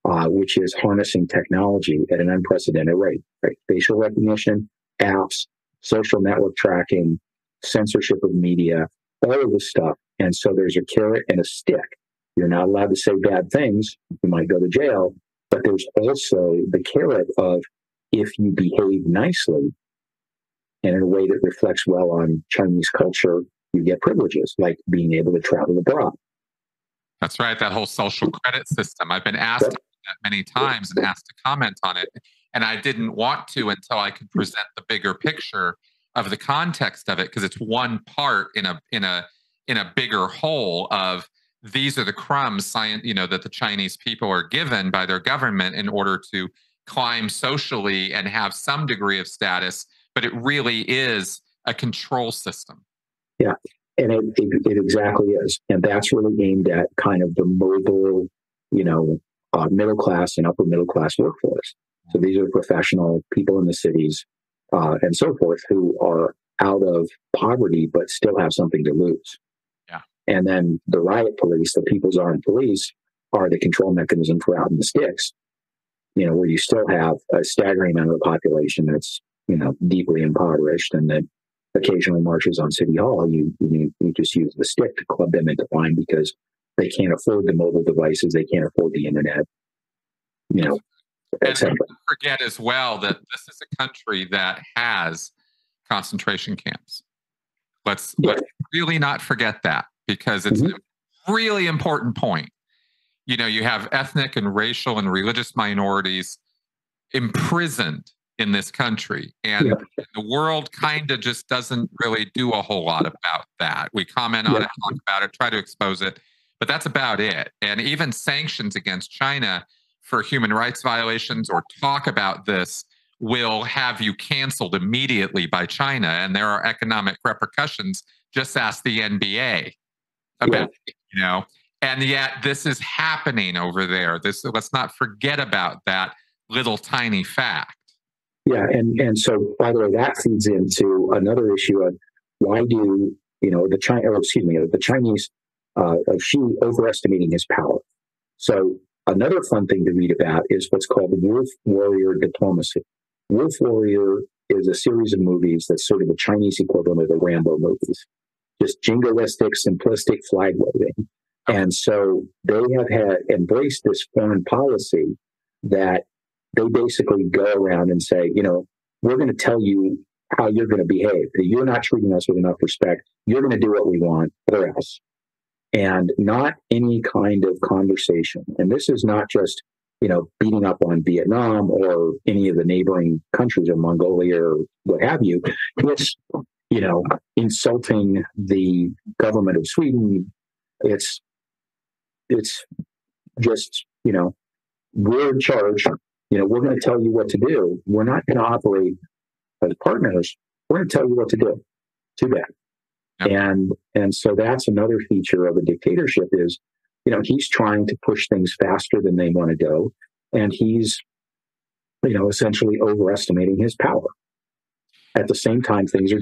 Speaker 2: which is harnessing technology at an unprecedented rate. Right? Facial recognition, apps, social network tracking, censorship of media, all of this stuff. And so there's a carrot and a stick. You're not allowed to say bad things. You might go to jail. But there's also the carrot of if you behave nicely and in a way that reflects well on Chinese culture, you get privileges like being able to travel abroad.
Speaker 1: That's right. That whole social credit system. I've been asked that many times and asked to comment on it. And I didn't want to until I could present the bigger picture of the context of it, because it's one part in a bigger whole of these are the crumbs that the Chinese people are given by their government in order to climb socially and have some degree of status, but it really is a control system.
Speaker 2: Yeah, and it exactly is. And that's really aimed at kind of the mobile, middle class and upper middle class workforce. So these are professional people in the cities and so forth who are out of poverty but still have something to lose.
Speaker 1: Yeah.
Speaker 2: And then the riot police, the People's Armed Police, are the control mechanism for out in the sticks, where you still have a staggering amount of the population that's, deeply impoverished and that occasionally marches on City Hall. You just use the stick to club them into line because they can't afford the mobile devices. They can't afford the internet,
Speaker 1: And don't forget as well that this is a country that has concentration camps. Let's really not forget that, because it's a really important point. You have ethnic and racial and religious minorities imprisoned in this country. And the world kind of just doesn't really do a whole lot about that. We comment on it, talk about it, try to expose it, but that's about it. And even sanctions against China for human rights violations or talk about this will have you canceled immediately by China. And there are economic repercussions. Just ask the NBA about it, and yet this is happening over there. Let's not forget about that little tiny fact.
Speaker 2: Yeah. And so, by the way, that feeds into another issue of why do, the Chinese Xi overestimating his power. So another fun thing to read about is what's called wolf warrior diplomacy. Wolf warrior is a series of movies that's sort of the Chinese equivalent of the Rambo movies, just jingoistic, simplistic flag waving. And so they have embraced this foreign policy that they basically go around and say, we're going to tell you how you're going to behave. You're not treating us with enough respect. You're going to do what we want or else. And not any kind of conversation. And this is not just, beating up on Vietnam or any of the neighboring countries or Mongolia or what have you. It's, insulting the government of Sweden. It's just, we're in charge. We're going to tell you what to do. We're not going to operate as partners. We're going to tell you what to do. Too bad. Yep. And so that's another feature of a dictatorship is, he's trying to push things faster than they want to go. And he's, essentially overestimating his power. At the same time, things are...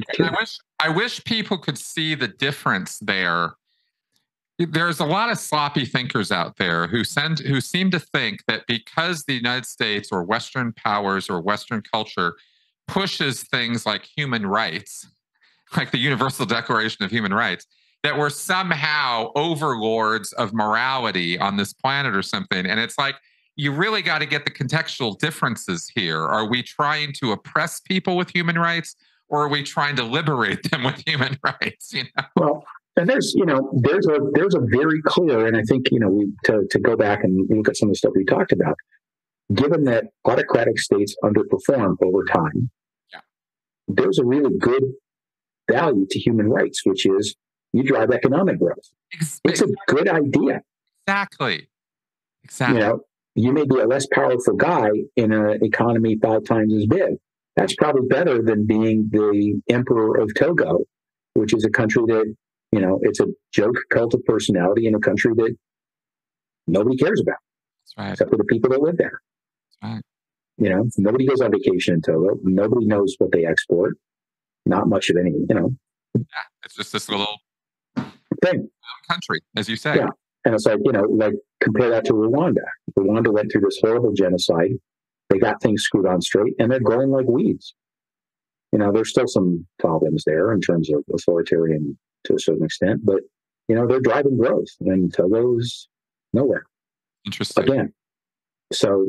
Speaker 1: I wish people could see the difference there. There's a lot of sloppy thinkers out there who seem to think that because the United States or Western powers or Western culture pushes things like human rights, like the Universal Declaration of Human Rights, that we're somehow overlords of morality on this planet or something. And it's like, you really got to get the contextual differences here. Are we trying to oppress people with human rights, or are we trying to liberate them with human rights?
Speaker 2: Well, and there's a very clear, and I think, to go back and look at some of the stuff we talked about, given that autocratic states underperform over time, there's a really good value to human rights, which is you drive economic growth. It's a good idea.
Speaker 1: Exactly.
Speaker 2: You may be a less powerful guy in an economy 5 times as big. That's probably better than being the emperor of Togo, which is a country that, it's a joke cult of personality in a country that nobody cares about.
Speaker 1: That's right.
Speaker 2: Except for the people that live there.
Speaker 1: That's right.
Speaker 2: Nobody goes on vacation in Togo. Nobody knows what they export. Not much of any,
Speaker 1: Yeah, it's just this little
Speaker 2: thing.
Speaker 1: Country, as you say.
Speaker 2: Yeah. And it's like, compare that to Rwanda. Rwanda went through this horrible genocide. They got things screwed on straight, and they're growing like weeds. There's still some problems there in terms of authoritarian to a certain extent, but, they're driving growth, and Togo's nowhere.
Speaker 1: Interesting.
Speaker 2: Again. So,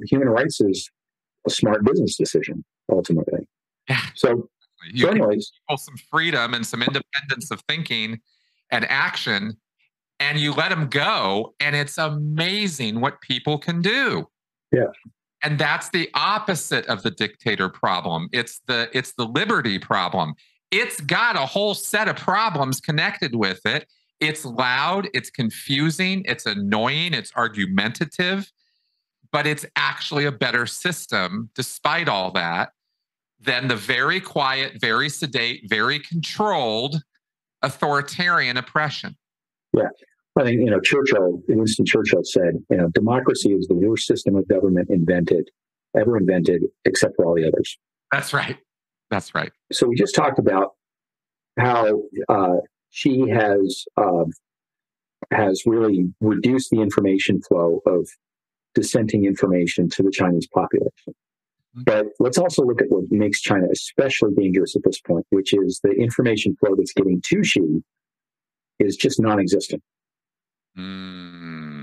Speaker 2: human rights is a smart business decision, ultimately.
Speaker 1: Yeah.
Speaker 2: So
Speaker 1: you give people some freedom and some independence of thinking and action, and you let them go, and it's amazing what people can do.
Speaker 2: Yeah.
Speaker 1: And that's the opposite of the dictator problem. It's the liberty problem. It's got a whole set of problems connected with it. It's loud, it's confusing, it's annoying, it's argumentative, but it's actually a better system, despite all that, than the very quiet, very sedate, very controlled authoritarian oppression.
Speaker 2: Yeah. I think, Winston Churchill said, democracy is the worst system of government ever invented, except for all the others.
Speaker 1: That's right. That's right.
Speaker 2: So we just talked about how she has really reduced the information flow of dissenting information to the Chinese population. But let's also look at what makes China especially dangerous at this point, which is the information flow that's getting to Xi is just non-existent.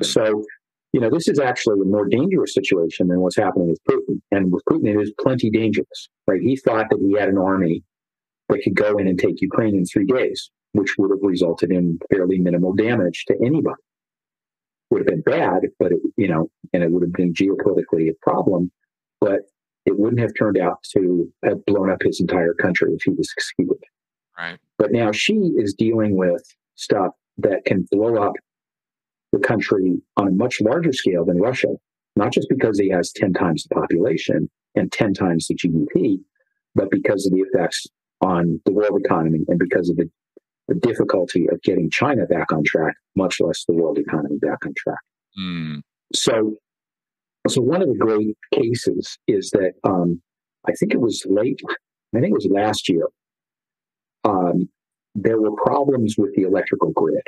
Speaker 2: So, this is actually a more dangerous situation than what's happening with Putin. And with Putin, it is plenty dangerous, right? He thought that he had an army that could go in and take Ukraine in 3 days, which would have resulted in fairly minimal damage to anybody. Would have been bad, but and it would have been geopolitically a problem, but it wouldn't have turned out to have blown up his entire country if he was succeeded.
Speaker 1: Right.
Speaker 2: But now Xi is dealing with stuff that can blow up the country on a much larger scale than Russia, not just because he has 10 times the population and 10 times the GDP, but because of the effects on the world economy and because of the difficulty of getting China back on track, much less the world economy back on track. So one of the great cases is that I think it was last year, there were problems with the electrical grid.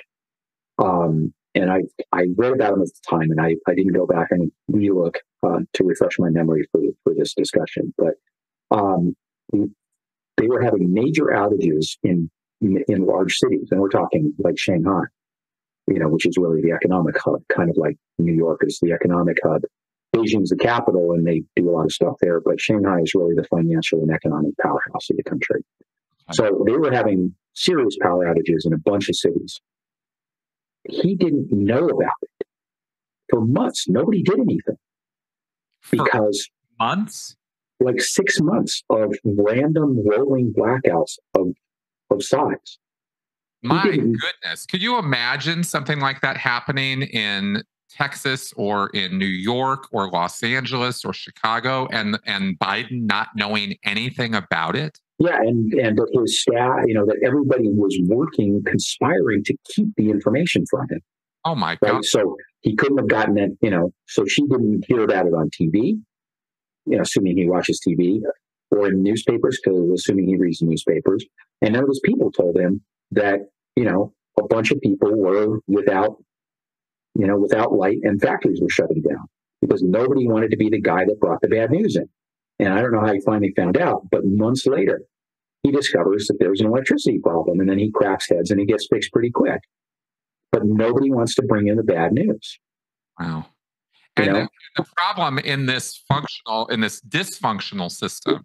Speaker 2: And I read about them at the time, and I didn't go back and relook to refresh my memory for this discussion. But they were having major outages in large cities, and we're talking like Shanghai, which is really the economic hub, kind of like New York is the economic hub. Beijing's the capital, and they do a lot of stuff there, but Shanghai is really the financial and economic powerhouse of the country. So they were having serious power outages in a bunch of cities. He didn't know about it for months. Nobody did anything because
Speaker 1: months,
Speaker 2: like 6 months of random rolling blackouts of size.
Speaker 1: My goodness. Could you imagine something like that happening in Texas or in New York or Los Angeles or Chicago and Biden not knowing anything about it?
Speaker 2: Yeah, and his staff, that everybody was working, conspiring to keep the information from him.
Speaker 1: Oh my God.
Speaker 2: Right? So he couldn't have gotten it, so she didn't hear about it on TV, assuming he watches TV, or in newspapers, because assuming he reads newspapers. And none of his people told him that, a bunch of people were without light and factories were shutting down because nobody wanted to be the guy that brought the bad news in. And I don't know how he finally found out, but months later, he discovers that there's an electricity problem, and then he cracks heads and he gets fixed pretty quick. But nobody wants to bring in the bad news.
Speaker 1: Wow. And the problem in this dysfunctional system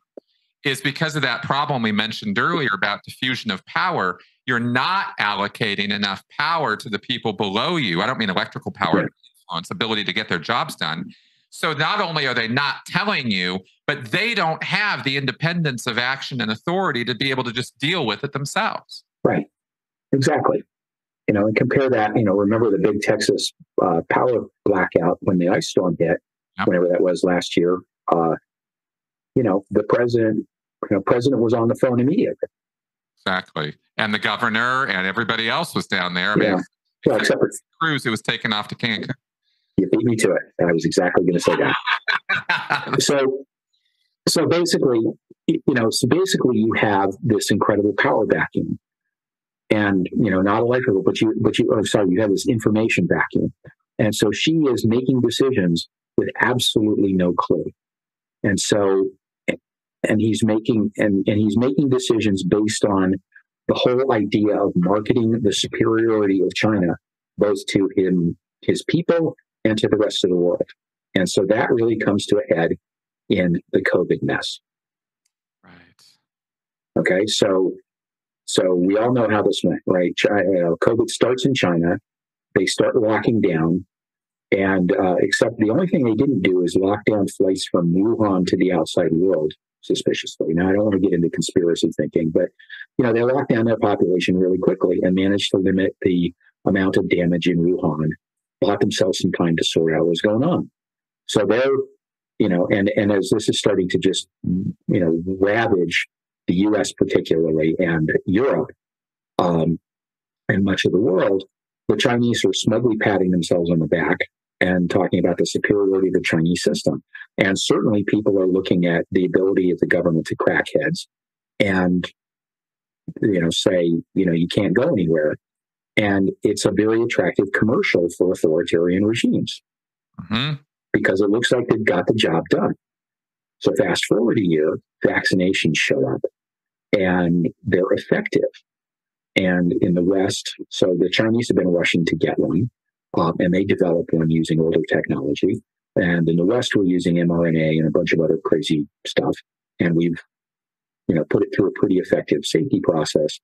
Speaker 1: is because of that problem we mentioned earlier about diffusion of power. You're not allocating enough power to the people below you. I don't mean electrical power, influence, ability to get their jobs done. So not only are they not telling you, but they don't have the independence of action and authority to be able to just deal with it themselves.
Speaker 2: Right. Exactly. And compare that, remember the big Texas power blackout when the ice storm hit, whenever that was last year. The president was on the phone immediately.
Speaker 1: Exactly. And the governor and everybody else was down there. I mean,
Speaker 2: except for
Speaker 1: Cruz, who was taken off to Cancun.
Speaker 2: You beat me to it. I was exactly going to say that. So basically, you have this incredible power vacuum, and not electrical, but you have this information vacuum, and so she is making decisions with absolutely no clue, and he's making decisions based on the whole idea of marketing the superiority of China, both to his people and to the rest of the world. And so that really comes to a head in the COVID mess.
Speaker 1: Right.
Speaker 2: Okay. So we all know how this went, right? COVID starts in China. They start locking down. And except the only thing they didn't do is lock down flights from Wuhan to the outside world, suspiciously. Now, I don't want to get into conspiracy thinking, but, they locked down their population really quickly and managed to limit the amount of damage in Wuhan, bought themselves some time to sort out what's going on. So they're, and as this is starting to just, ravage the U.S. particularly and Europe and much of the world, the Chinese are smugly patting themselves on the back and talking about the superiority of the Chinese system. And certainly people are looking at the ability of the government to crack heads and, say, you can't go anywhere. And it's a very attractive commercial for authoritarian regimes because it looks like they've got the job done. So fast forward a year, vaccinations show up and they're effective. And in the West, so the Chinese have been rushing to get one, and they developed one using older technology. And in the West, we're using mRNA and a bunch of other crazy stuff. And we've, put it through a pretty effective safety process.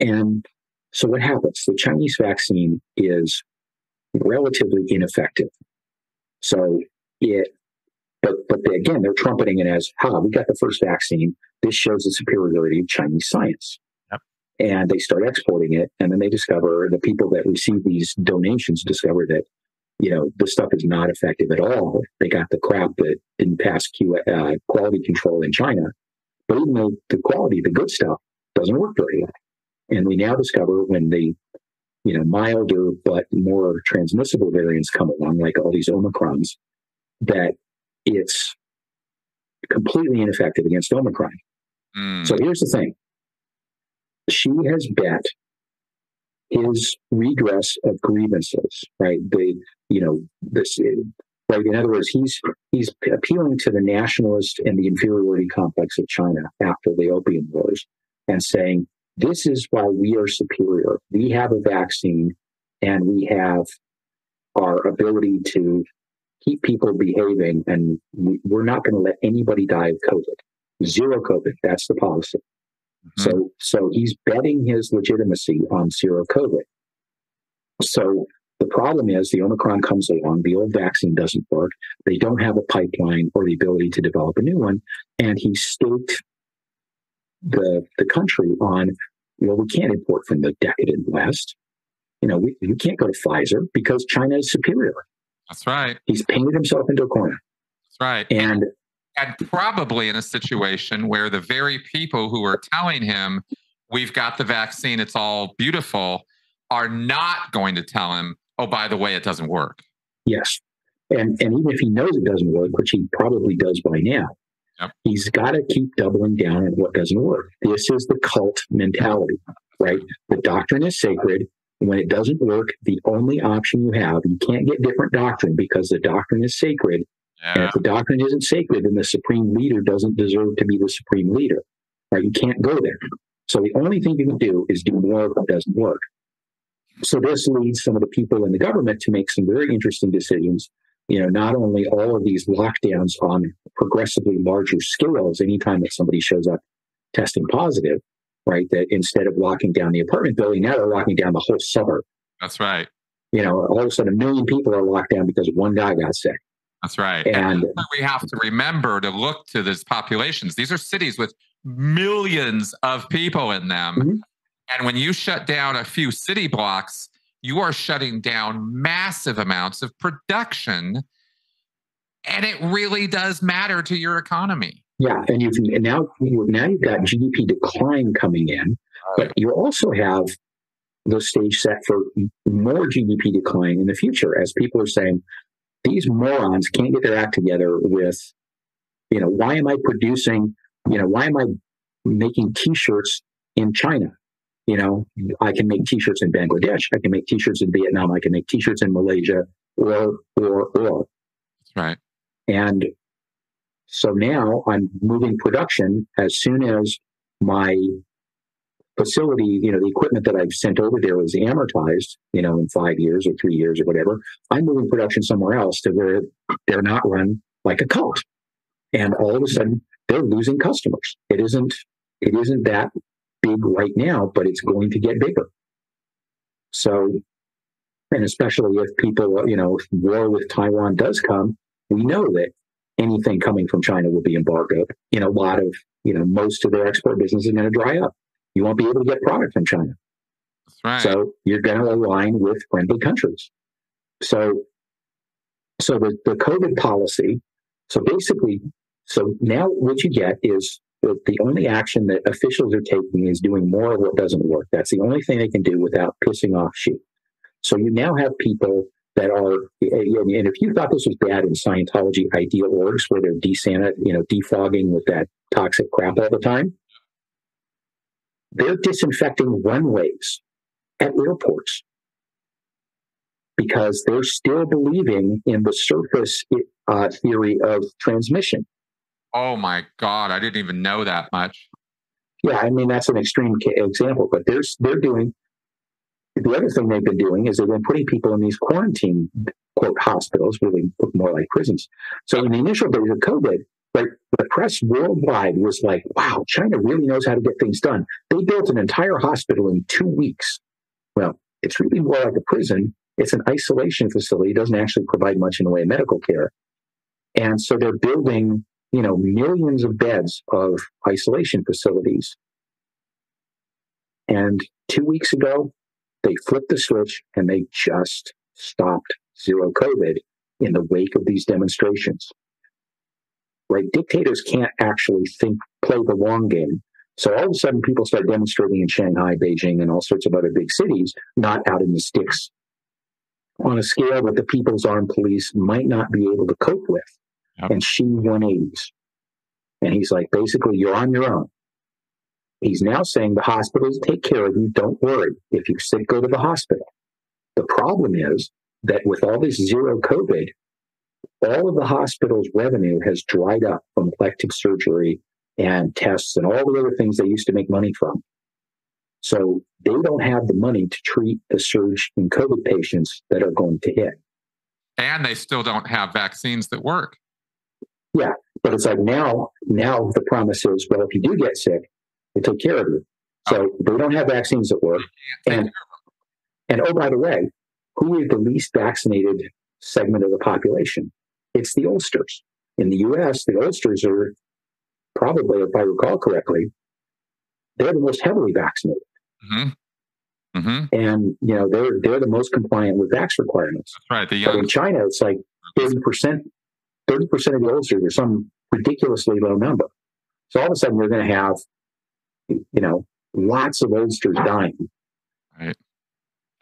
Speaker 2: And so what happens? The Chinese vaccine is relatively ineffective. So but again, they're trumpeting it as, we got the first vaccine. This shows the superiority of Chinese science. Yep. And they start exporting it. And then they discover, the people that receive these donations discover that, this stuff is not effective at all. They got the crap that didn't pass quality control in China. But even though the quality, the good stuff, doesn't work very well. And we now discover when the, milder but more transmissible variants come along, like all these Omicrons, that it's completely ineffective against Omicron. So here's the thing. She has bet his redress of grievances, right? Right. In other words, he's appealing to the nationalist and the inferiority complex of China after the Opium Wars and saying, this is why we are superior. We have a vaccine and we have our ability to keep people behaving, and we're not going to let anybody die of COVID. Zero COVID. That's the policy. Mm-hmm. So he's betting his legitimacy on zero COVID. So the problem is the Omicron comes along, the old vaccine doesn't work, they don't have a pipeline or the ability to develop a new one, and he staked the country on, we can't import from the decadent West. You can't go to Pfizer because China is superior.
Speaker 1: That's right.
Speaker 2: He's painted himself into a corner.
Speaker 1: That's right. And probably in a situation where the very people who are telling him, we've got the vaccine, it's all beautiful, are not going to tell him, oh, by the way, it doesn't work.
Speaker 2: Yes. And even if he knows it doesn't work, which he probably does by now, yep, he's got to keep doubling down on what doesn't work. This is the cult mentality, right? The doctrine is sacred. When it doesn't work, the only option you have, you can't get different doctrine because the doctrine is sacred. Yeah. And if the doctrine isn't sacred, then the supreme leader doesn't deserve to be the supreme leader. Right? You can't go there. So the only thing you can do is do more of what doesn't work. So this leads some of the people in the government to make some very interesting decisions. Not only all of these lockdowns on progressively larger scales, anytime that somebody shows up testing positive, right? That instead of locking down the apartment building, now they're locking down the whole suburb.
Speaker 1: That's right.
Speaker 2: All of a sudden, 1 million people are locked down because one guy got sick.
Speaker 1: That's right. And we have to remember to look to these populations. These are cities with millions of people in them. Mm-hmm. And when you shut down a few city blocks, you are shutting down massive amounts of production. And it really does matter to your economy.
Speaker 2: Yeah. And now you've got GDP decline coming in, but you also have the stage set for more GDP decline in the future as people are saying, these morons can't get their act together with, why am I producing, why am I making T-shirts in China? I can make T-shirts in Bangladesh. I can make T-shirts in Vietnam. I can make T-shirts in Malaysia or.
Speaker 1: That's right.
Speaker 2: And so now I'm moving production as soon as my facility, the equipment that I've sent over there is amortized, in 5 years or 3 years or whatever. I'm moving production somewhere else to where they're not run like a cult. And all of a sudden they're losing customers. It isn't that big right now, but it's going to get bigger. So, and especially if people, if war with Taiwan does come, we know that anything coming from China will be embargoed. A lot of, most of their export business is going to dry up. You won't be able to get product from China.
Speaker 1: That's right.
Speaker 2: So you're going to align with friendly countries. So the COVID policy, so now what you get is the only action that officials are taking is doing more of what doesn't work. That's the only thing they can do without pissing off sheep. So you now have people that are, and if you thought this was bad in Scientology ideal orgs where they're defogging with that toxic crap all the time, they're disinfecting runways at airports because they're still believing in the surface theory of transmission.
Speaker 1: Oh my God, I didn't even know that much.
Speaker 2: Yeah, I mean, that's an extreme example, but they're doing, the other thing they've been doing is they've been putting people in these quarantine, quote, hospitals, really look more like prisons. So in the initial days of COVID, right, the press worldwide was like, wow, China really knows how to get things done. They built an entire hospital in 2 weeks. Well, it's really more like a prison. It's an isolation facility. It doesn't actually provide much in the way of medical care. And so they're building, millions of beds of isolation facilities. And 2 weeks ago, they flipped the switch and they just stopped zero COVID in the wake of these demonstrations. Right? Dictators can't actually play the long game. So all of a sudden, people start demonstrating in Shanghai, Beijing, and all sorts of other big cities, not out in the sticks, on a scale that the People's Armed Police might not be able to cope with. Yep. And Xi 180s. And he's like, basically, you're on your own. He's now saying the hospitals take care of you. Don't worry. If you're sick, go to the hospital. The problem is that with all this zero COVID, all of the hospital's revenue has dried up from elective surgery and tests and all the other things they used to make money from. So they don't have the money to treat the surge in COVID patients that are going to hit.
Speaker 1: And they still don't have vaccines that work.
Speaker 2: Yeah, but it's like now the promise is, well, if you do get sick, we'll take care of you. So they don't have vaccines that work. And oh, by the way, who is the least vaccinated segment of the population? It's the oldsters. In the U.S., the oldsters are probably, if I recall correctly, they're the most heavily vaccinated.
Speaker 1: Mm-hmm. Mm-hmm.
Speaker 2: And, they're the most compliant with vax requirements.
Speaker 1: That's right.
Speaker 2: But in China, it's like 30% of the oldsters are some ridiculously low number. So all of a sudden, we're going to have, lots of oldsters dying.
Speaker 1: Right.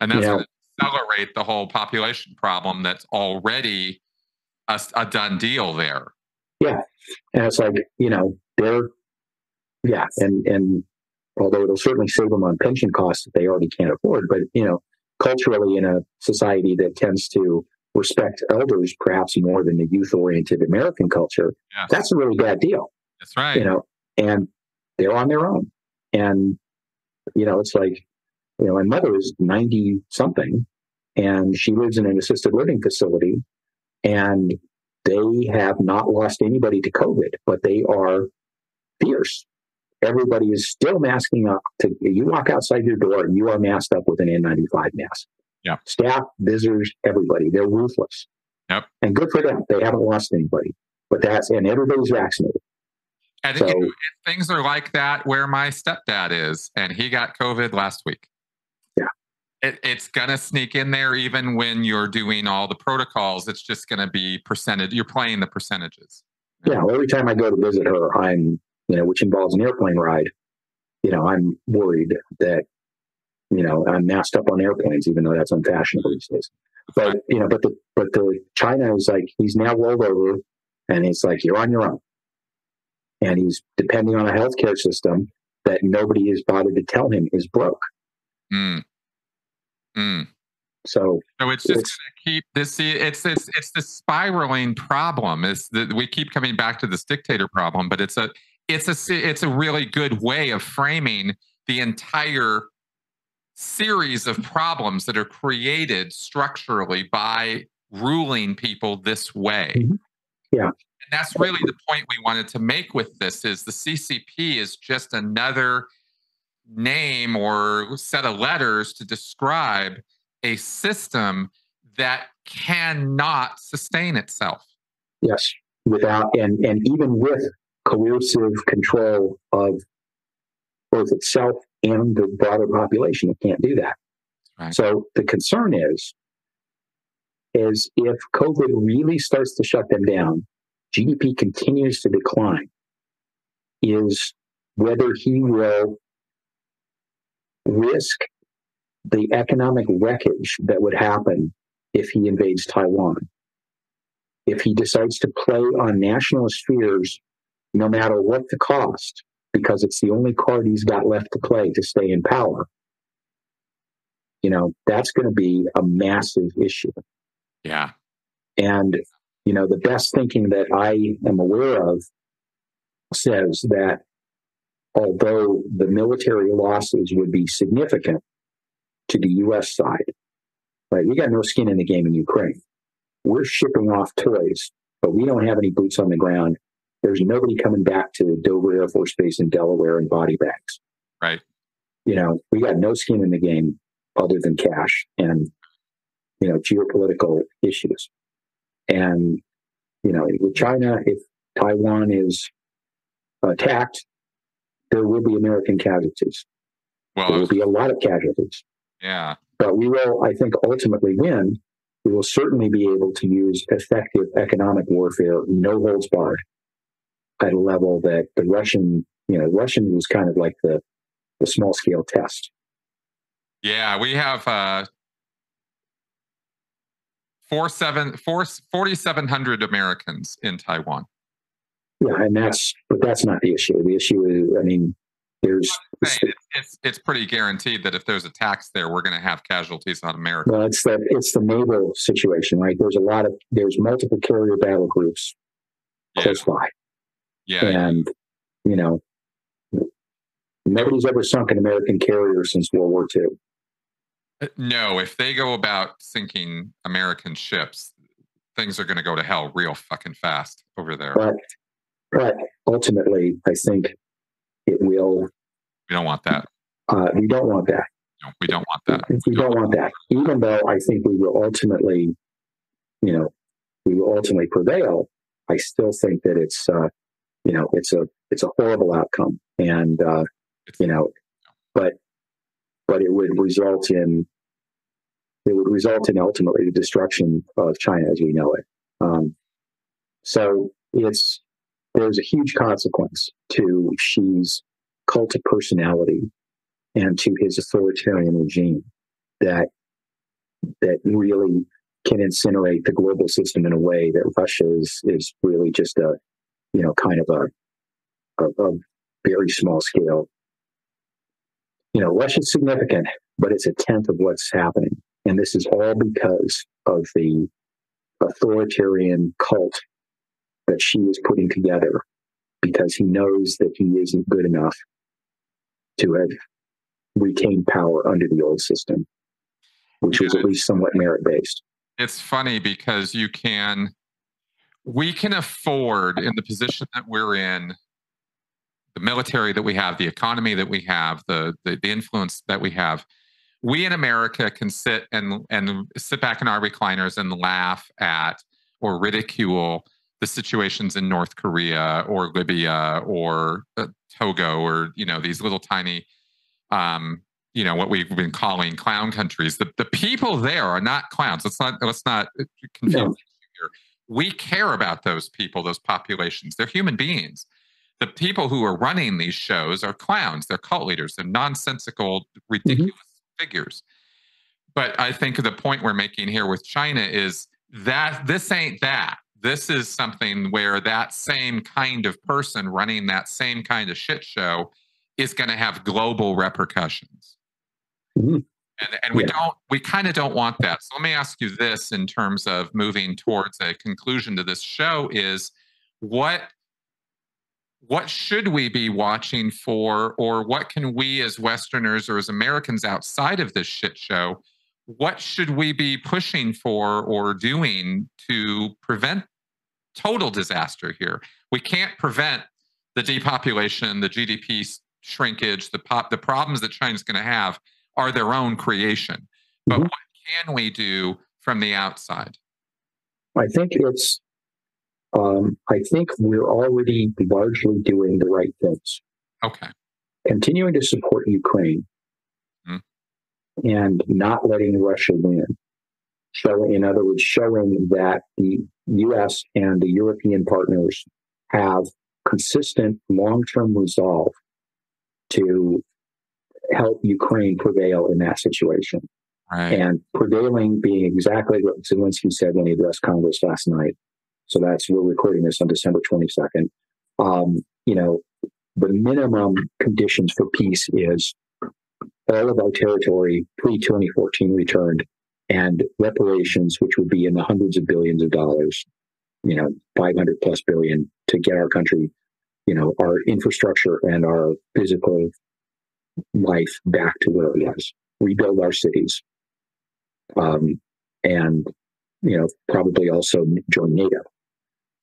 Speaker 1: And that's going to accelerate the whole population problem that's already a done deal there. Yeah.
Speaker 2: And it's like, and although it'll certainly save them on pension costs that they already can't afford, but, culturally in a society that tends to respect elders perhaps more than the youth-oriented American culture, yes, that's a really bad deal.
Speaker 1: That's right.
Speaker 2: And they're on their own. And, it's like, my mother is 90-something, and she lives in an assisted living facility, and they have not lost anybody to COVID, but they are fierce. Everybody is still masking up. You walk outside your door, and you are masked up with an N95 mask.
Speaker 1: Yeah.
Speaker 2: Staff, visitors, everybody, they're ruthless.
Speaker 1: Yep.
Speaker 2: And good for them. They haven't lost anybody. And everybody's vaccinated.
Speaker 1: And things are like that where my stepdad is, and he got COVID last week.
Speaker 2: Yeah.
Speaker 1: It's going to sneak in there even when you're doing all the protocols. It's just going to be percentage. You're playing the percentages.
Speaker 2: Yeah. Well, every time I go to visit her, I'm, which involves an airplane ride, I'm worried that, I'm masked up on airplanes, even though that's unfashionable these days. But, but the China is like, he's now rolled over, and it's like, you're on your own. And he's depending on a healthcare system that nobody has bothered to tell him is broke.
Speaker 1: Mm. Mm.
Speaker 2: So
Speaker 1: it's just going to keep this. See, it's the spiraling problem. Is that we keep coming back to this dictator problem, but it's a really good way of framing the entire series of problems that are created structurally by ruling people this way.
Speaker 2: Mm-hmm. Yeah.
Speaker 1: And that's really the point we wanted to make with this is the CCP is just another name or set of letters to describe a system that cannot sustain itself.
Speaker 2: Yes. And even with coercive control of both itself and the broader population, it can't do that.
Speaker 1: Right.
Speaker 2: So the concern is if COVID really starts to shut them down, GDP continues to decline, is whether he will risk the economic wreckage that would happen if he invades Taiwan. If he decides to play on nationalist fears, no matter what the cost, because it's the only card he's got left to play to stay in power, that's going to be a massive issue.
Speaker 1: Yeah.
Speaker 2: And the best thinking that I am aware of says that although the military losses would be significant to the U.S. side, right? We got no skin in the game in Ukraine. We're shipping off toys, but we don't have any boots on the ground. There's nobody coming back to Dover Air Force Base in Delaware in body bags.
Speaker 1: Right.
Speaker 2: We got no skin in the game other than cash and, geopolitical issues. And, with China, if Taiwan is attacked, there will be American casualties.
Speaker 1: Well,
Speaker 2: there will be a lot of casualties.
Speaker 1: Yeah.
Speaker 2: But we will, I think, ultimately win. We will certainly be able to use effective economic warfare, no holds barred, at a level that the Russian was kind of like the small scale test.
Speaker 1: Yeah, we have 4,700 Americans in Taiwan.
Speaker 2: Yeah, but that's not the issue. The issue is,
Speaker 1: it's pretty guaranteed that if there's attacks there, we're going to have casualties on America.
Speaker 2: Well, it's the naval situation, right? There's multiple carrier battle groups close by.
Speaker 1: Yeah.
Speaker 2: And, you know, nobody's ever sunk an American carrier since World War II.
Speaker 1: No, if they go about sinking American ships, things are going to go to hell real fucking fast over there.
Speaker 2: But ultimately, I think it will.
Speaker 1: We don't want that.
Speaker 2: We don't want that.
Speaker 1: No, we don't want that.
Speaker 2: We don't want that. Even though I think we will ultimately, you know, prevail, I still think that it's, you know, it's a horrible outcome, and you know, but it would result in ultimately the destruction of China as we know it. So there's a huge consequence to Xi's cultic personality and to his authoritarian regime that really can incinerate the global system in a way that Russia is really just a, you know, kind of a very small scale. You know, Russia's significant, but it's a tenth of what's happening. And this is all because of the authoritarian cult that Xi is putting together, because he knows that he isn't good enough to have retained power under the old system, which was at least somewhat merit-based.
Speaker 1: It's funny because we can afford, in the position that we're in, the military that we have, the economy that we have, the influence that we have, we in America can sit back in our recliners and laugh at or ridicule the situations in North Korea or Libya or Togo or, you know, these little tiny, you know, what we've been calling clown countries. The people there are not clowns. Let's not confuse here. We care about those people, those populations. They're human beings. The people who are running these shows are clowns. They're cult leaders. They're nonsensical, ridiculous figures. But I think the point we're making here with China is that this ain't that. This is something where that same kind of person running that same kind of shit show is going to have global repercussions. And we kind of don't want that. So let me ask you this in terms of moving towards a conclusion to this show is what should we be watching for, or what can we as Westerners or as Americans outside of this shit show, what should we be pushing for or doing to prevent total disaster here? We can't prevent the depopulation, the GDP shrinkage, the problems that China's going to have are their own creation. But what can we do from the outside?
Speaker 2: I think we're already largely doing the right things.
Speaker 1: Okay.
Speaker 2: Continuing to support Ukraine and not letting Russia win. In other words, showing that the U.S. and the European partners have consistent long-term resolve to help Ukraine prevail in that situation.
Speaker 1: Right.
Speaker 2: And prevailing being exactly what Zelensky said when he addressed Congress last night. So we're recording this on December 22nd. You know, the minimum conditions for peace is all of our territory pre-2014 returned and reparations, which would be in the hundreds of billions of dollars, you know, 500 plus billion to get our country, you know, our infrastructure and our physical life back to where it was, rebuild our cities, and, you know, probably also join NATO.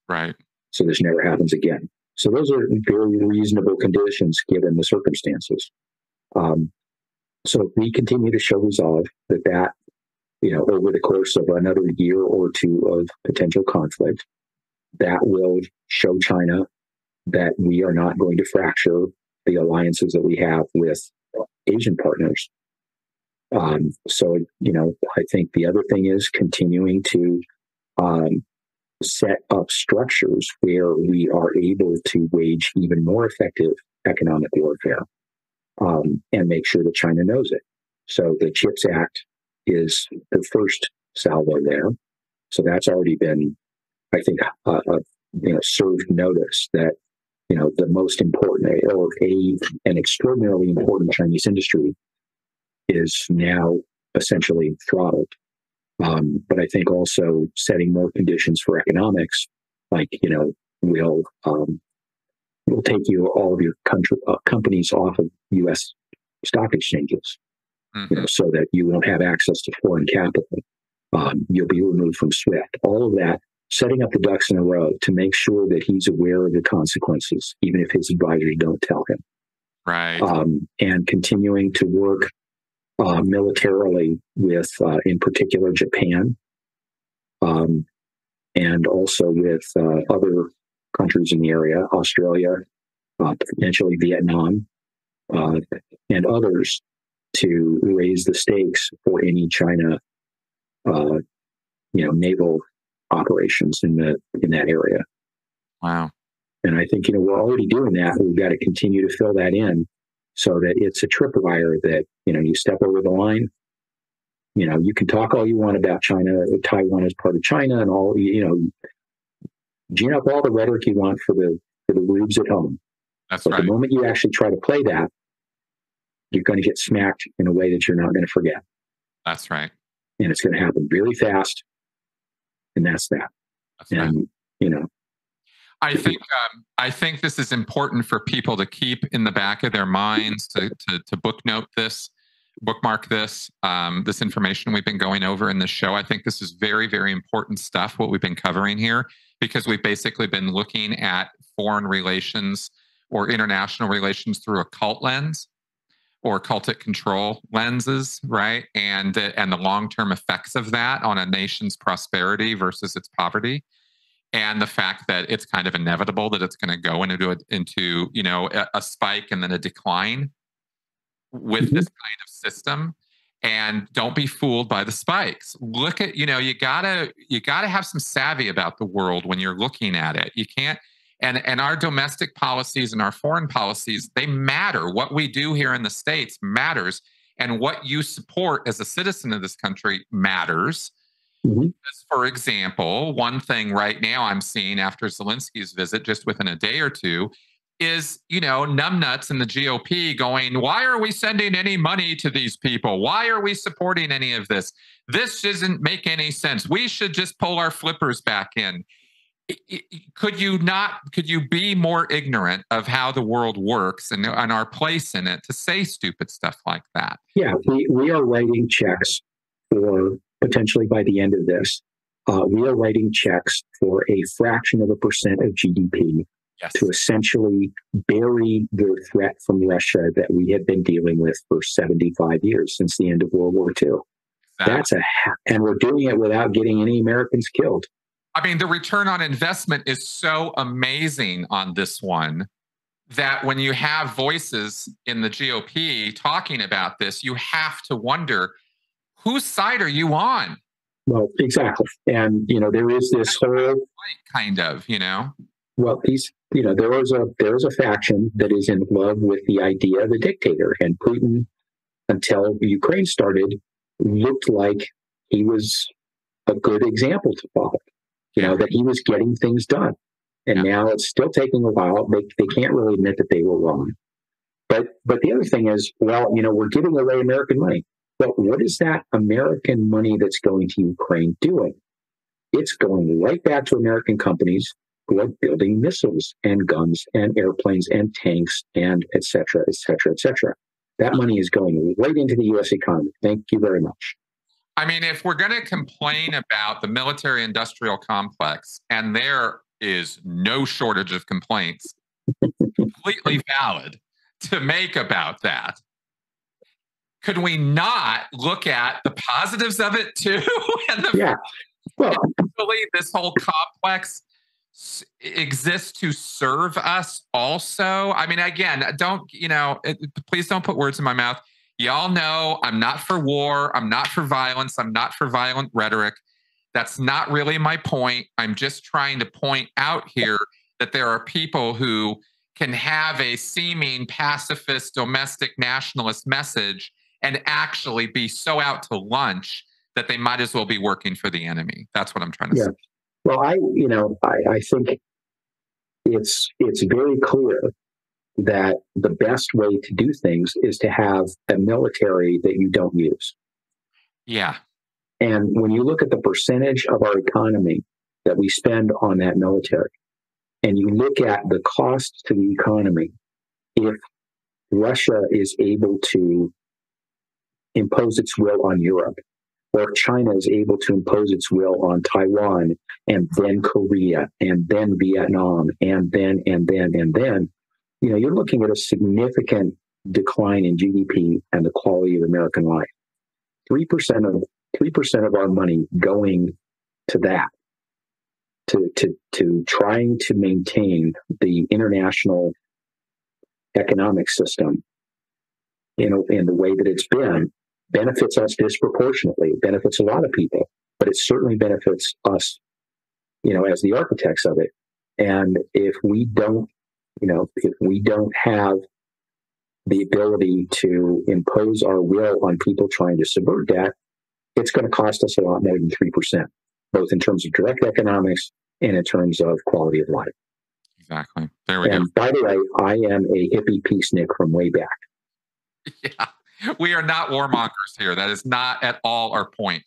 Speaker 1: Right.
Speaker 2: So this never happens again. So those are very reasonable conditions given the circumstances. So if we continue to show resolve that, you know, over the course of another year or two of potential conflict, that will show China that we are not going to fracture the alliances that we have with Asian partners. So, you know, I think the other thing is continuing to set up structures where we are able to wage even more effective economic warfare and make sure that China knows it. So the CHIPS Act is the first salvo there. So that's already been, I think, you know, served notice that the most important or an extraordinarily important Chinese industry is now essentially throttled. But I think also setting more conditions for economics, like, will take all of your companies off of U.S. stock exchanges, so that you won't have access to foreign capital. You'll be removed from SWIFT. All of that, setting up the ducks in a row to make sure that he's aware of the consequences, even if his advisors don't tell him.
Speaker 1: Right.
Speaker 2: And continuing to work militarily with, in particular, Japan, and also with other countries in the area, Australia, potentially Vietnam, and others, to raise the stakes for any China, naval operations in that area.
Speaker 1: Wow.
Speaker 2: And I think, we're already doing that. We've got to continue to fill that in so that it's a tripwire that, you step over the line. You can talk all you want about China, Taiwan is part of China, and all, gin up all the rhetoric you want for the rubes at home.
Speaker 1: That's
Speaker 2: but
Speaker 1: right.
Speaker 2: The moment you actually try to play that, you're going to get smacked in a way that you're not going to forget.
Speaker 1: That's right.
Speaker 2: And it's going to happen very fast. And that's that.
Speaker 1: That's right. I think this is important for people to keep in the back of their minds, to bookmark this information we've been going over in this show. I think this is very, very important stuff, what we've been covering here, because we've basically been looking at foreign relations or international relations through a cult lens or cultic control lenses, right? And the long-term effects of that on a nation's prosperity versus its poverty. And the fact that it's kind of inevitable that it's going to go into a spike and then a decline with this kind of system. And don't be fooled by the spikes. Look at, you gotta have some savvy about the world when you're looking at it. You can't, and our domestic policies and our foreign policies, they matter. What we do here in the States matters. And what you support as a citizen of this country matters. Because, for example, one thing right now I'm seeing after Zelensky's visit, just within a day or two, is, numbnuts in the GOP going, why are we sending any money to these people? Why are we supporting any of this? This doesn't make any sense. We should just pull our flippers back in. Could you be more ignorant of how the world works and our place in it to say stupid stuff like that?
Speaker 2: Yeah, we are writing checks for, potentially by the end of this, we are writing checks for a fraction of a percent of GDP. Yes. To essentially bury the threat from Russia that we have been dealing with for 75 years, since the end of World War II. Exactly. And we're doing it without getting any Americans killed.
Speaker 1: I mean, the return on investment is so amazing on this one that when you have voices in the GOP talking about this, you have to wonder, whose side are you on?
Speaker 2: Well, exactly. And, there is this whole
Speaker 1: kind of,
Speaker 2: Well, there is a faction that is in love with the idea of the dictator, and Putin, until Ukraine started, looked like he was a good example to follow. That he was getting things done, and now it's still taking a while. They can't really admit that they were wrong. But the other thing is, we're giving away American money. Well, what is that American money that's going to Ukraine doing? It's going right back to American companies who are building missiles and guns and airplanes and tanks and et cetera, et cetera, et cetera. That money is going right into the U.S. economy. Thank you very much.
Speaker 1: I mean, if we're going to complain about the military-industrial complex, and there is no shortage of complaints, completely valid to make about that, could we not look at the positives of it too? And this whole complex exists to serve us also. I mean, again, please don't put words in my mouth. Y'all know I'm not for war. I'm not for violence. I'm not for violent rhetoric. That's not really my point. I'm just trying to point out here that there are people who can have a seeming pacifist, domestic nationalist message and actually be so out to lunch that they might as well be working for the enemy. That's what I'm trying to say.
Speaker 2: Well, I think it's very clear that the best way to do things is to have a military that you don't use.
Speaker 1: Yeah.
Speaker 2: And when you look at the percentage of our economy that we spend on that military, and you look at the cost to the economy, if Russia is able to impose its will on Europe, or China is able to impose its will on Taiwan, and then Korea, and then Vietnam, and then, you're looking at a significant decline in GDP and the quality of American life. 3% of our money going to that, to trying to maintain the international economic system in the way that it's been, benefits us disproportionately. It benefits a lot of people, but it certainly benefits us, as the architects of it. And if we don't have the ability to impose our will on people trying to subvert that, it's going to cost us a lot more than 3%, both in terms of direct economics and in terms of quality of life.
Speaker 1: Exactly. There we go.
Speaker 2: And by the way, I am a hippie peacenik from way back.
Speaker 1: Yeah. We are not warmongers here. That is not at all our point.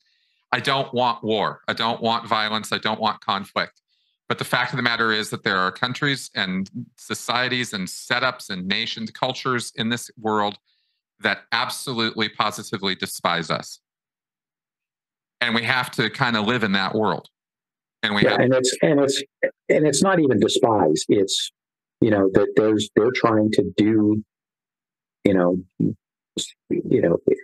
Speaker 1: I don't want war. I don't want violence. I don't want conflict. But the fact of the matter is that there are countries and societies and setups and nations, cultures in this world that absolutely, positively despise us. And we have to kind of live in that world. And it's not even despise. It's, that they're trying to do,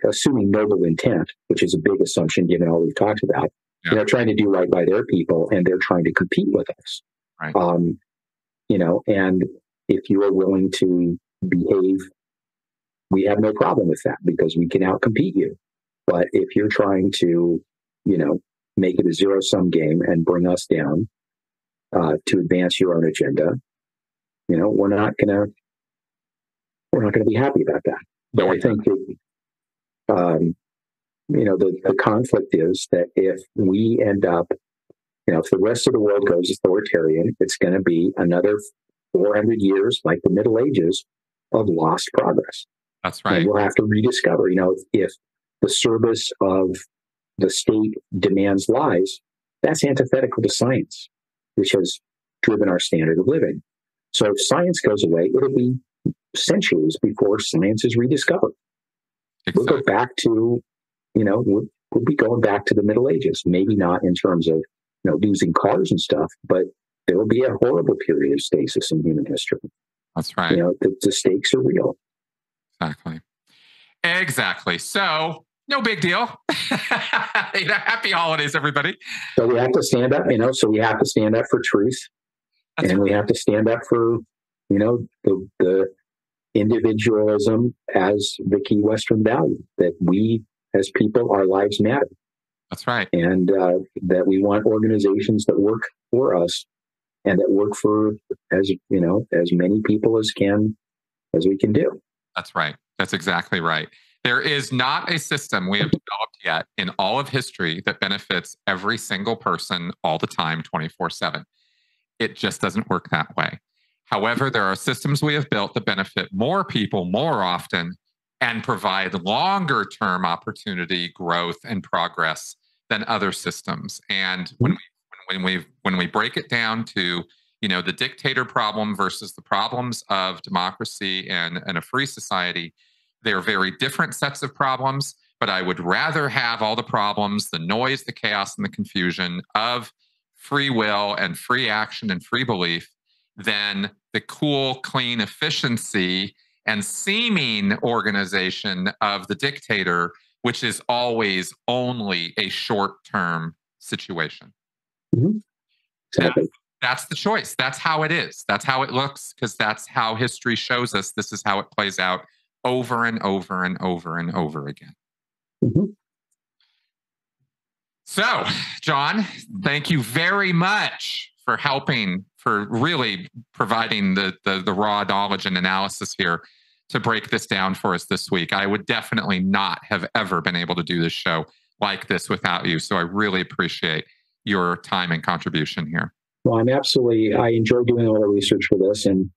Speaker 1: assuming noble intent, which is a big assumption given all we've talked about. Yeah. They're trying to do right by their people, and they're trying to compete with us. Right.
Speaker 2: And if you are willing to behave, we have no problem with that because we can outcompete you. But if you're trying to, make it a zero-sum game and bring us down to advance your own agenda, we're not gonna be happy about that. But I think that, the conflict is that if we end up, if the rest of the world goes authoritarian, it's going to be another 400 years, like the Middle Ages, of lost progress.
Speaker 1: That's right.
Speaker 2: And we'll have to rediscover, if the service of the state demands lies, that's antithetical to science, which has driven our standard of living. So if science goes away, it'll be centuries before science is rediscovered. Exactly. We'll go back to, we'll be going back to the Middle Ages, maybe not in terms of, losing cars and stuff, but there will be a horrible period of stasis in human history.
Speaker 1: That's right.
Speaker 2: The stakes are real.
Speaker 1: Exactly. So no big deal. Happy holidays, everybody.
Speaker 2: So we have to stand up, so we have to stand up for truth. That's and right. We have to stand up for, the individualism as the key Western value, that we as people, our lives matter.
Speaker 1: That's right.
Speaker 2: And that we want organizations that work for us and that work for as many people as we can do.
Speaker 1: That's right. That's exactly right. There is not a system we have developed yet in all of history that benefits every single person all the time, 24/7. It just doesn't work that way. However, there are systems we have built that benefit more people more often and provide longer term opportunity, growth, and progress than other systems. And when we break it down to the dictator problem versus the problems of democracy and a free society, they're very different sets of problems. But I would rather have all the problems, the noise, the chaos, and the confusion of free will and free action and free belief than the cool, clean efficiency and seeming organization of the dictator, which is always only a short-term situation.
Speaker 2: Mm-hmm. Exactly.
Speaker 1: That's the choice. That's how it is. That's how it looks, because that's how history shows us. This is how it plays out over and over and over and over again.
Speaker 2: Mm-hmm.
Speaker 1: So, John, thank you very much for helping, for really providing the raw knowledge and analysis here to break this down for us this week. I would definitely not have ever been able to do this show like this without you. So I really appreciate your time and contribution here.
Speaker 2: Well, I enjoy doing all the research for this. And,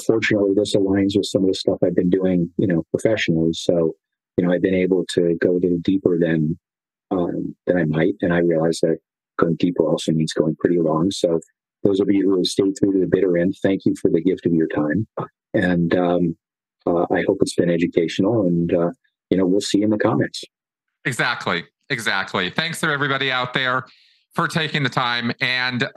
Speaker 2: fortunately, this aligns with some of the stuff I've been doing, professionally. So, I've been able to go a little deeper than I might. And I realize that going deeper also means going pretty long. So those of you who have stayed through to the bitter end, thank you for the gift of your time. And I hope it's been educational. And, we'll see you in the comments.
Speaker 1: Exactly. Thanks to everybody out there for taking the time. And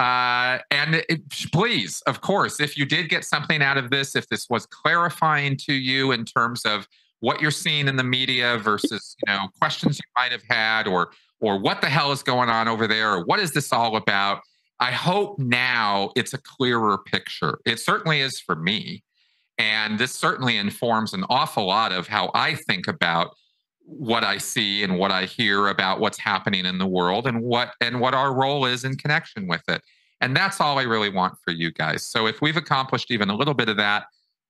Speaker 1: please, of course, if you did get something out of this, if this was clarifying to you in terms of what you're seeing in the media versus, questions you might have had, or what the hell is going on over there, or what is this all about? I hope now it's a clearer picture. It certainly is for me. And this certainly informs an awful lot of how I think about what I see and what I hear about what's happening in the world, and what our role is in connection with it. And that's all I really want for you guys. So if we've accomplished even a little bit of that,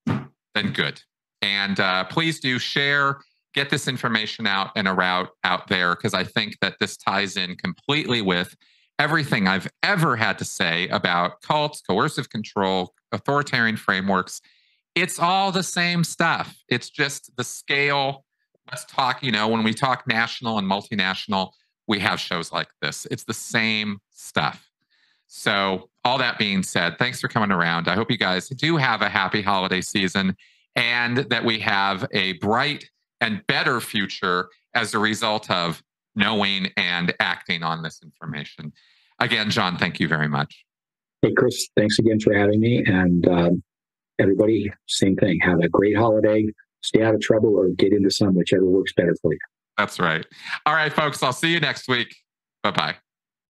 Speaker 1: then good. And please do share, get this information out and out there, because I think that this ties in completely with everything I've ever had to say about cults, coercive control, authoritarian frameworks. It's all the same stuff. It's just the scale. Let's talk, when we talk national and multinational, we have shows like this. It's the same stuff. So all that being said, thanks for coming around. I hope you guys do have a happy holiday season, and that we have a bright and better future as a result of knowing and acting on this information. Again, John, thank you very much.
Speaker 2: Hey, Chris, thanks again for having me. And everybody, same thing. Have a great holiday. Stay out of trouble or get into some, whichever works better for you.
Speaker 1: That's right. All right, folks, I'll see you next week. Bye-bye.